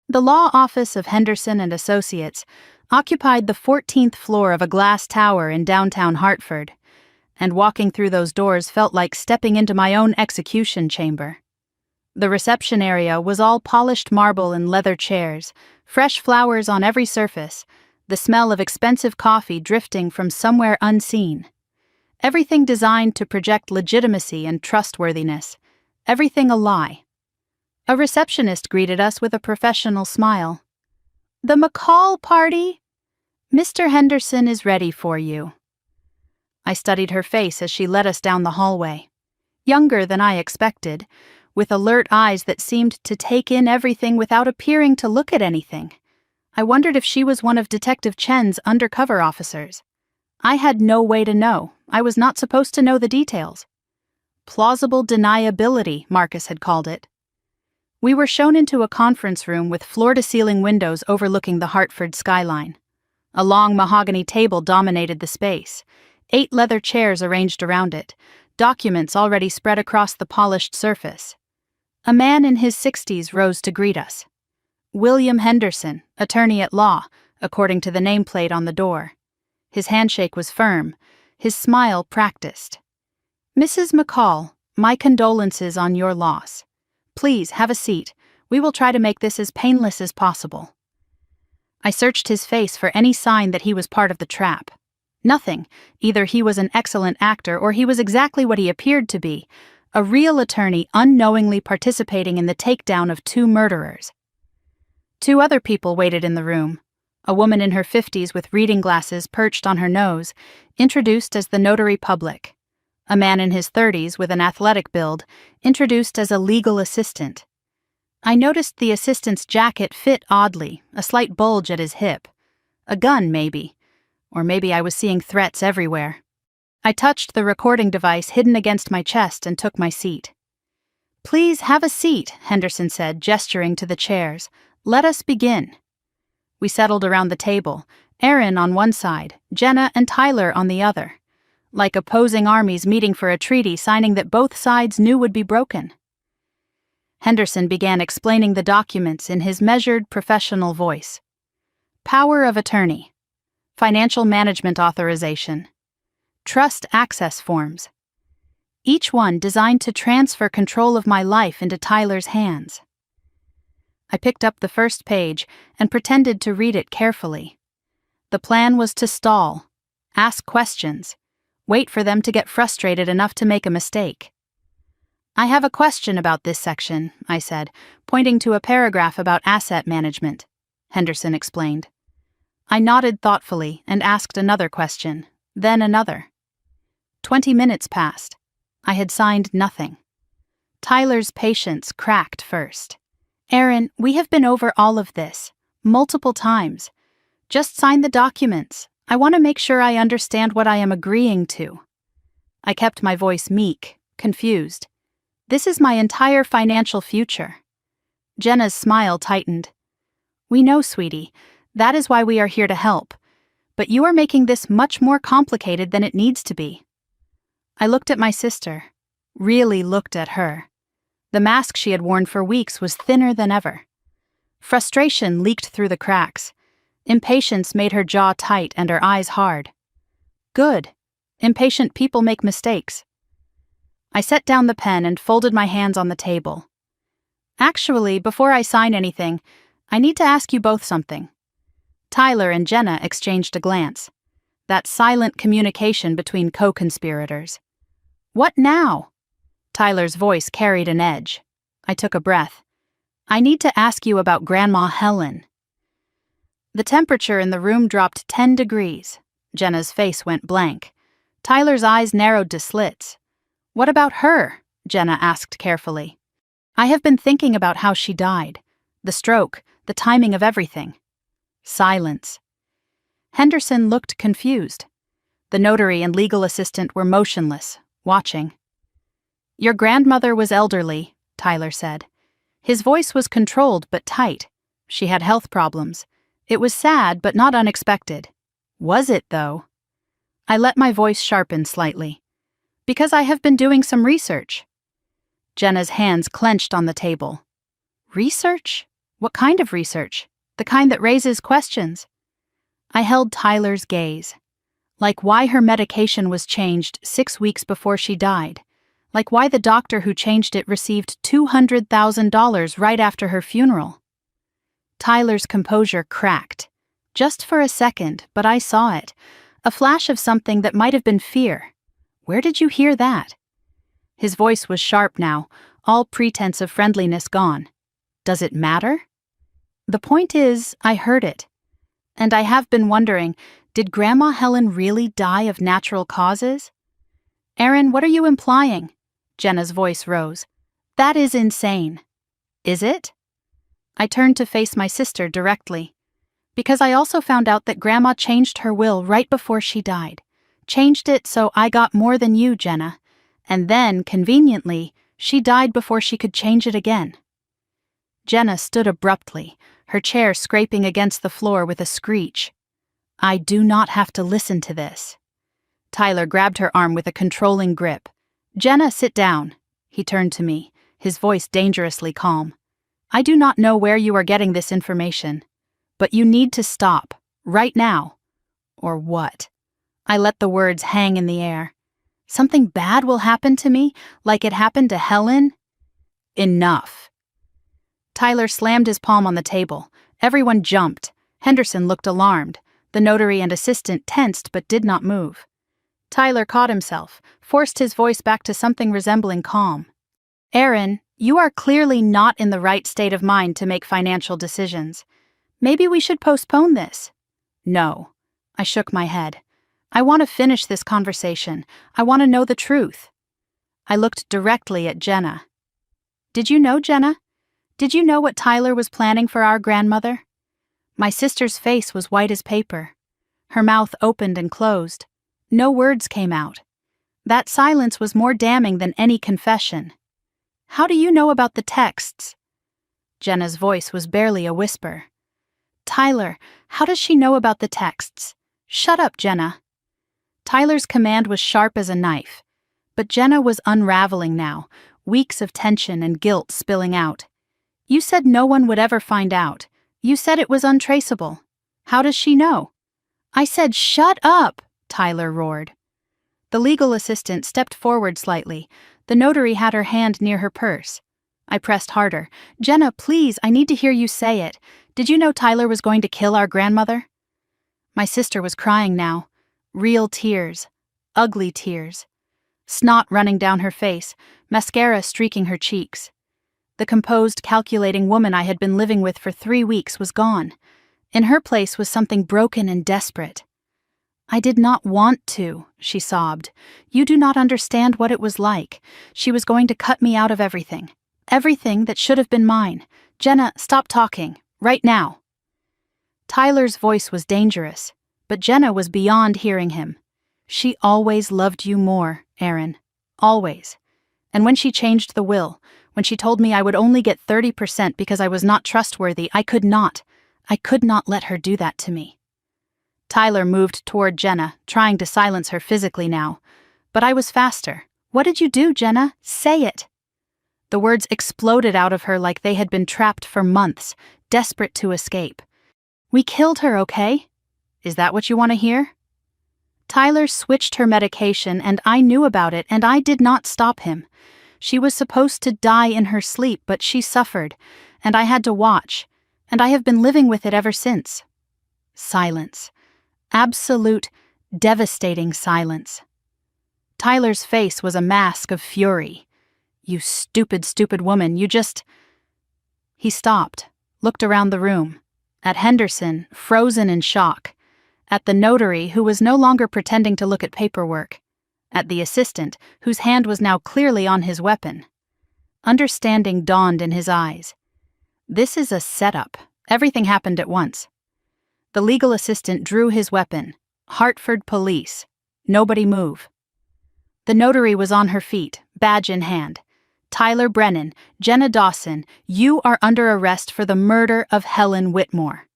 The law office of Henderson and Associates occupied the 14th floor of a glass tower in downtown Hartford, and walking through those doors felt like stepping into my own execution chamber. The reception area was all polished marble and leather chairs, fresh flowers on every surface, the smell of expensive coffee drifting from somewhere unseen. Everything designed to project legitimacy and trustworthiness, everything a lie. A receptionist greeted us with a professional smile. "The McCall party? Mr. Henderson is ready for you." I studied her face as she led us down the hallway. Younger than I expected, with alert eyes that seemed to take in everything without appearing to look at anything. I wondered if she was one of Detective Chen's undercover officers. I had no way to know. I was not supposed to know the details. Plausible deniability, Marcus had called it. We were shown into a conference room with floor-to-ceiling windows overlooking the Hartford skyline. A long mahogany table dominated the space. 8 leather chairs arranged around it, documents already spread across the polished surface. A man in his 60s rose to greet us. William Henderson, attorney at law, according to the nameplate on the door. His handshake was firm, his smile practiced. Mrs. McCall, my condolences on your loss. Please have a seat. We will try to make this as painless as possible. I searched his face for any sign that he was part of the trap. Nothing. Either he was an excellent actor or he was exactly what he appeared to be, a real attorney unknowingly participating in the takedown of 2 murderers. 2 other people waited in the room. A woman in her 50s with reading glasses perched on her nose, introduced as the notary public. A man in his 30s with an athletic build, introduced as a legal assistant. I noticed the assistant's jacket fit oddly, a slight bulge at his hip. A gun, maybe. Or maybe I was seeing threats everywhere. I touched the recording device hidden against my chest and took my seat. Please have a seat, Henderson said, gesturing to the chairs. Let us begin. We settled around the table, Aaron on one side, Jenna and Tyler on the other. Like opposing armies meeting for a treaty signing that both sides knew would be broken. Henderson began explaining the documents in his measured, professional voice. Power of attorney. Financial management authorization. Trust access forms. Each one designed to transfer control of my life into Tyler's hands. I picked up the first page and pretended to read it carefully. The plan was to stall, ask questions, wait for them to get frustrated enough to make a mistake. I have a question about this section, I said, pointing to a paragraph about asset management. Henderson explained. I nodded thoughtfully and asked another question, then another. 20 minutes passed. I had signed nothing. Tyler's patience cracked first. Aaron, we have been over all of this, multiple times. Just sign the documents. I want to make sure I understand what I am agreeing to. I kept my voice meek, confused. This is my entire financial future. Jenna's smile tightened. We know, sweetie. That is why we are here to help. But you are making this much more complicated than it needs to be. I looked at my sister, really looked at her. The mask she had worn for weeks was thinner than ever. Frustration leaked through the cracks. Impatience made her jaw tight and her eyes hard. Good. Impatient people make mistakes. I set down the pen and folded my hands on the table. Actually, before I sign anything, I need to ask you both something. Tyler and Jenna exchanged a glance. That silent communication between co-conspirators. What now? Tyler's voice carried an edge. I took a breath. I need to ask you about Grandma Helen. The temperature in the room dropped 10 degrees. Jenna's face went blank. Tyler's eyes narrowed to slits. What about her? Jenna asked carefully. I have been thinking about how she died. The stroke, the timing of everything. Silence. Henderson looked confused. The notary and legal assistant were motionless, watching. Your grandmother was elderly, Tyler said. His voice was controlled but tight. She had health problems. It was sad but not unexpected. Was it, though? I let my voice sharpen slightly. Because I have been doing some research. Jenna's hands clenched on the table. Research? What kind of research? The kind that raises questions. I held Tyler's gaze. Like why her medication was changed 6 weeks before she died. Like why the doctor who changed it received $200,000 right after her funeral. Tyler's composure cracked. Just for a second, but I saw it. A flash of something that might have been fear. Where did you hear that? His voice was sharp now, all pretense of friendliness gone. Does it matter? The point is, I heard it. And I have been wondering, did Grandma Helen really die of natural causes? Aaron, what are you implying? Jenna's voice rose. That is insane. Is it? I turned to face my sister directly. Because I also found out that Grandma changed her will right before she died. Changed it so I got more than you, Jenna. And then, conveniently, she died before she could change it again. Jenna stood abruptly, her chair scraping against the floor with a screech. I do not have to listen to this. Tyler grabbed her arm with a controlling grip. Jenna, sit down. He turned to me, his voice dangerously calm. I do not know where you are getting this information, but you need to stop, right now. Or what? I let the words hang in the air. Something bad will happen to me, like it happened to Helen? Enough. Tyler slammed his palm on the table. Everyone jumped. Henderson looked alarmed. The notary and assistant tensed but did not move. Tyler caught himself, forced his voice back to something resembling calm. Aaron, you are clearly not in the right state of mind to make financial decisions. Maybe we should postpone this. No. I shook my head. I want to finish this conversation. I want to know the truth. I looked directly at Jenna. Did you know, Jenna? Did you know what Tyler was planning for our grandmother? My sister's face was white as paper. Her mouth opened and closed. No words came out. That silence was more damning than any confession. How do you know about the texts? Jenna's voice was barely a whisper. Tyler, how does she know about the texts? Shut up, Jenna. Tyler's command was sharp as a knife. But Jenna was unraveling now, weeks of tension and guilt spilling out. You said no one would ever find out. You said it was untraceable. How does she know? I said, shut up, Tyler roared. The legal assistant stepped forward slightly. The notary had her hand near her purse. I pressed harder. Jenna, please, I need to hear you say it. Did you know Tyler was going to kill our grandmother? My sister was crying now. Real tears. Ugly tears. Snot running down her face, mascara streaking her cheeks. The composed, calculating woman I had been living with for 3 weeks was gone. In her place was something broken and desperate. I did not want to, she sobbed. You do not understand what it was like. She was going to cut me out of everything. Everything that should have been mine. Jenna, stop talking. Right now. Tyler's voice was dangerous, but Jenna was beyond hearing him. She always loved you more, Aaron. Always. And when she changed the will, when she told me I would only get 30% because I was not trustworthy, I could not let her do that to me. Tyler moved toward Jenna, trying to silence her physically now. But I was faster. What did you do, Jenna? Say it. The words exploded out of her like they had been trapped for months, desperate to escape. We killed her, okay? Is that what you want to hear? Tyler switched her medication and I knew about it and I did not stop him. She was supposed to die in her sleep, but she suffered, and I had to watch, and I have been living with it ever since. Silence. Absolute, devastating silence. Tyler's face was a mask of fury. You stupid, stupid woman, you just... He stopped, looked around the room, at Henderson, frozen in shock, at the notary, who was no longer pretending to look at paperwork, at the assistant, whose hand was now clearly on his weapon. Understanding dawned in his eyes. This is a setup. Everything happened at once. The legal assistant drew his weapon. Hartford police. Nobody move. The notary was on her feet, badge in hand. Tyler Brennan, Jenna Dawson, you are under arrest for the murder of Helen Whitmore.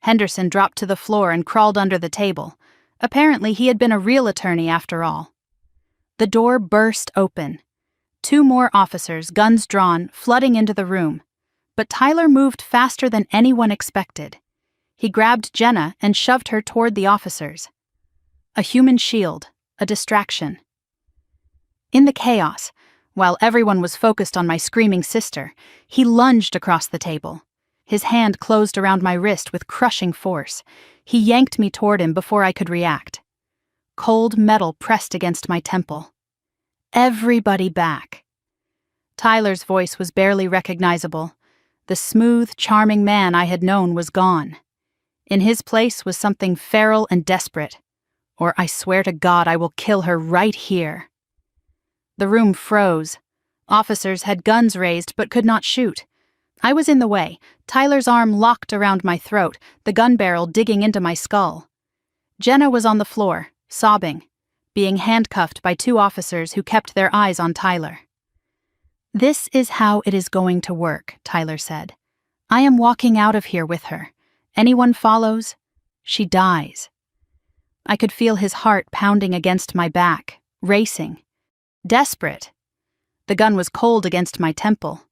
Henderson dropped to the floor and crawled under the table. Apparently he had been a real attorney after all. The door burst open. 2 more officers, guns drawn, flooding into the room. But Tyler moved faster than anyone expected. He grabbed Jenna and shoved her toward the officers. A human shield, a distraction. In the chaos, while everyone was focused on my screaming sister, he lunged across the table. His hand closed around my wrist with crushing force. He yanked me toward him before I could react. Cold metal pressed against my temple. Everybody back. Tyler's voice was barely recognizable. The smooth, charming man I had known was gone. In his place was something feral and desperate. Or I swear to God I will kill her right here. The room froze. Officers had guns raised but could not shoot. I was in the way, Tyler's arm locked around my throat, the gun barrel digging into my skull. Jenna was on the floor, sobbing, being handcuffed by 2 officers who kept their eyes on Tyler. This is how it is going to work, Tyler said. I am walking out of here with her. Anyone follows, she dies. I could feel his heart pounding against my back, racing. Desperate. The gun was cold against my temple.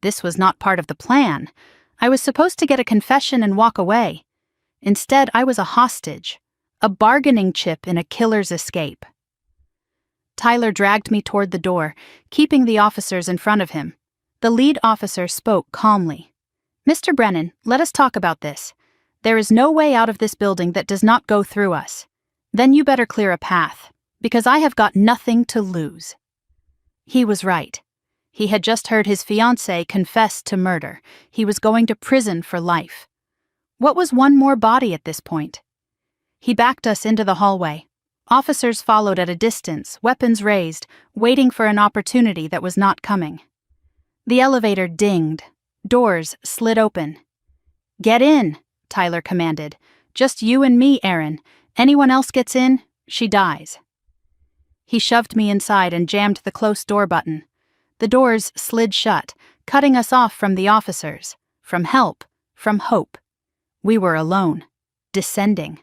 This was not part of the plan. I was supposed to get a confession and walk away. Instead, I was a hostage, a bargaining chip in a killer's escape. Tyler dragged me toward the door, keeping the officers in front of him. The lead officer spoke calmly. "Mr. Brennan, let us talk about this. There is no way out of this building that does not go through us. Then you better clear a path, because I have got nothing to lose." He was right. He had just heard his fiancée confess to murder. He was going to prison for life. What was one more body at this point? He backed us into the hallway. Officers followed at a distance, weapons raised, waiting for an opportunity that was not coming. The elevator dinged. Doors slid open. "Get in," Tyler commanded. "Just you and me, Aaron. Anyone else gets in, she dies." He shoved me inside and jammed the close door button. The doors slid shut, cutting us off from the officers, from help, from hope. We were alone, descending.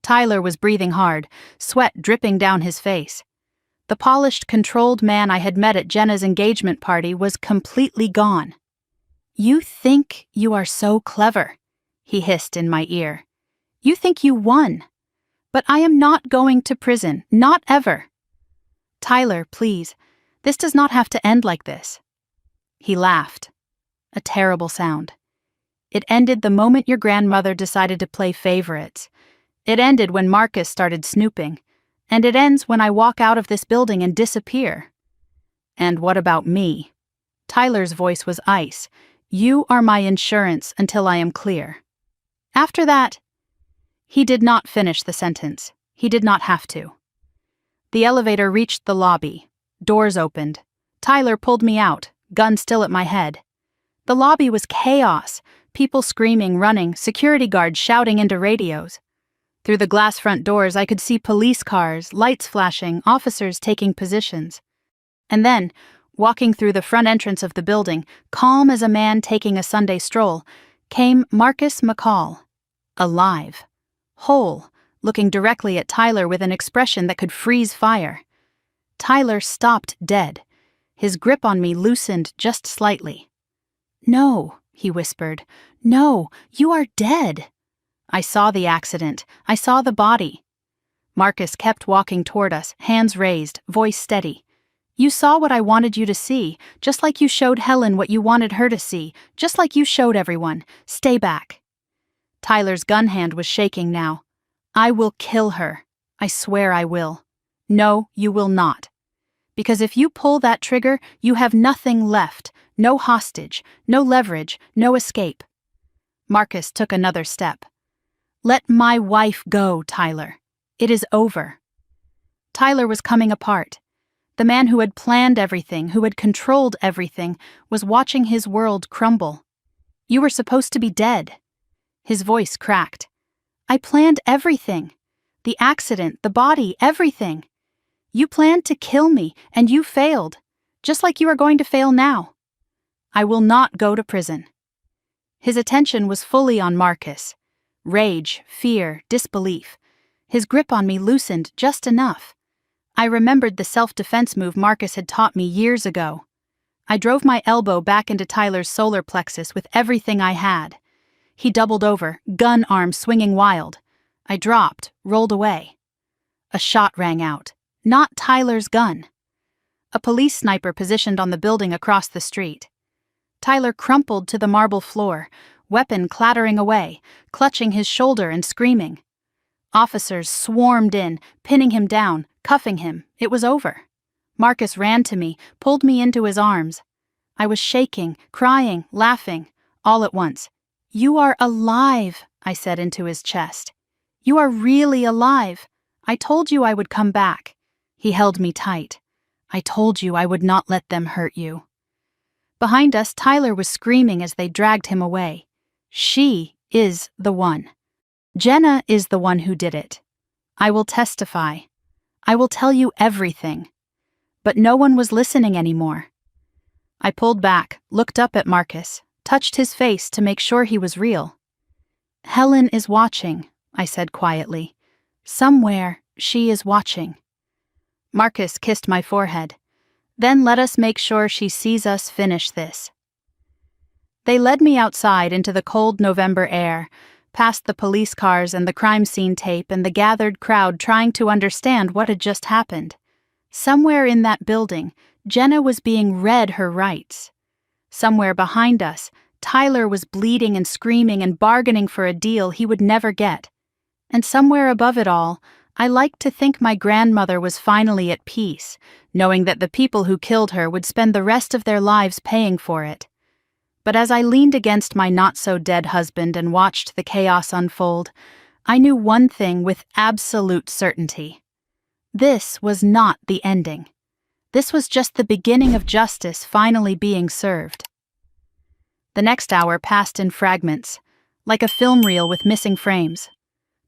Tyler was breathing hard, sweat dripping down his face. The polished, controlled man I had met at Jenna's engagement party was completely gone. "You think you are so clever," he hissed in my ear. "You think you won. But I am not going to prison, not ever." "Tyler, please, this does not have to end like this." He laughed. A terrible sound. "It ended the moment your grandmother decided to play favorites. It ended when Marcus started snooping. And it ends when I walk out of this building and disappear." "And what about me?" Tyler's voice was ice. "You are my insurance until I am clear. After that..." He did not finish the sentence. He did not have to. The elevator reached the lobby. Doors opened. Tyler pulled me out, gun still at my head. The lobby was chaos. People screaming, running, security guards shouting into radios. Through the glass front doors, I could see police cars, lights flashing, officers taking positions. And then, walking through the front entrance of the building, calm as a man taking a Sunday stroll, came Marcus McCall. Alive. Whole, looking directly at Tyler with an expression that could freeze fire. Tyler stopped dead. His grip on me loosened just slightly. "No," he whispered. "No, you are dead." I saw the accident. I saw the body. Marcus kept walking toward us, hands raised, voice steady. "You saw what I wanted you to see, just like you showed Helen what you wanted her to see, just like you showed everyone. Stay back." Tyler's gun hand was shaking now. "I will kill her. I swear I will." "No, you will not. Because if you pull that trigger, you have nothing left. No hostage, no leverage, no escape." Marcus took another step. "Let my wife go, Tyler. It is over." Tyler was coming apart. The man who had planned everything, who had controlled everything, was watching his world crumble. "You were supposed to be dead." His voice cracked. "I planned everything. The accident, the body, everything. You planned to kill me, and you failed, just like you are going to fail now. I will not go to prison." His attention was fully on Marcus. Rage, fear, disbelief. His grip on me loosened just enough. I remembered the self-defense move Marcus had taught me years ago. I drove my elbow back into Tyler's solar plexus with everything I had. He doubled over, gun arm swinging wild. I dropped, rolled away. A shot rang out. Not Tyler's gun. A police sniper positioned on the building across the street. Tyler crumpled to the marble floor, weapon clattering away, clutching his shoulder and screaming. Officers swarmed in, pinning him down, cuffing him. It was over. Marcus ran to me, pulled me into his arms. I was shaking, crying, laughing, all at once. "You are alive," I said into his chest. "You are really alive. I told you I would come back." He held me tight. "I told you I would not let them hurt you." Behind us, Tyler was screaming as they dragged him away. "She is the one. Jenna is the one who did it. I will testify. I will tell you everything." But no one was listening anymore. I pulled back, looked up at Marcus, touched his face to make sure he was real. "Helen is watching," I said quietly. "Somewhere she is watching." Marcus kissed my forehead. "Then let us make sure she sees us finish this." They led me outside into the cold November air, past the police cars and the crime scene tape and the gathered crowd trying to understand what had just happened. Somewhere in that building, Jenna was being read her rights. Somewhere behind us, Tyler was bleeding and screaming and bargaining for a deal he would never get. And somewhere above it all, I liked to think my grandmother was finally at peace, knowing that the people who killed her would spend the rest of their lives paying for it. But as I leaned against my not-so-dead husband and watched the chaos unfold, I knew one thing with absolute certainty. This was not the ending. This was just the beginning of justice finally being served. The next hour passed in fragments, like a film reel with missing frames.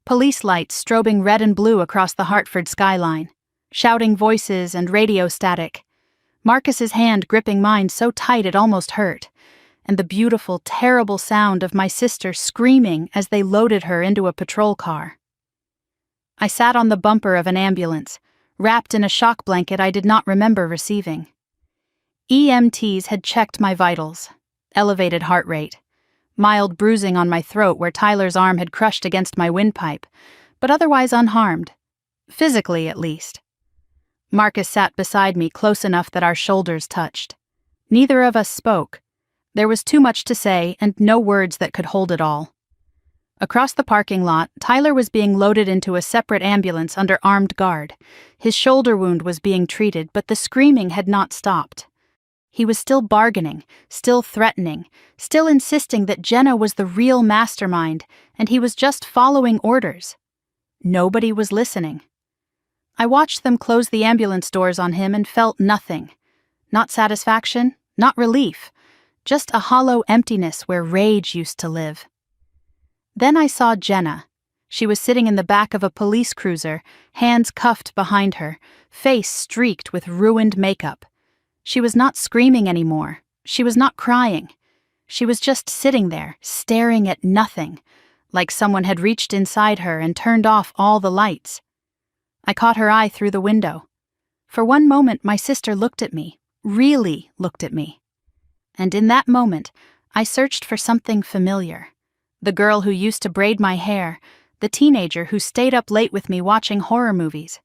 Police lights strobing red and blue across the Hartford skyline, shouting voices and radio static. Marcus's hand gripping mine so tight it almost hurt, and the beautiful, terrible sound of my sister screaming as they loaded her into a patrol car. I sat on the bumper of an ambulance, wrapped in a shock blanket I did not remember receiving. EMTs had checked my vitals, elevated heart rate, mild bruising on my throat where Tyler's arm had crushed against my windpipe, but otherwise unharmed, physically at least. Marcus sat beside me close enough that our shoulders touched. Neither of us spoke. There was too much to say and no words that could hold it all. Across the parking lot, Tyler was being loaded into a separate ambulance under armed guard. His shoulder wound was being treated, but the screaming had not stopped. He was still bargaining, still threatening, still insisting that Jenna was the real mastermind, and he was just following orders. Nobody was listening. I watched them close the ambulance doors on him and felt nothing. Not satisfaction, not relief. Just a hollow emptiness where rage used to live. Then I saw Jenna. She was sitting in the back of a police cruiser, hands cuffed behind her, face streaked with ruined makeup. She was not screaming anymore. She was not crying. She was just sitting there, staring at nothing, like someone had reached inside her and turned off all the lights. I caught her eye through the window. For one moment, my sister looked at me, really looked at me. And in that moment, I searched for something familiar. The girl who used to braid my hair, the teenager who stayed up late with me watching horror movies,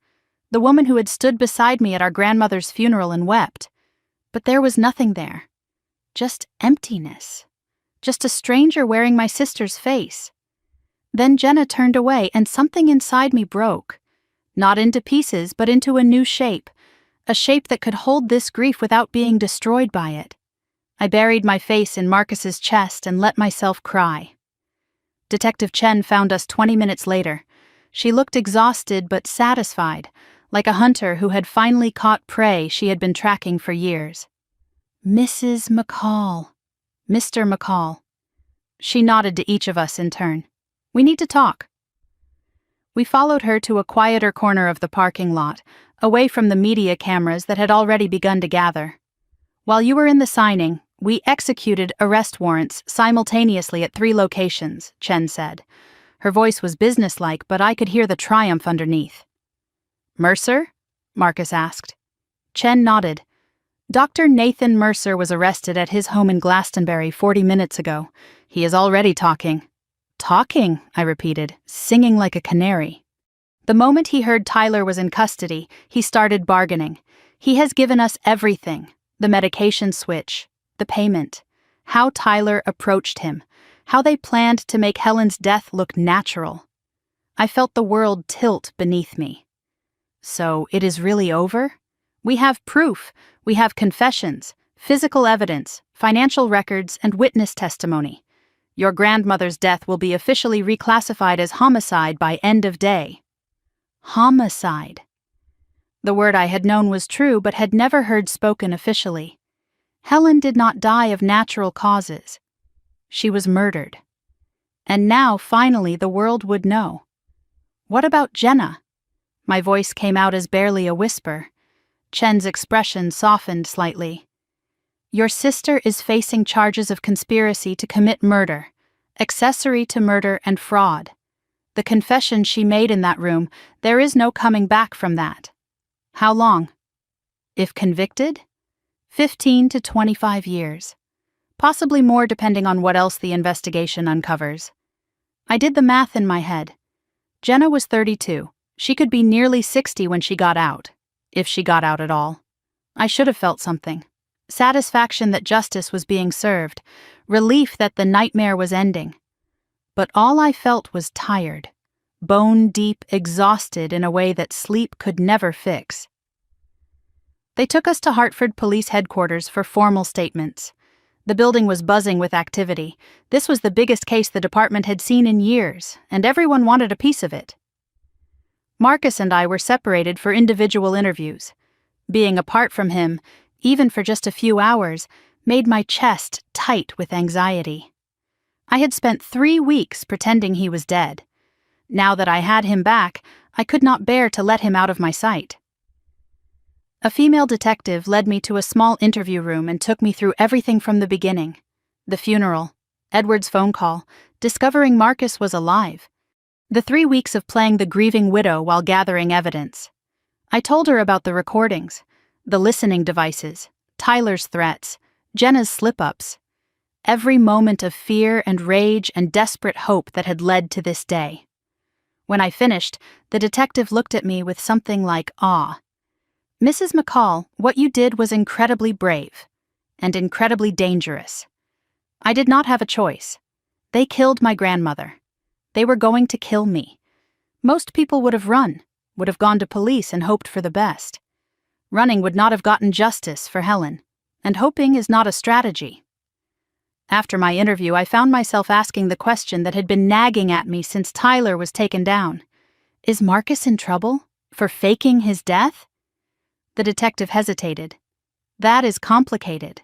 the woman who had stood beside me at our grandmother's funeral and wept. But there was nothing there. Just emptiness. Just a stranger wearing my sister's face. Then Jenna turned away and something inside me broke. Not into pieces, but into a new shape. A shape that could hold this grief without being destroyed by it. I buried my face in Marcus's chest and let myself cry. Detective Chen found us 20 minutes later. She looked exhausted but satisfied, like a hunter who had finally caught prey she had been tracking for years. Mrs. McCall. Mr. McCall. She nodded to each of us in turn. We need to talk. We followed her to a quieter corner of the parking lot, away from the media cameras that had already begun to gather. While you were in the signing, we executed arrest warrants simultaneously at 3 locations, Chen said. Her voice was businesslike, but I could hear the triumph underneath. Mercer? Marcus asked. Chen nodded. Dr. Nathan Mercer was arrested at his home in Glastonbury 40 minutes ago. He is already talking. Talking, I repeated, singing like a canary. The moment he heard Tyler was in custody, he started bargaining. He has given us everything. The medication switch, the payment, how Tyler approached him, how they planned to make Helen's death look natural. I felt the world tilt beneath me. So it is really over? We have proof, we have confessions, physical evidence, financial records, and witness testimony. Your grandmother's death will be officially reclassified as homicide by end of day. Homicide. The word I had known was true but had never heard spoken officially. Helen did not die of natural causes. She was murdered. And now, finally, the world would know. What about Jenna? My voice came out as barely a whisper. Chen's expression softened slightly. Your sister is facing charges of conspiracy to commit murder, accessory to murder and fraud. The confession she made in that room, there is no coming back from that. How long? If convicted? 15 to 25 years. possibly more depending on what else the investigation uncovers. I did the math in my head. Jenna was 32. She could be nearly 60 when she got out, if she got out at all. I should have felt something. Satisfaction that justice was being served, relief that the nightmare was ending. But all I felt was tired, bone-deep, exhausted in a way that sleep could never fix. They took us to Hartford Police Headquarters for formal statements. The building was buzzing with activity. This was the biggest case the department had seen in years, and everyone wanted a piece of it. Marcus and I were separated for individual interviews. Being apart from him, even for just a few hours, made my chest tight with anxiety. I had spent 3 weeks pretending he was dead. Now that I had him back, I could not bear to let him out of my sight. A female detective led me to a small interview room and took me through everything from the beginning. The funeral, Edward's phone call, discovering Marcus was alive. The 3 weeks of playing the grieving widow while gathering evidence. I told her about the recordings, the listening devices, Tyler's threats, Jenna's slip-ups. Every moment of fear and rage and desperate hope that had led to this day. When I finished, the detective looked at me with something like awe. "Mrs. McCall, what you did was incredibly brave and incredibly dangerous. I did not have a choice. They killed my grandmother. They were going to kill me. Most people would have run, would have gone to police and hoped for the best. Running would not have gotten justice for Helen, and hoping is not a strategy." After my interview, I found myself asking the question that had been nagging at me since Tyler was taken down. Is Marcus in trouble for faking his death? The detective hesitated. That is complicated.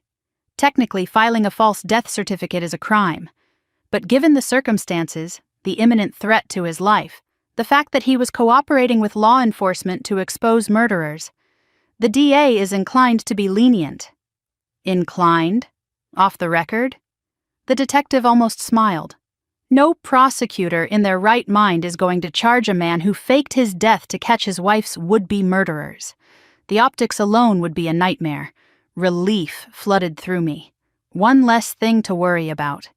Technically, filing a false death certificate is a crime. But given the circumstances, the imminent threat to his life, the fact that he was cooperating with law enforcement to expose murderers, the DA is inclined to be lenient. Inclined? Off the record? The detective almost smiled. No prosecutor in their right mind is going to charge a man who faked his death to catch his wife's would-be murderers. The optics alone would be a nightmare. Relief flooded through me. One less thing to worry about.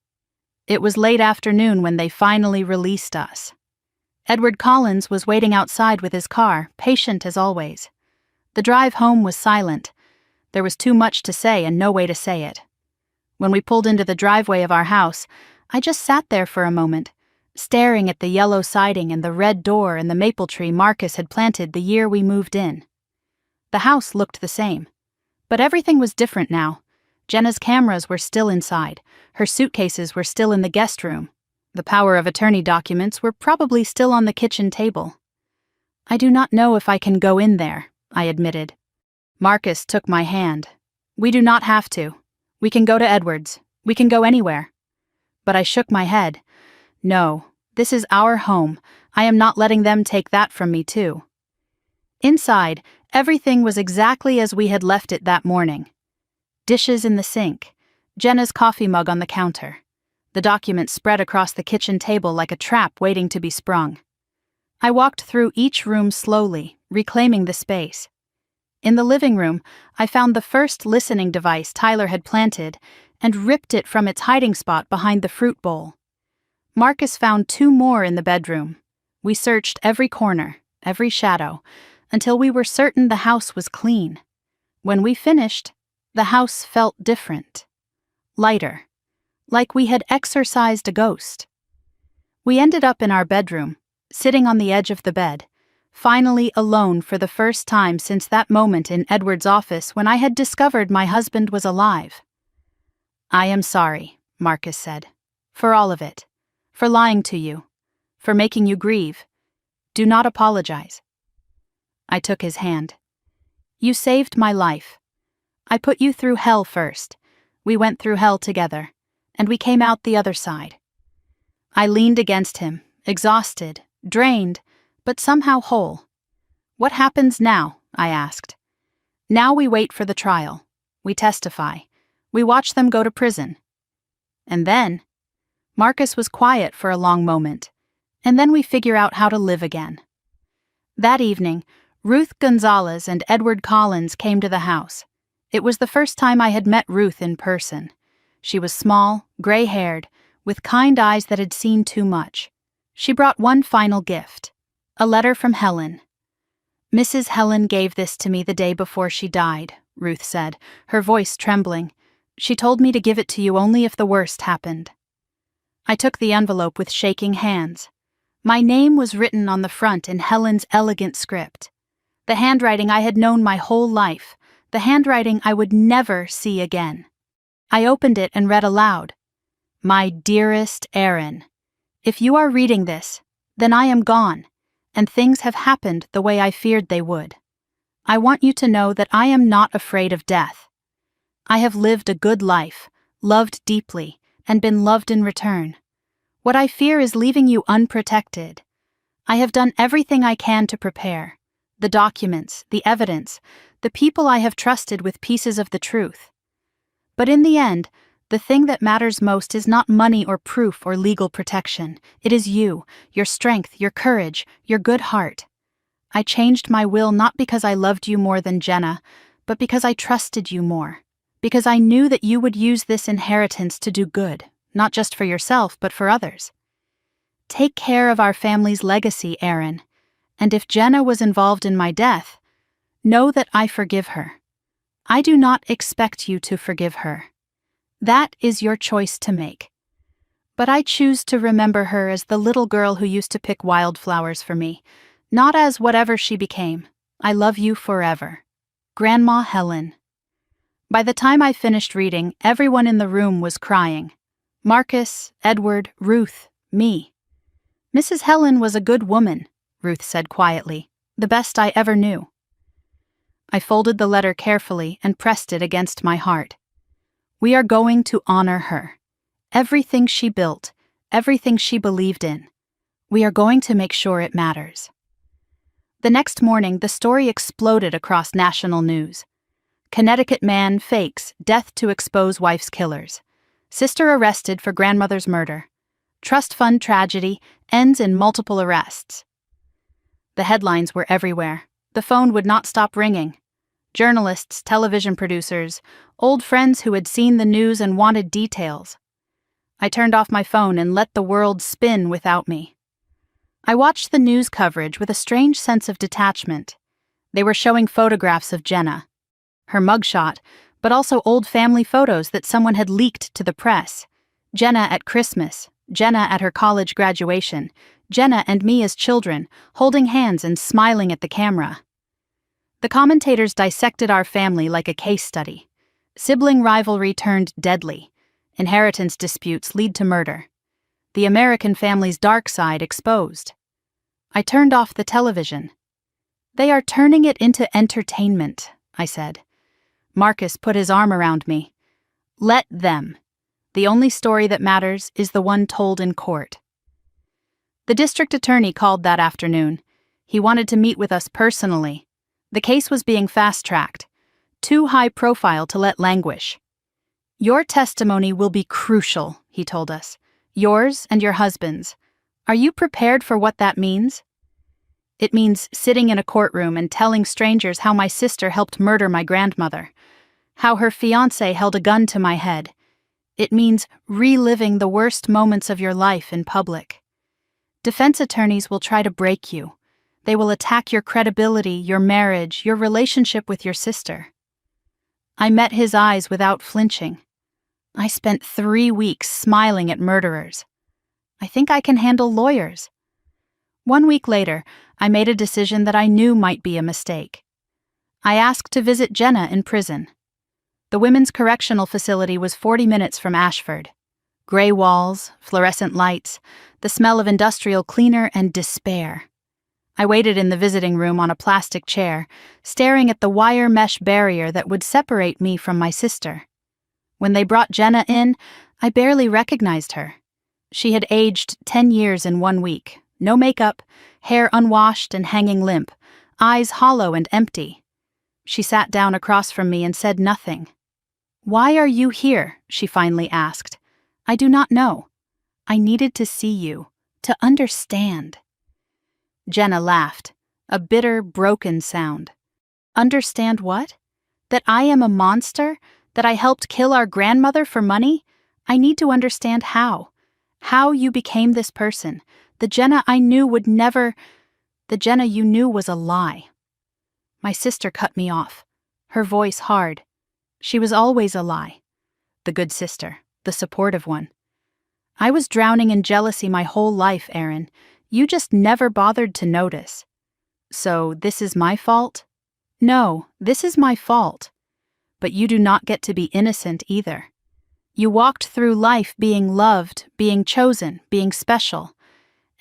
It was late afternoon when they finally released us. Edward Collins was waiting outside with his car, patient as always. The drive home was silent. There was too much to say and no way to say it. When we pulled into the driveway of our house, I just sat there for a moment, staring at the yellow siding and the red door and the maple tree Marcus had planted the year we moved in. The house looked the same, but everything was different now. Jenna's cameras were still inside, her suitcases were still in the guest room. The power of attorney documents were probably still on the kitchen table. "I do not know if I can go in there," I admitted. Marcus took my hand. "We do not have to. We can go to Edward's. We can go anywhere." But I shook my head. "No, this is our home. I am not letting them take that from me too." Inside, everything was exactly as we had left it that morning. Dishes in the sink, Jenna's coffee mug on the counter, the documents spread across the kitchen table like a trap waiting to be sprung. I walked through each room slowly, reclaiming the space. In the living room, I found the first listening device Tyler had planted and ripped it from its hiding spot behind the fruit bowl. Marcus found 2 more in the bedroom. We searched every corner, every shadow, until we were certain the house was clean. When we finished, the house felt different. Lighter. Like we had exorcised a ghost. We ended up in our bedroom, sitting on the edge of the bed, finally alone for the first time since that moment in Edward's office when I had discovered my husband was alive. "I am sorry," Marcus said, "for all of it, for lying to you, for making you grieve. Do not apologize." I took his hand. "You saved my life. I put you through hell first. We went through hell together, and we came out the other side." I leaned against him, exhausted, drained, but somehow whole. "What happens now?" I asked. "Now we wait for the trial. We testify. We watch them go to prison. And then?" Marcus was quiet for a long moment. "And then we figure out how to live again." That evening, Ruth Gonzalez and Edward Collins came to the house. It was the first time I had met Ruth in person. She was small, gray-haired, with kind eyes that had seen too much. She brought one final gift, a letter from Helen. "Mrs. Helen gave this to me the day before she died," Ruth said, her voice trembling. "She told me to give it to you only if the worst happened." I took the envelope with shaking hands. My name was written on the front in Helen's elegant script. The handwriting I had known my whole life, the handwriting I would never see again. I opened it and read aloud. "My dearest Erin, if you are reading this, then I am gone, and things have happened the way I feared they would. I want you to know that I am not afraid of death. I have lived a good life, loved deeply, and been loved in return. What I fear is leaving you unprotected. I have done everything I can to prepare. The documents, the evidence, the people I have trusted with pieces of the truth. But in the end, the thing that matters most is not money or proof or legal protection. It is you, your strength, your courage, your good heart. I changed my will not because I loved you more than Jenna, but because I trusted you more. Because I knew that you would use this inheritance to do good, not just for yourself, but for others. Take care of our family's legacy, Erin. And if Jenna was involved in my death, know that I forgive her. I do not expect you to forgive her. That is your choice to make. But I choose to remember her as the little girl who used to pick wildflowers for me, not as whatever she became. I love you forever. Grandma Helen." By the time I finished reading, everyone in the room was crying. Marcus, Edward, Ruth, me. "Mrs. Helen was a good woman," Ruth said quietly, "the best I ever knew." I folded the letter carefully and pressed it against my heart. We are going to honor her. Everything she built, everything she believed in. We are going to make sure it matters. The next morning, the story exploded across national news. Connecticut man fakes death to expose wife's killers. Sister arrested for grandmother's murder. Trust fund tragedy ends in multiple arrests. The headlines were everywhere. The phone would not stop ringing. Journalists, television producers, old friends who had seen the news and wanted details. I turned off my phone and let the world spin without me. I watched the news coverage with a strange sense of detachment. They were showing photographs of Jenna, her mugshot, but also old family photos that someone had leaked to the press. Jenna at Christmas, Jenna at her college graduation, Jenna and me as children, holding hands and smiling at the camera. The commentators dissected our family like a case study. Sibling rivalry turned deadly. Inheritance disputes lead to murder. The American family's dark side exposed. I turned off the television. "They are turning it into entertainment," I said. Marcus put his arm around me. "Let them. The only story that matters is the one told in court." The district attorney called that afternoon. He wanted to meet with us personally. The case was being fast-tracked, too high profile to let languish. "Your testimony will be crucial," he told us. "Yours and your husband's. Are you prepared for what that means?" "It means sitting in a courtroom and telling strangers how my sister helped murder my grandmother, how her fiancé held a gun to my head. It means reliving the worst moments of your life in public. Defense attorneys will try to break you. They will attack your credibility, your marriage, your relationship with your sister." I met his eyes without flinching. "I spent 3 weeks smiling at murderers. I think I can handle lawyers." 1 week later, I made a decision that I knew might be a mistake. I asked to visit Jenna in prison. The women's correctional facility was 40 minutes from Ashford. Gray walls, fluorescent lights, the smell of industrial cleaner, and despair. I waited in the visiting room on a plastic chair, staring at the wire mesh barrier that would separate me from my sister. When they brought Jenna in, I barely recognized her. She had aged 10 years in 1 week. No makeup, hair unwashed and hanging limp, eyes hollow and empty. She sat down across from me and said nothing. "Why are you here?" she finally asked. "I do not know. I needed to see you, to understand." Jenna laughed, a bitter, broken sound. "Understand what? That I am a monster? That I helped kill our grandmother for money? I need to understand how. How you became this person. The Jenna I knew would never... The Jenna you knew was a lie. My sister cut me off, her voice hard. She was always a lie. The good sister, the supportive one. I was drowning in jealousy my whole life, Aaron. You just never bothered to notice. So, this is my fault? No, this is my fault. But you do not get to be innocent either. You walked through life being loved, being chosen, being special,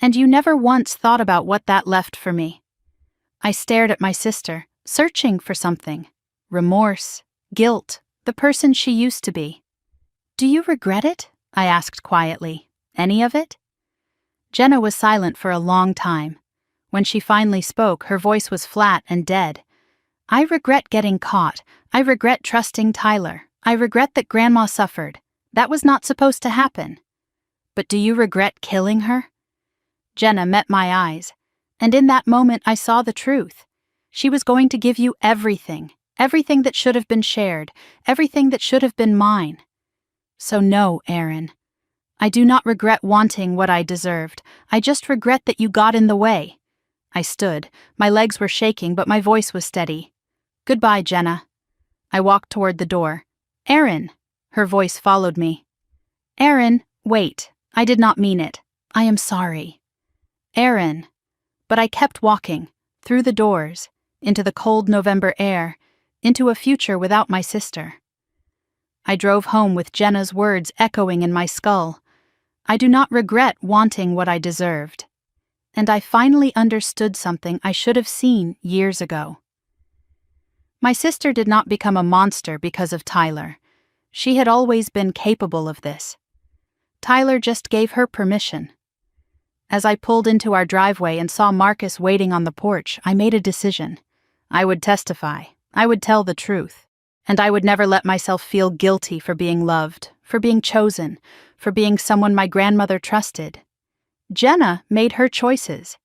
and you never once thought about what that left for me. I stared at my sister, searching for something. Remorse, guilt, the person she used to be. Do you regret it? I asked quietly. Any of it? Jenna was silent for a long time. When she finally spoke, her voice was flat and dead. I regret getting caught. I regret trusting Tyler. I regret that Grandma suffered. That was not supposed to happen. But do you regret killing her? Jenna met my eyes, and in that moment I saw the truth. She was going to give you everything, everything that should have been shared, everything that should have been mine. So no, Aaron. I do not regret wanting what I deserved. I just regret that you got in the way. I stood. My legs were shaking, but my voice was steady. Goodbye, Jenna. I walked toward the door. Aaron! Her voice followed me. Aaron, wait. I did not mean it. I am sorry. Aaron. But I kept walking, through the doors, into the cold November air, into a future without my sister. I drove home with Jenna's words echoing in my skull. I do not regret wanting what I deserved. And I finally understood something I should have seen years ago. My sister did not become a monster because of Tyler. She had always been capable of this. Tyler just gave her permission. As I pulled into our driveway and saw Marcus waiting on the porch, I made a decision. I would testify. I would tell the truth. And I would never let myself feel guilty for being loved, for being chosen, for being someone my grandmother trusted. Jenna made her choices.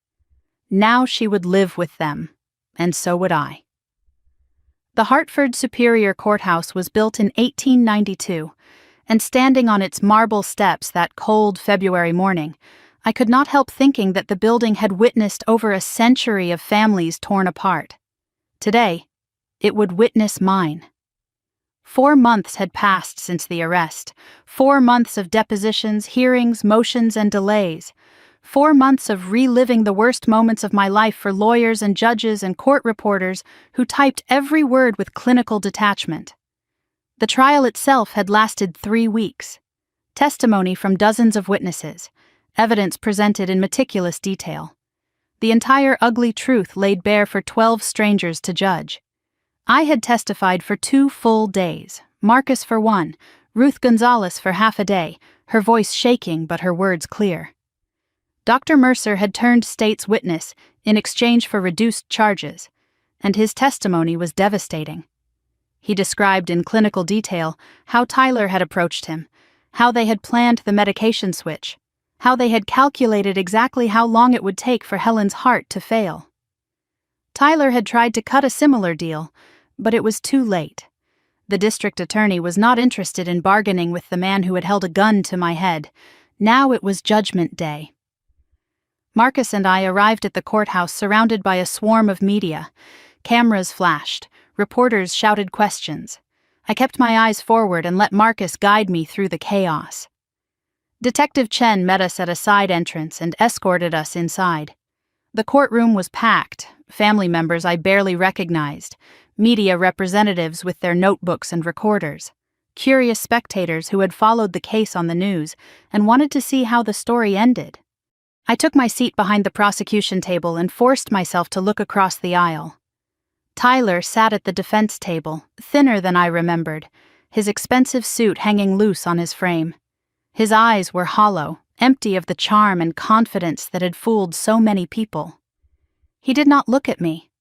Now she would live with them, and so would I. The Hartford Superior Courthouse was built in 1892, and standing on its marble steps that cold February morning, I could not help thinking that the building had witnessed over a century of families torn apart. Today, it would witness mine. 4 months had passed since the arrest. 4 months of depositions, hearings, motions, and delays. 4 months of reliving the worst moments of my life for lawyers and judges and court reporters who typed every word with clinical detachment. The trial itself had lasted 3 weeks. Testimony from dozens of witnesses. Evidence presented in meticulous detail. The entire ugly truth laid bare for 12 strangers to judge. I had testified for 2 full days, Marcus for 1, Ruth Gonzalez for half a day, her voice shaking but her words clear. Dr. Mercer had turned state's witness in exchange for reduced charges, and his testimony was devastating. He described in clinical detail how Tyler had approached him, how they had planned the medication switch, how they had calculated exactly how long it would take for Helen's heart to fail. Tyler had tried to cut a similar deal, but it was too late. The district attorney was not interested in bargaining with the man who had held a gun to my head. Now it was Judgment Day. Marcus and I arrived at the courthouse surrounded by a swarm of media. Cameras flashed. Reporters shouted questions. I kept my eyes forward and let Marcus guide me through the chaos. Detective Chen met us at a side entrance and escorted us inside. The courtroom was packed, family members I barely recognized, media representatives with their notebooks and recorders, curious spectators who had followed the case on the news and wanted to see how the story ended. I took my seat behind the prosecution table and forced myself to look across the aisle. Tyler sat at the defense table, thinner than I remembered, his expensive suit hanging loose on his frame. His eyes were hollow, empty of the charm and confidence that had fooled so many people. He did not look at me.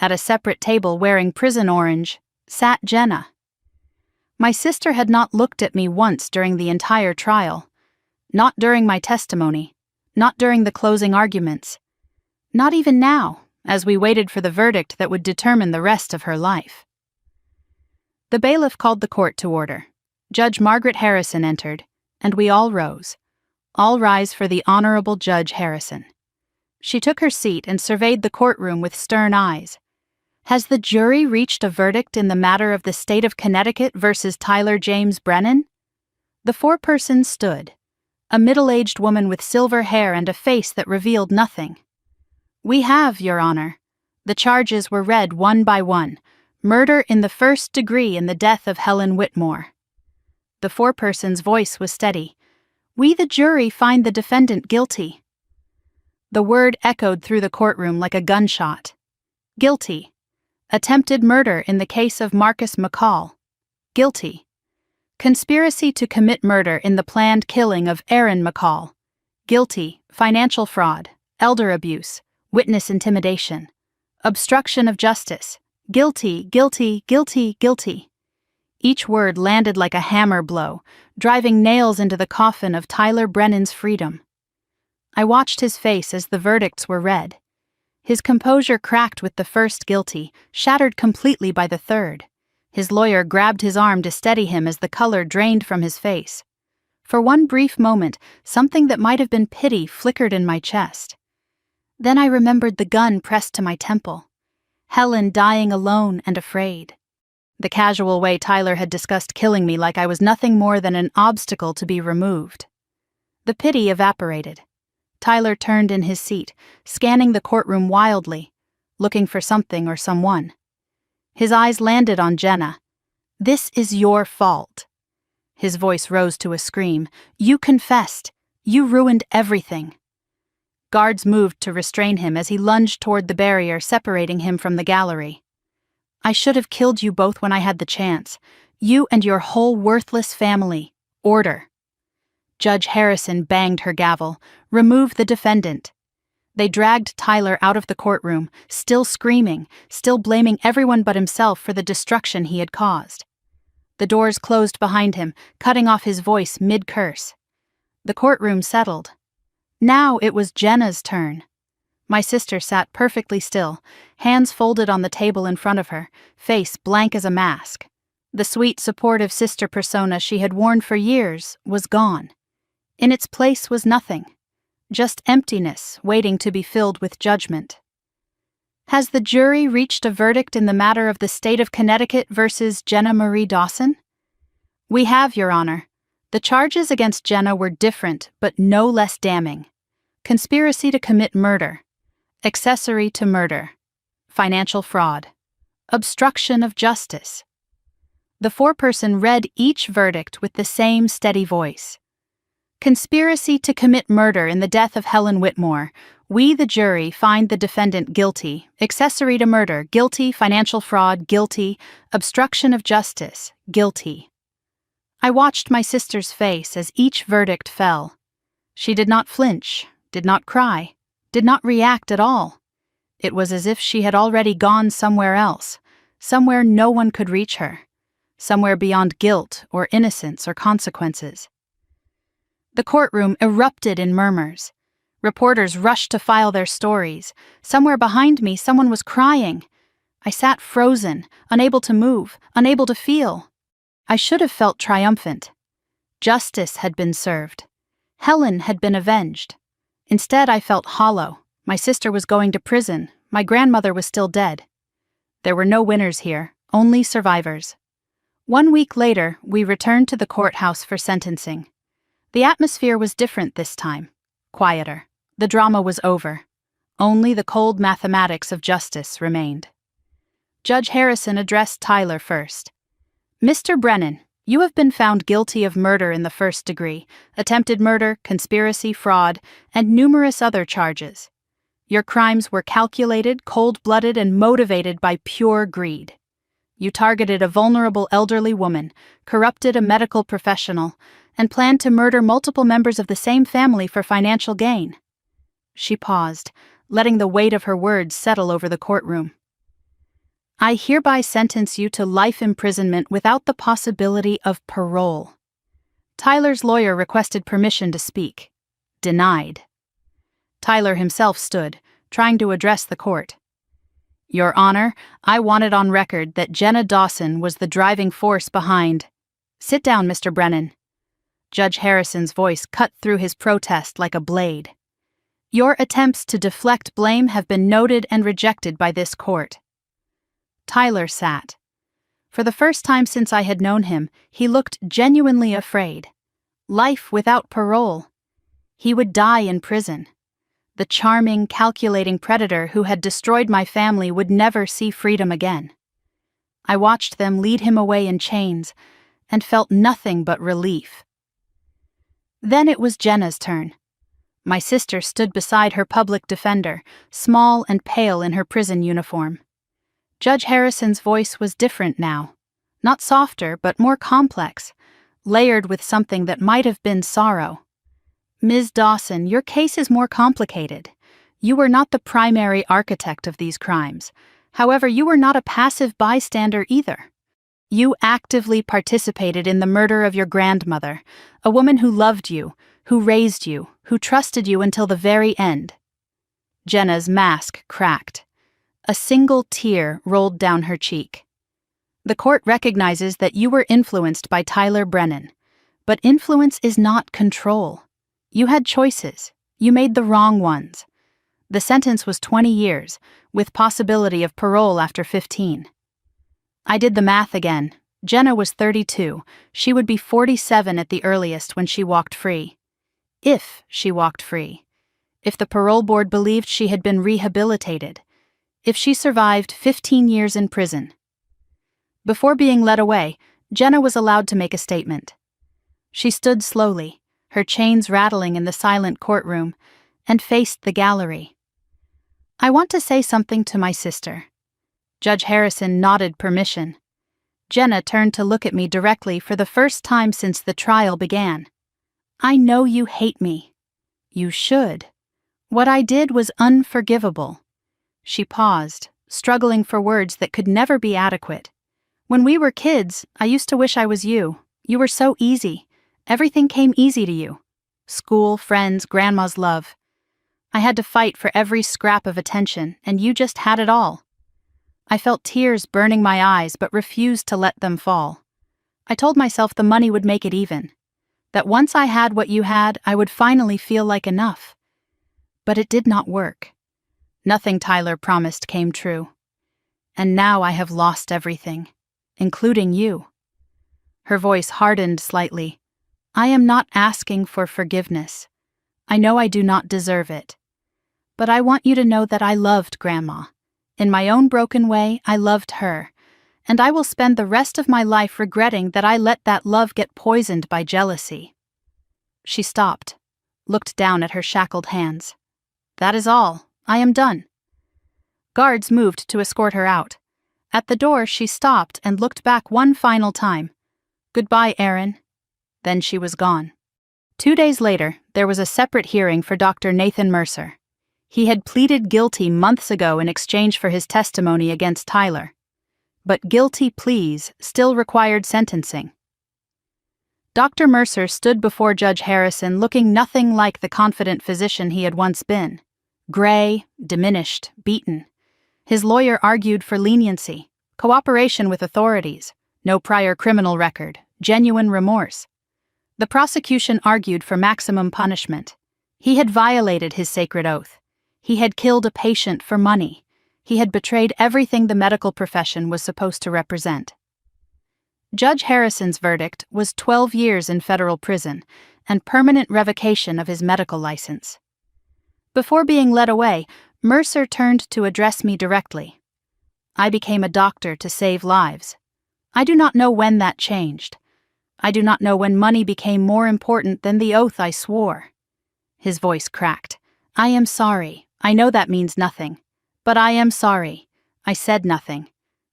At a separate table wearing prison orange sat Jenna. My sister had not looked at me once during the entire trial. Not during my testimony. Not during the closing arguments. Not even now, as we waited for the verdict that would determine the rest of her life. The bailiff called the court to order. Judge Margaret Harrison entered, and we all rose. All rise for the Honorable Judge Harrison. She took her seat and surveyed the courtroom with stern eyes. Has the jury reached a verdict in the matter of the state of Connecticut versus Tyler James Brennan? The four persons stood. A middle-aged woman with silver hair and a face that revealed nothing. We have, Your Honor. The charges were read one by one. Murder in the first degree in the death of Helen Whitmore. The foreperson's voice was steady. We, the jury, find the defendant guilty. The word echoed through the courtroom like a gunshot. Guilty. Attempted murder in the case of Marcus McCall. Guilty. Conspiracy to commit murder in the planned killing of Aaron McCall. Guilty. Financial fraud, elder abuse, witness intimidation. Obstruction of justice. Guilty, guilty, guilty, guilty. Each word landed like a hammer blow, driving nails into the coffin of Tyler Brennan's freedom. I watched his face as the verdicts were read. His composure cracked with the first guilty, shattered completely by the third. His lawyer grabbed his arm to steady him as the color drained from his face. For one brief moment, something that might have been pity flickered in my chest. Then I remembered the gun pressed to my temple. Helen dying alone and afraid. The casual way Tyler had discussed killing me like I was nothing more than an obstacle to be removed. The pity evaporated. Tyler turned in his seat, scanning the courtroom wildly, looking for something or someone. His eyes landed on Jenna. This is your fault. His voice rose to a scream. You confessed. You ruined everything. Guards moved to restrain him as he lunged toward the barrier separating him from the gallery. I should have killed you both when I had the chance. You and your whole worthless family. Order. Judge Harrison banged her gavel. Remove the defendant. They dragged Tyler out of the courtroom, still screaming, still blaming everyone but himself for the destruction he had caused. The doors closed behind him, cutting off his voice mid-curse. The courtroom settled. Now it was Jenna's turn. My sister sat perfectly still, hands folded on the table in front of her, face blank as a mask. The sweet, supportive sister persona she had worn for years was gone. In its place was nothing. Just emptiness waiting to be filled with judgment. Has the jury reached a verdict in the matter of the state of Connecticut versus Jenna Marie Dawson? We have, Your Honor. The charges against Jenna were different but no less damning. Conspiracy to commit murder. Accessory to murder. Financial fraud. Obstruction of justice. The foreperson read each verdict with the same steady voice. Conspiracy to commit murder in the death of Helen Whitmore. We, the jury, find the defendant guilty. Accessory to murder, guilty. Financial fraud, guilty. Obstruction of justice, guilty. I watched my sister's face as each verdict fell. She did not flinch, did not cry, did not react at all. It was as if she had already gone somewhere else, somewhere no one could reach her, somewhere beyond guilt or innocence or consequences. The courtroom erupted in murmurs. Reporters rushed to file their stories. Somewhere behind me, someone was crying. I sat frozen, unable to move, unable to feel. I should have felt triumphant. Justice had been served. Helen had been avenged. Instead, I felt hollow. My sister was going to prison. My grandmother was still dead. There were no winners here, only survivors. 1 week later, we returned to the courthouse for sentencing. The atmosphere was different this time, quieter. The drama was over. Only the cold mathematics of justice remained. Judge Harrison addressed Tyler first. Mr. Brennan, you have been found guilty of murder in the first degree, attempted murder, conspiracy, fraud, and numerous other charges. Your crimes were calculated, cold-blooded, and motivated by pure greed. You targeted a vulnerable elderly woman, corrupted a medical professional, and planned to murder multiple members of the same family for financial gain. She paused, letting the weight of her words settle over the courtroom. I hereby sentence you to life imprisonment without the possibility of parole. Tyler's lawyer requested permission to speak. Denied. Tyler himself stood, trying to address the court. Your Honor, I want it on record that Jenna Dawson was the driving force behind. "Sit down, Mr. Brennan." Judge Harrison's voice cut through his protest like a blade. "Your attempts to deflect blame have been noted and rejected by this court." Tyler sat. For the first time since I had known him, he looked genuinely afraid. Life without parole. He would die in prison. The charming, calculating predator who had destroyed my family would never see freedom again. I watched them lead him away in chains and felt nothing but relief. Then it was Jenna's turn. My sister stood beside her public defender, small and pale in her prison uniform. Judge Harrison's voice was different now. Not softer, but more complex, layered with something that might have been sorrow. "Ms. Dawson, your case is more complicated. You were not the primary architect of these crimes. However, you were not a passive bystander either. You actively participated in the murder of your grandmother, a woman who loved you, who raised you, who trusted you until the very end." Jenna's mask cracked. A single tear rolled down her cheek. "The court recognizes that you were influenced by Tyler Brennan, but influence is not control. You had choices. You made the wrong ones. The sentence was 20 years, with possibility of parole after 15. I did the math again. Jenna was 32. She would be 47 at the earliest when she walked free. If she walked free. If the parole board believed she had been rehabilitated. If she survived 15 years in prison. Before being led away, Jenna was allowed to make a statement. She stood slowly, her chains rattling in the silent courtroom, and faced the gallery. "I want to say something to my sister." Judge Harrison nodded permission. Jenna turned to look at me directly for the first time since the trial began. "I know you hate me. You should. What I did was unforgivable." She paused, struggling for words that could never be adequate. "When we were kids, I used to wish I was you. You were so easy. Everything came easy to you. School, friends, grandma's love. I had to fight for every scrap of attention, and you just had it all. I felt tears burning my eyes but refused to let them fall. I told myself the money would make it even. That once I had what you had, I would finally feel like enough. But it did not work. Nothing Tyler promised came true. And now I have lost everything, including you." Her voice hardened slightly. "I am not asking for forgiveness. I know I do not deserve it. But I want you to know that I loved Grandma. In my own broken way, I loved her. And I will spend the rest of my life regretting that I let that love get poisoned by jealousy." She stopped, looked down at her shackled hands. "That is all. I am done." Guards moved to escort her out. At the door, she stopped and looked back one final time. "Goodbye, Aaron." Then she was gone. 2 days later, there was a separate hearing for Dr. Nathan Mercer. He had pleaded guilty months ago in exchange for his testimony against Tyler. But guilty pleas still required sentencing. Dr. Mercer stood before Judge Harrison looking nothing like the confident physician he had once been. Gray, diminished, beaten. His lawyer argued for leniency, cooperation with authorities, no prior criminal record, genuine remorse. The prosecution argued for maximum punishment. He had violated his sacred oath. He had killed a patient for money. He had betrayed everything the medical profession was supposed to represent. Judge Harrison's verdict was 12 years in federal prison and permanent revocation of his medical license. Before being led away, Mercer turned to address me directly. "I became a doctor to save lives. I do not know when that changed. I do not know when money became more important than the oath I swore." His voice cracked. "I am sorry. I know that means nothing. But I am sorry. I said nothing.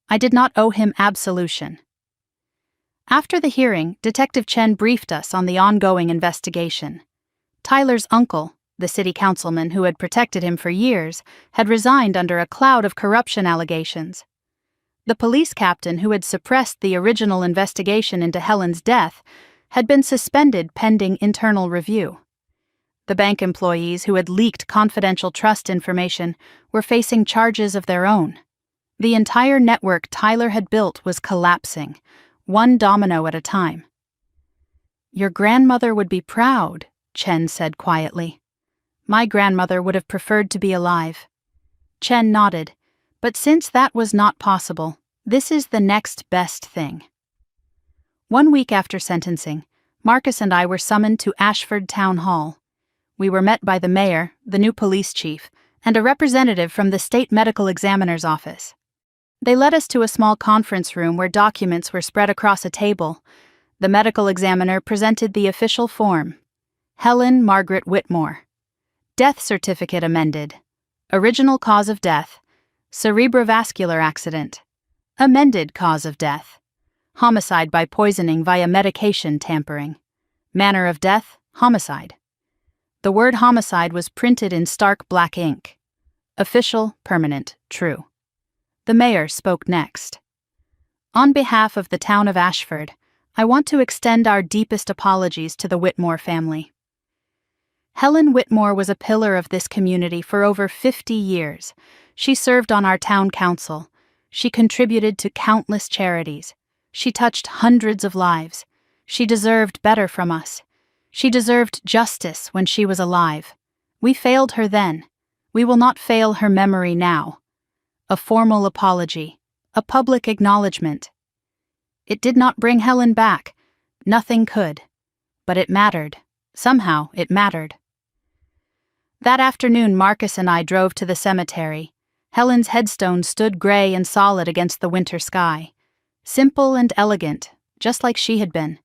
I did not owe him absolution." After the hearing, Detective Chen briefed us on the ongoing investigation. Tyler's uncle, the city councilman who had protected him for years, had resigned under a cloud of corruption allegations. The police captain who had suppressed the original investigation into Helen's death had been suspended pending internal review. The bank employees who had leaked confidential trust information were facing charges of their own. The entire network Tyler had built was collapsing, one domino at a time. Your grandmother would be proud, Chen said quietly. My grandmother would have preferred to be alive. Chen nodded, but since that was not possible, this is the next best thing. 1 week after sentencing, Marcus and I were summoned to Ashford Town Hall. We were met by the mayor, the new police chief, and a representative from the state medical examiner's office. They led us to a small conference room where documents were spread across a table. The medical examiner presented the official form. Helen Margaret Whitmore. Death certificate amended. Original cause of death. Cerebrovascular accident. Amended cause of death. Homicide by poisoning via medication tampering. Manner of death, homicide. The word homicide was printed in stark black ink. Official, permanent, true. The mayor spoke next. On behalf of the town of Ashford, I want to extend our deepest apologies to the Whitmore family. Helen Whitmore was a pillar of this community for over 50 years. She served on our town council. She contributed to countless charities. She touched hundreds of lives. She deserved better from us. She deserved justice when she was alive. We failed her then. We will not fail her memory now. A formal apology. A public acknowledgement. It did not bring Helen back. Nothing could. But it mattered. Somehow it mattered. That afternoon, Marcus and I drove to the cemetery. Helen's headstone stood gray and solid against the winter sky. Simple and elegant, just like she had been.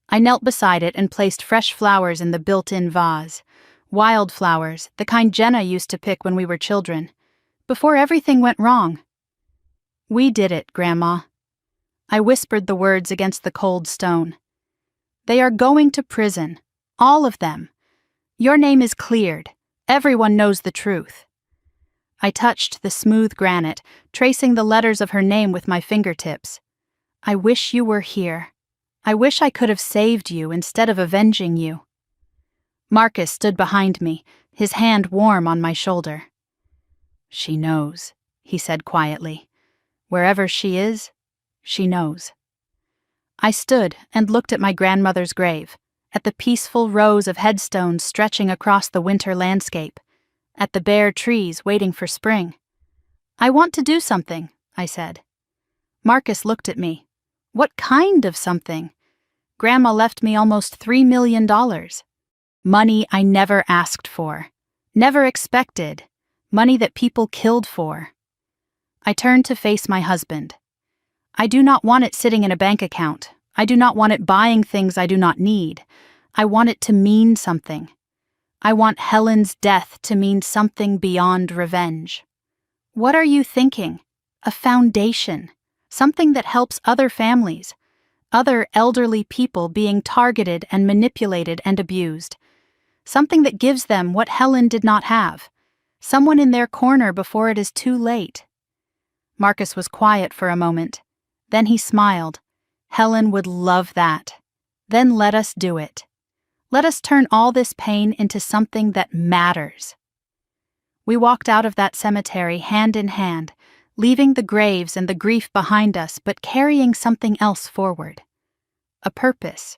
I knelt beside it and placed fresh flowers in the built-in vase. Wild flowers, the kind Jenna used to pick when we were children. Before everything went wrong. We did it, Grandma. I whispered the words against the cold stone. They are going to prison. All of them. Your name is cleared. Everyone knows the truth. I touched the smooth granite, tracing the letters of her name with my fingertips. I wish you were here. I wish I could have saved you instead of avenging you. Marcus stood behind me, his hand warm on my shoulder. She knows, he said quietly. Wherever she is, she knows. I stood and looked at my grandmother's grave, at the peaceful rows of headstones stretching across the winter landscape, at the bare trees waiting for spring. I want to do something, I said. Marcus looked at me. What kind of something? Grandma left me almost $3 million. Money I never asked for, never expected, money that people killed for. I turned to face my husband. I do not want it sitting in a bank account. I do not want it buying things I do not need. I want it to mean something. I want Helen's death to mean something beyond revenge. What are you thinking? A foundation. Something that helps other families. Other elderly people being targeted and manipulated and abused. Something that gives them what Helen did not have. Someone in their corner before it is too late. Marcus was quiet for a moment. Then he smiled. Helen would love that. Then let us do it. Let us turn all this pain into something that matters. We walked out of that cemetery hand in hand, leaving the graves and the grief behind us but carrying something else forward. A purpose.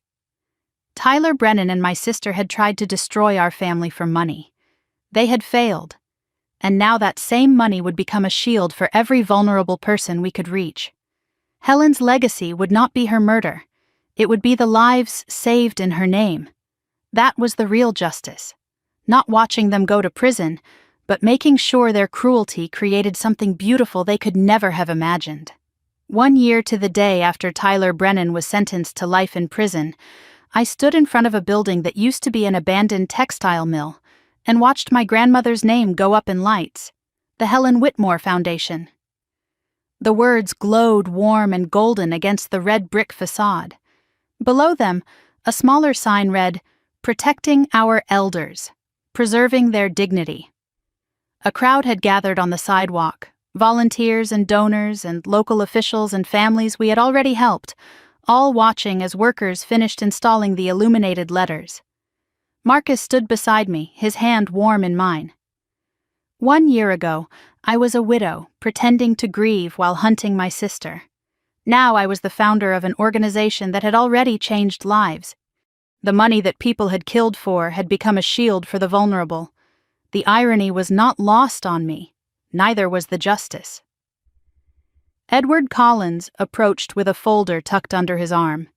Tyler Brennan and my sister had tried to destroy our family for money. They had failed. And now that same money would become a shield for every vulnerable person we could reach. Helen's legacy would not be her murder. It would be the lives saved in her name. That was the real justice. Not watching them go to prison, but making sure their cruelty created something beautiful they could never have imagined. 1 year to the day after Tyler Brennan was sentenced to life in prison, I stood in front of a building that used to be an abandoned textile mill and watched my grandmother's name go up in lights, the Helen Whitmore Foundation. The words glowed warm and golden against the red brick facade. Below them, a smaller sign read, "Protecting our elders, preserving their dignity." A crowd had gathered on the sidewalk, volunteers and donors and local officials and families we had already helped, all watching as workers finished installing the illuminated letters. Marcus stood beside me, his hand warm in mine. 1 year ago, I was a widow, pretending to grieve while hunting my sister. Now I was the founder of an organization that had already changed lives. The money that people had killed for had become a shield for the vulnerable. The irony was not lost on me. Neither was the justice. Edward Collins approached with a folder tucked under his arm.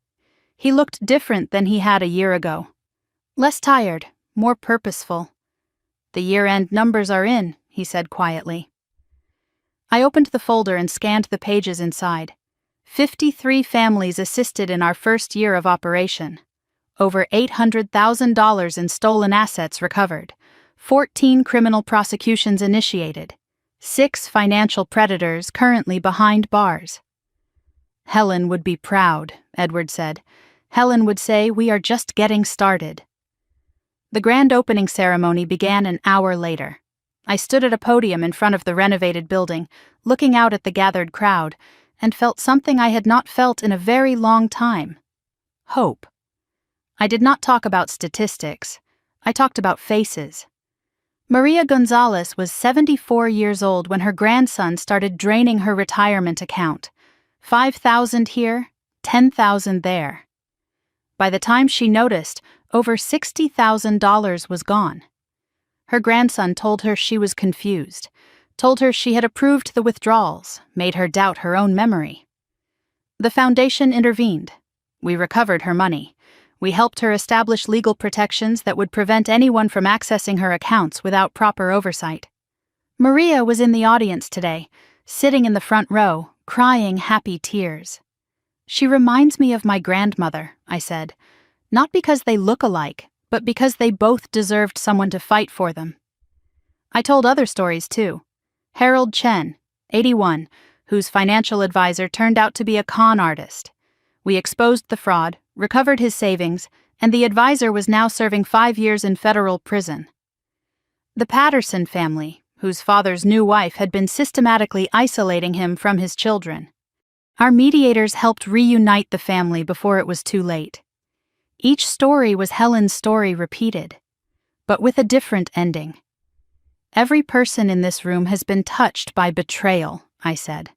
He looked different than he had a year ago. Less tired, more purposeful. "The year-end numbers are in," he said quietly. I opened the folder and scanned the pages inside. 53 families assisted in our first year of operation. Over $800,000 in stolen assets recovered. 14 criminal prosecutions initiated. 6 financial predators currently behind bars. "Helen would be proud," Edward said. "Helen would say we are just getting started." The grand opening ceremony began an hour later. I stood at a podium in front of the renovated building, looking out at the gathered crowd, and felt something I had not felt in a very long time. Hope. I did not talk about statistics. I talked about faces. Maria Gonzalez was 74 years old when her grandson started draining her retirement account. 5,000 here, 10,000 there. By the time she noticed, over $60,000 was gone. Her grandson told her she was confused, told her she had approved the withdrawals, made her doubt her own memory. The foundation intervened. We recovered her money. We helped her establish legal protections that would prevent anyone from accessing her accounts without proper oversight. Maria was in the audience today, sitting in the front row, crying happy tears. "She reminds me of my grandmother," I said, "not because they look alike, but because they both deserved someone to fight for them." I told other stories too. Harold Chen, 81, whose financial advisor turned out to be a con artist. We exposed the fraud, recovered his savings, and the advisor was now serving 5 years in federal prison. The Patterson family, whose father's new wife had been systematically isolating him from his children. Our mediators helped reunite the family before it was too late. Each story was Helen's story repeated, but with a different ending. "Every person in this room has been touched by betrayal," I said.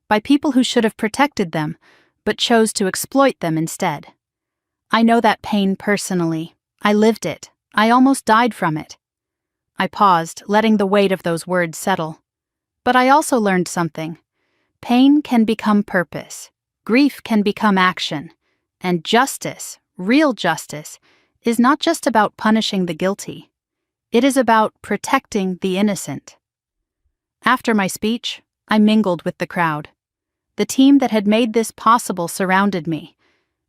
"By people who should have protected them, but chose to exploit them instead. I know that pain personally. I lived it. I almost died from it." I paused, letting the weight of those words settle. But I also learned something. Pain can become purpose. Grief can become action. And justice, real justice, is not just about punishing the guilty. It is about protecting the innocent. After my speech, I mingled with the crowd. The team that had made this possible surrounded me,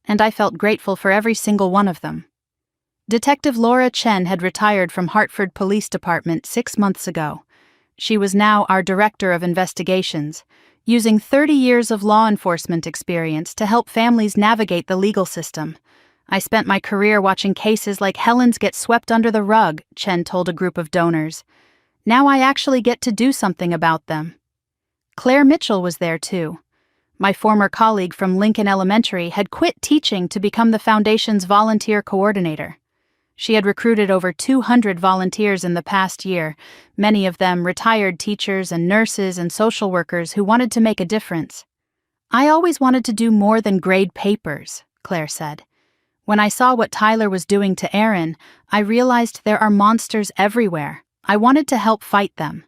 and I felt grateful for every single one of them. Detective Laura Chen had retired from Hartford Police Department 6 months ago. She was now our Director of Investigations, using 30 years of law enforcement experience to help families navigate the legal system. "I spent my career watching cases like Helen's get swept under the rug," Chen told a group of donors. "Now I actually get to do something about them." Claire Mitchell was there too. My former colleague from Lincoln Elementary had quit teaching to become the foundation's volunteer coordinator. She had recruited over 200 volunteers in the past year, many of them retired teachers and nurses and social workers who wanted to make a difference. "I always wanted to do more than grade papers," Claire said. "When I saw what Tyler was doing to Aaron, I realized there are monsters everywhere. I wanted to help fight them."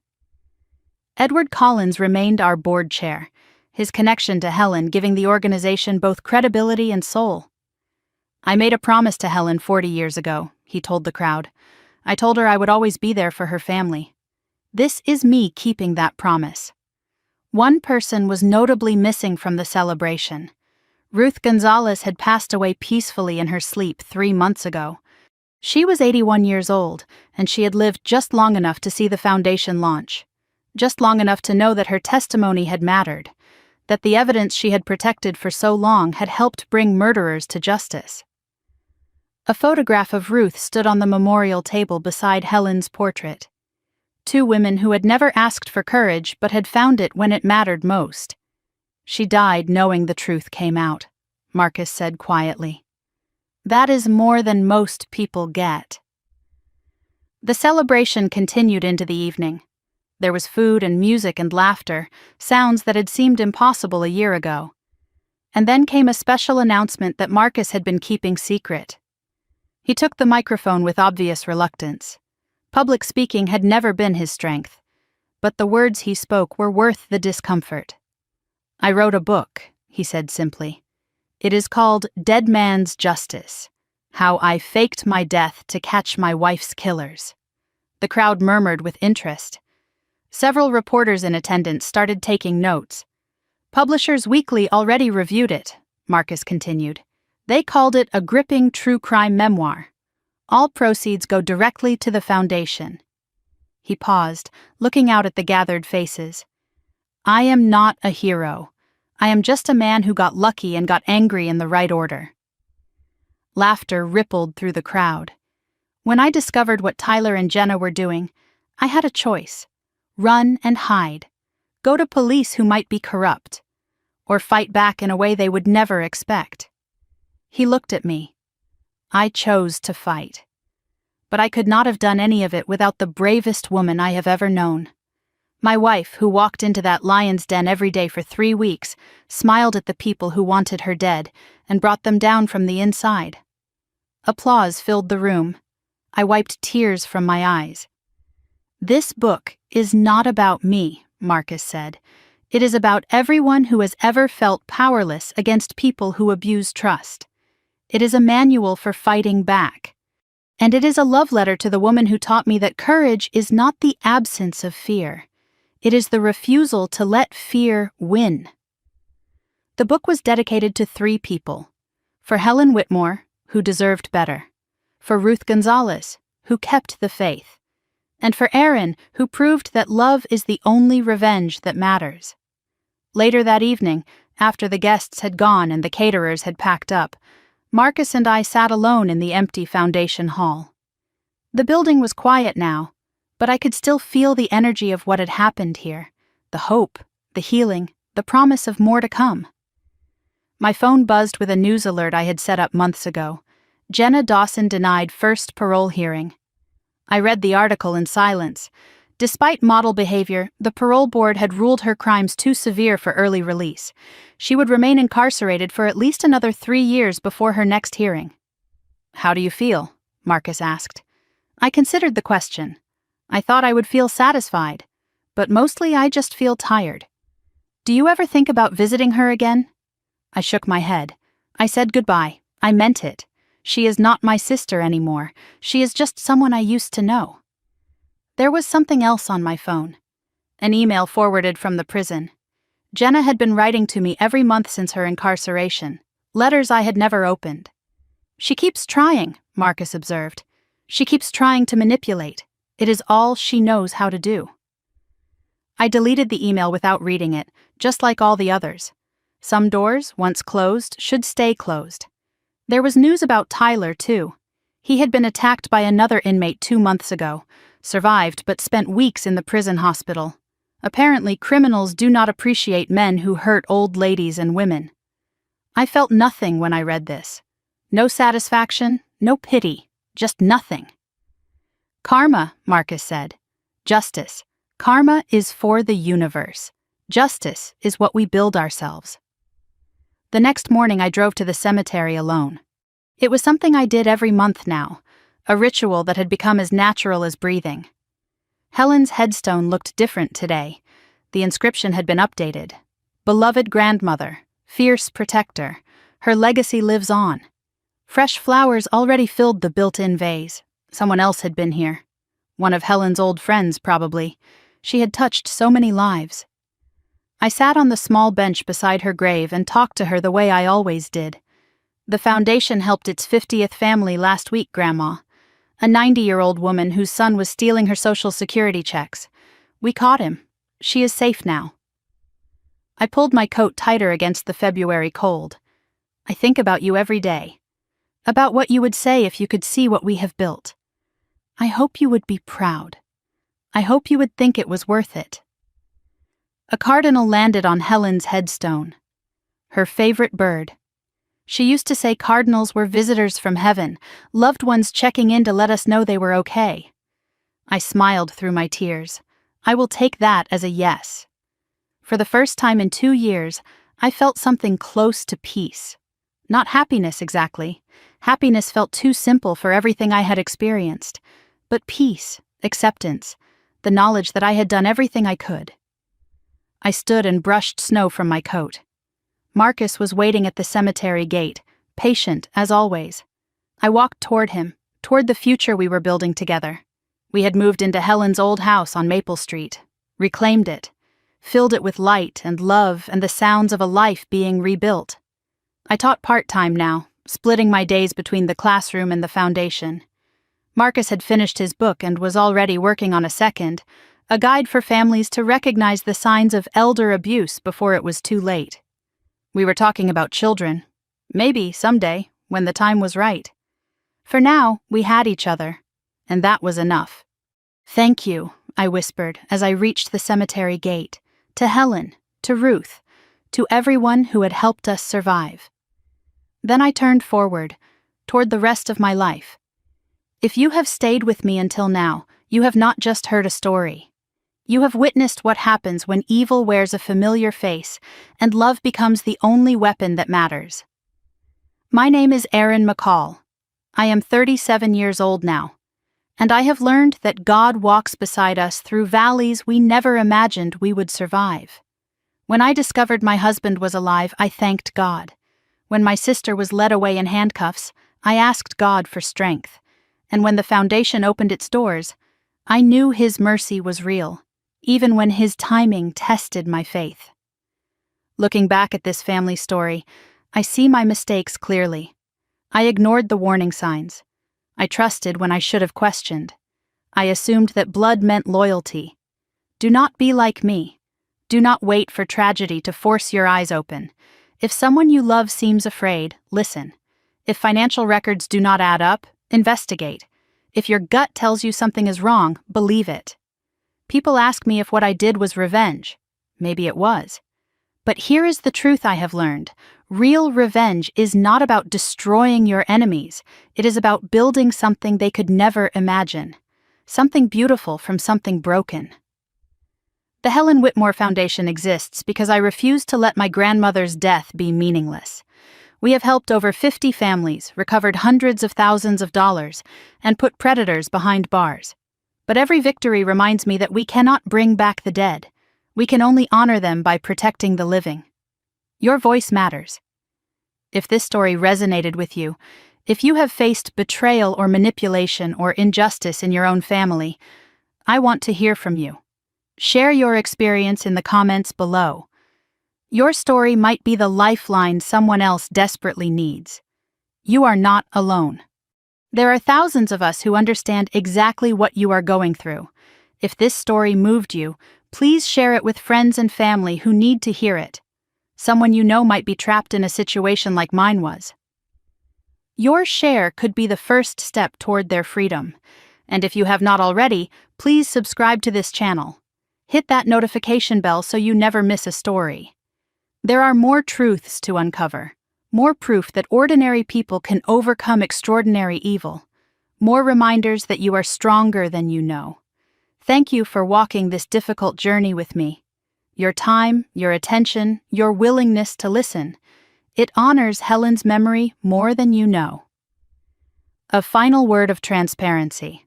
Edward Collins remained our board chair, his connection to Helen giving the organization both credibility and soul. "I made a promise to Helen 40 years ago," he told the crowd. "I told her I would always be there for her family. This is me keeping that promise." One person was notably missing from the celebration. Ruth Gonzalez had passed away peacefully in her sleep 3 months ago. She was 81 years old, and she had lived just long enough to see the foundation launch. Just long enough to know that her testimony had mattered, that the evidence she had protected for so long had helped bring murderers to justice. A photograph of Ruth stood on the memorial table beside Helen's portrait. 2 women who had never asked for courage but had found it when it mattered most. "She died knowing the truth came out," Marcus said quietly. "That is more than most people get." The celebration continued into the evening. There was food and music and laughter, sounds that had seemed impossible a year ago. And then came a special announcement that Marcus had been keeping secret. He took the microphone with obvious reluctance. Public speaking had never been his strength, but the words he spoke were worth the discomfort. "I wrote a book," he said simply. "It is called Dead Man's Justice: How I Faked My Death to Catch My Wife's Killers." The crowd murmured with interest. Several reporters in attendance started taking notes. Publishers Weekly already reviewed it, Marcus continued. They called it a gripping true crime memoir. All proceeds go directly to the foundation. He paused, looking out at the gathered faces. "I am not a hero. I am just a man who got lucky and got angry in the right order." Laughter rippled through the crowd. When I discovered what Tyler and Jenna were doing, I had a choice: run and hide, go to police who might be corrupt, or fight back in a way they would never expect. He looked at me. I chose to fight. But I could not have done any of it without the bravest woman I have ever known. My wife, who walked into that lion's den every day for 3 weeks, smiled at the people who wanted her dead and brought them down from the inside. Applause filled the room. I wiped tears from my eyes. "This book is not about me," Marcus said. "It is about everyone who has ever felt powerless against people who abuse trust. It is a manual for fighting back. And it is a love letter to the woman who taught me that courage is not the absence of fear. It is the refusal to let fear win." The book was dedicated to 3 people. For Helen Whitmore, who deserved better. For Ruth Gonzalez, who kept the faith. And for Aaron, who proved that love is the only revenge that matters. Later that evening, after the guests had gone and the caterers had packed up, Marcus and I sat alone in the empty foundation hall. The building was quiet now, but I could still feel the energy of what had happened here, the hope, the healing, the promise of more to come. My phone buzzed with a news alert I had set up months ago. Jenna Dawson denied first parole hearing. I read the article in silence. Despite model behavior, the parole board had ruled her crimes too severe for early release. She would remain incarcerated for at least another 3 years before her next hearing. "How do you feel?" Marcus asked. I considered the question. I thought I would feel satisfied, but mostly I just feel tired. "Do you ever think about visiting her again?" I shook my head. I said goodbye. I meant it. She is not my sister anymore. She is just someone I used to know. There was something else on my phone. An email forwarded from the prison. Jenna had been writing to me every month since her incarceration, letters I had never opened. "She keeps trying," Marcus observed. "She keeps trying to manipulate. It is all she knows how to do." I deleted the email without reading it, just like all the others. Some doors, once closed, should stay closed. There was news about Tyler, too. He had been attacked by another inmate 2 months ago, survived but spent weeks in the prison hospital. Apparently, criminals do not appreciate men who hurt old ladies and women. I felt nothing when I read this. No satisfaction, no pity, just nothing. "Karma," Marcus said. "Justice. Karma is for the universe. Justice is what we build ourselves." The next morning I drove to the cemetery alone. It was something I did every month now, a ritual that had become as natural as breathing. Helen's headstone looked different today. The inscription had been updated. "Beloved grandmother, fierce protector, her legacy lives on." Fresh flowers already filled the built-in vase. Someone else had been here. One of Helen's old friends, probably. She had touched so many lives. I sat on the small bench beside her grave and talked to her the way I always did. "The foundation helped its 50th family last week, Grandma. A 90-year-old woman whose son was stealing her Social Security checks. We caught him. She is safe now." I pulled my coat tighter against the February cold. "I think about you every day. About what you would say if you could see what we have built. I hope you would be proud. I hope you would think it was worth it." A cardinal landed on Helen's headstone. Her favorite bird. She used to say cardinals were visitors from heaven, loved ones checking in to let us know they were okay. I smiled through my tears. I will take that as a yes. For the first time in 2 years, I felt something close to peace. Not happiness exactly. Happiness felt too simple for everything I had experienced. But peace, acceptance, the knowledge that I had done everything I could. I stood and brushed snow from my coat. Marcus was waiting at the cemetery gate, patient as always. I walked toward him, toward the future we were building together. We had moved into Helen's old house on Maple Street, reclaimed it, filled it with light and love and the sounds of a life being rebuilt. I taught part-time now, splitting my days between the classroom and the foundation. Marcus had finished his book and was already working on a second, a guide for families to recognize the signs of elder abuse before it was too late. We were talking about children. Maybe, someday, when the time was right. For now, we had each other, and that was enough. "Thank you," I whispered as I reached the cemetery gate, to Helen, to Ruth, to everyone who had helped us survive. Then I turned forward, toward the rest of my life. If you have stayed with me until now, you have not just heard a story. You have witnessed what happens when evil wears a familiar face and love becomes the only weapon that matters. My name is Erin McCall. I am 37 years old now, and I have learned that God walks beside us through valleys we never imagined we would survive. When I discovered my husband was alive, I thanked God. When my sister was led away in handcuffs, I asked God for strength. And when the foundation opened its doors, I knew His mercy was real, even when His timing tested my faith. Looking back at this family story, I see my mistakes clearly. I ignored the warning signs. I trusted when I should have questioned. I assumed that blood meant loyalty. Do not be like me. Do not wait for tragedy to force your eyes open. If someone you love seems afraid, listen. If financial records do not add up, investigate. If your gut tells you something is wrong, believe it. People ask me if what I did was revenge. Maybe it was. But here is the truth I have learned. Real revenge is not about destroying your enemies. It is about building something they could never imagine. Something beautiful from something broken. The Helen Whitmore Foundation exists because I refuse to let my grandmother's death be meaningless. We have helped over 50 families, recovered hundreds of thousands of dollars, and put predators behind bars. But every victory reminds me that we cannot bring back the dead. We can only honor them by protecting the living. Your voice matters. If this story resonated with you, if you have faced betrayal or manipulation or injustice in your own family, I want to hear from you. Share your experience in the comments below. Your story might be the lifeline someone else desperately needs. You are not alone. There are thousands of us who understand exactly what you are going through. If this story moved you, please share it with friends and family who need to hear it. Someone you know might be trapped in a situation like mine was. Your share could be the first step toward their freedom. And if you have not already, please subscribe to this channel. Hit that notification bell so you never miss a story. There are more truths to uncover, more proof that ordinary people can overcome extraordinary evil, more reminders that you are stronger than you know. Thank you for walking this difficult journey with me. Your time, your attention, your willingness to listen. It honors Helen's memory more than you know. A final word of transparency.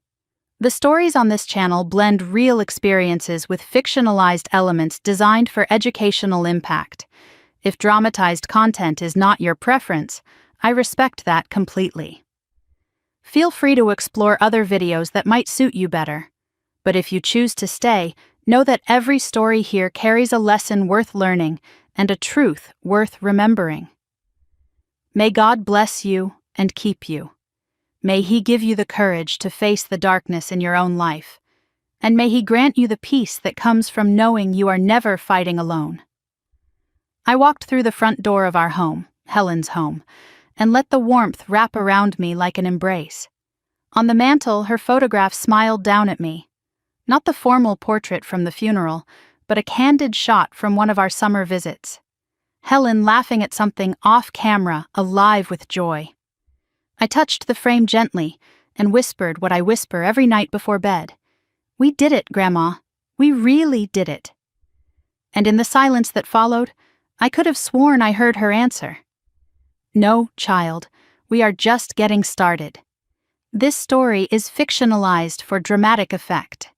The stories on this channel blend real experiences with fictionalized elements designed for educational impact. If dramatized content is not your preference, I respect that completely. Feel free to explore other videos that might suit you better. But if you choose to stay, know that every story here carries a lesson worth learning and a truth worth remembering. May God bless you and keep you. May He give you the courage to face the darkness in your own life, and may He grant you the peace that comes from knowing you are never fighting alone. I walked through the front door of our home, Helen's home, and let the warmth wrap around me like an embrace. On the mantel, her photograph smiled down at me. Not the formal portrait from the funeral, but a candid shot from one of our summer visits. Helen laughing at something off camera, alive with joy. I touched the frame gently and whispered what I whisper every night before bed. "We did it, Grandma. We really did it." And in the silence that followed, I could have sworn I heard her answer. No, child, we are just getting started. This story is fictionalized for dramatic effect.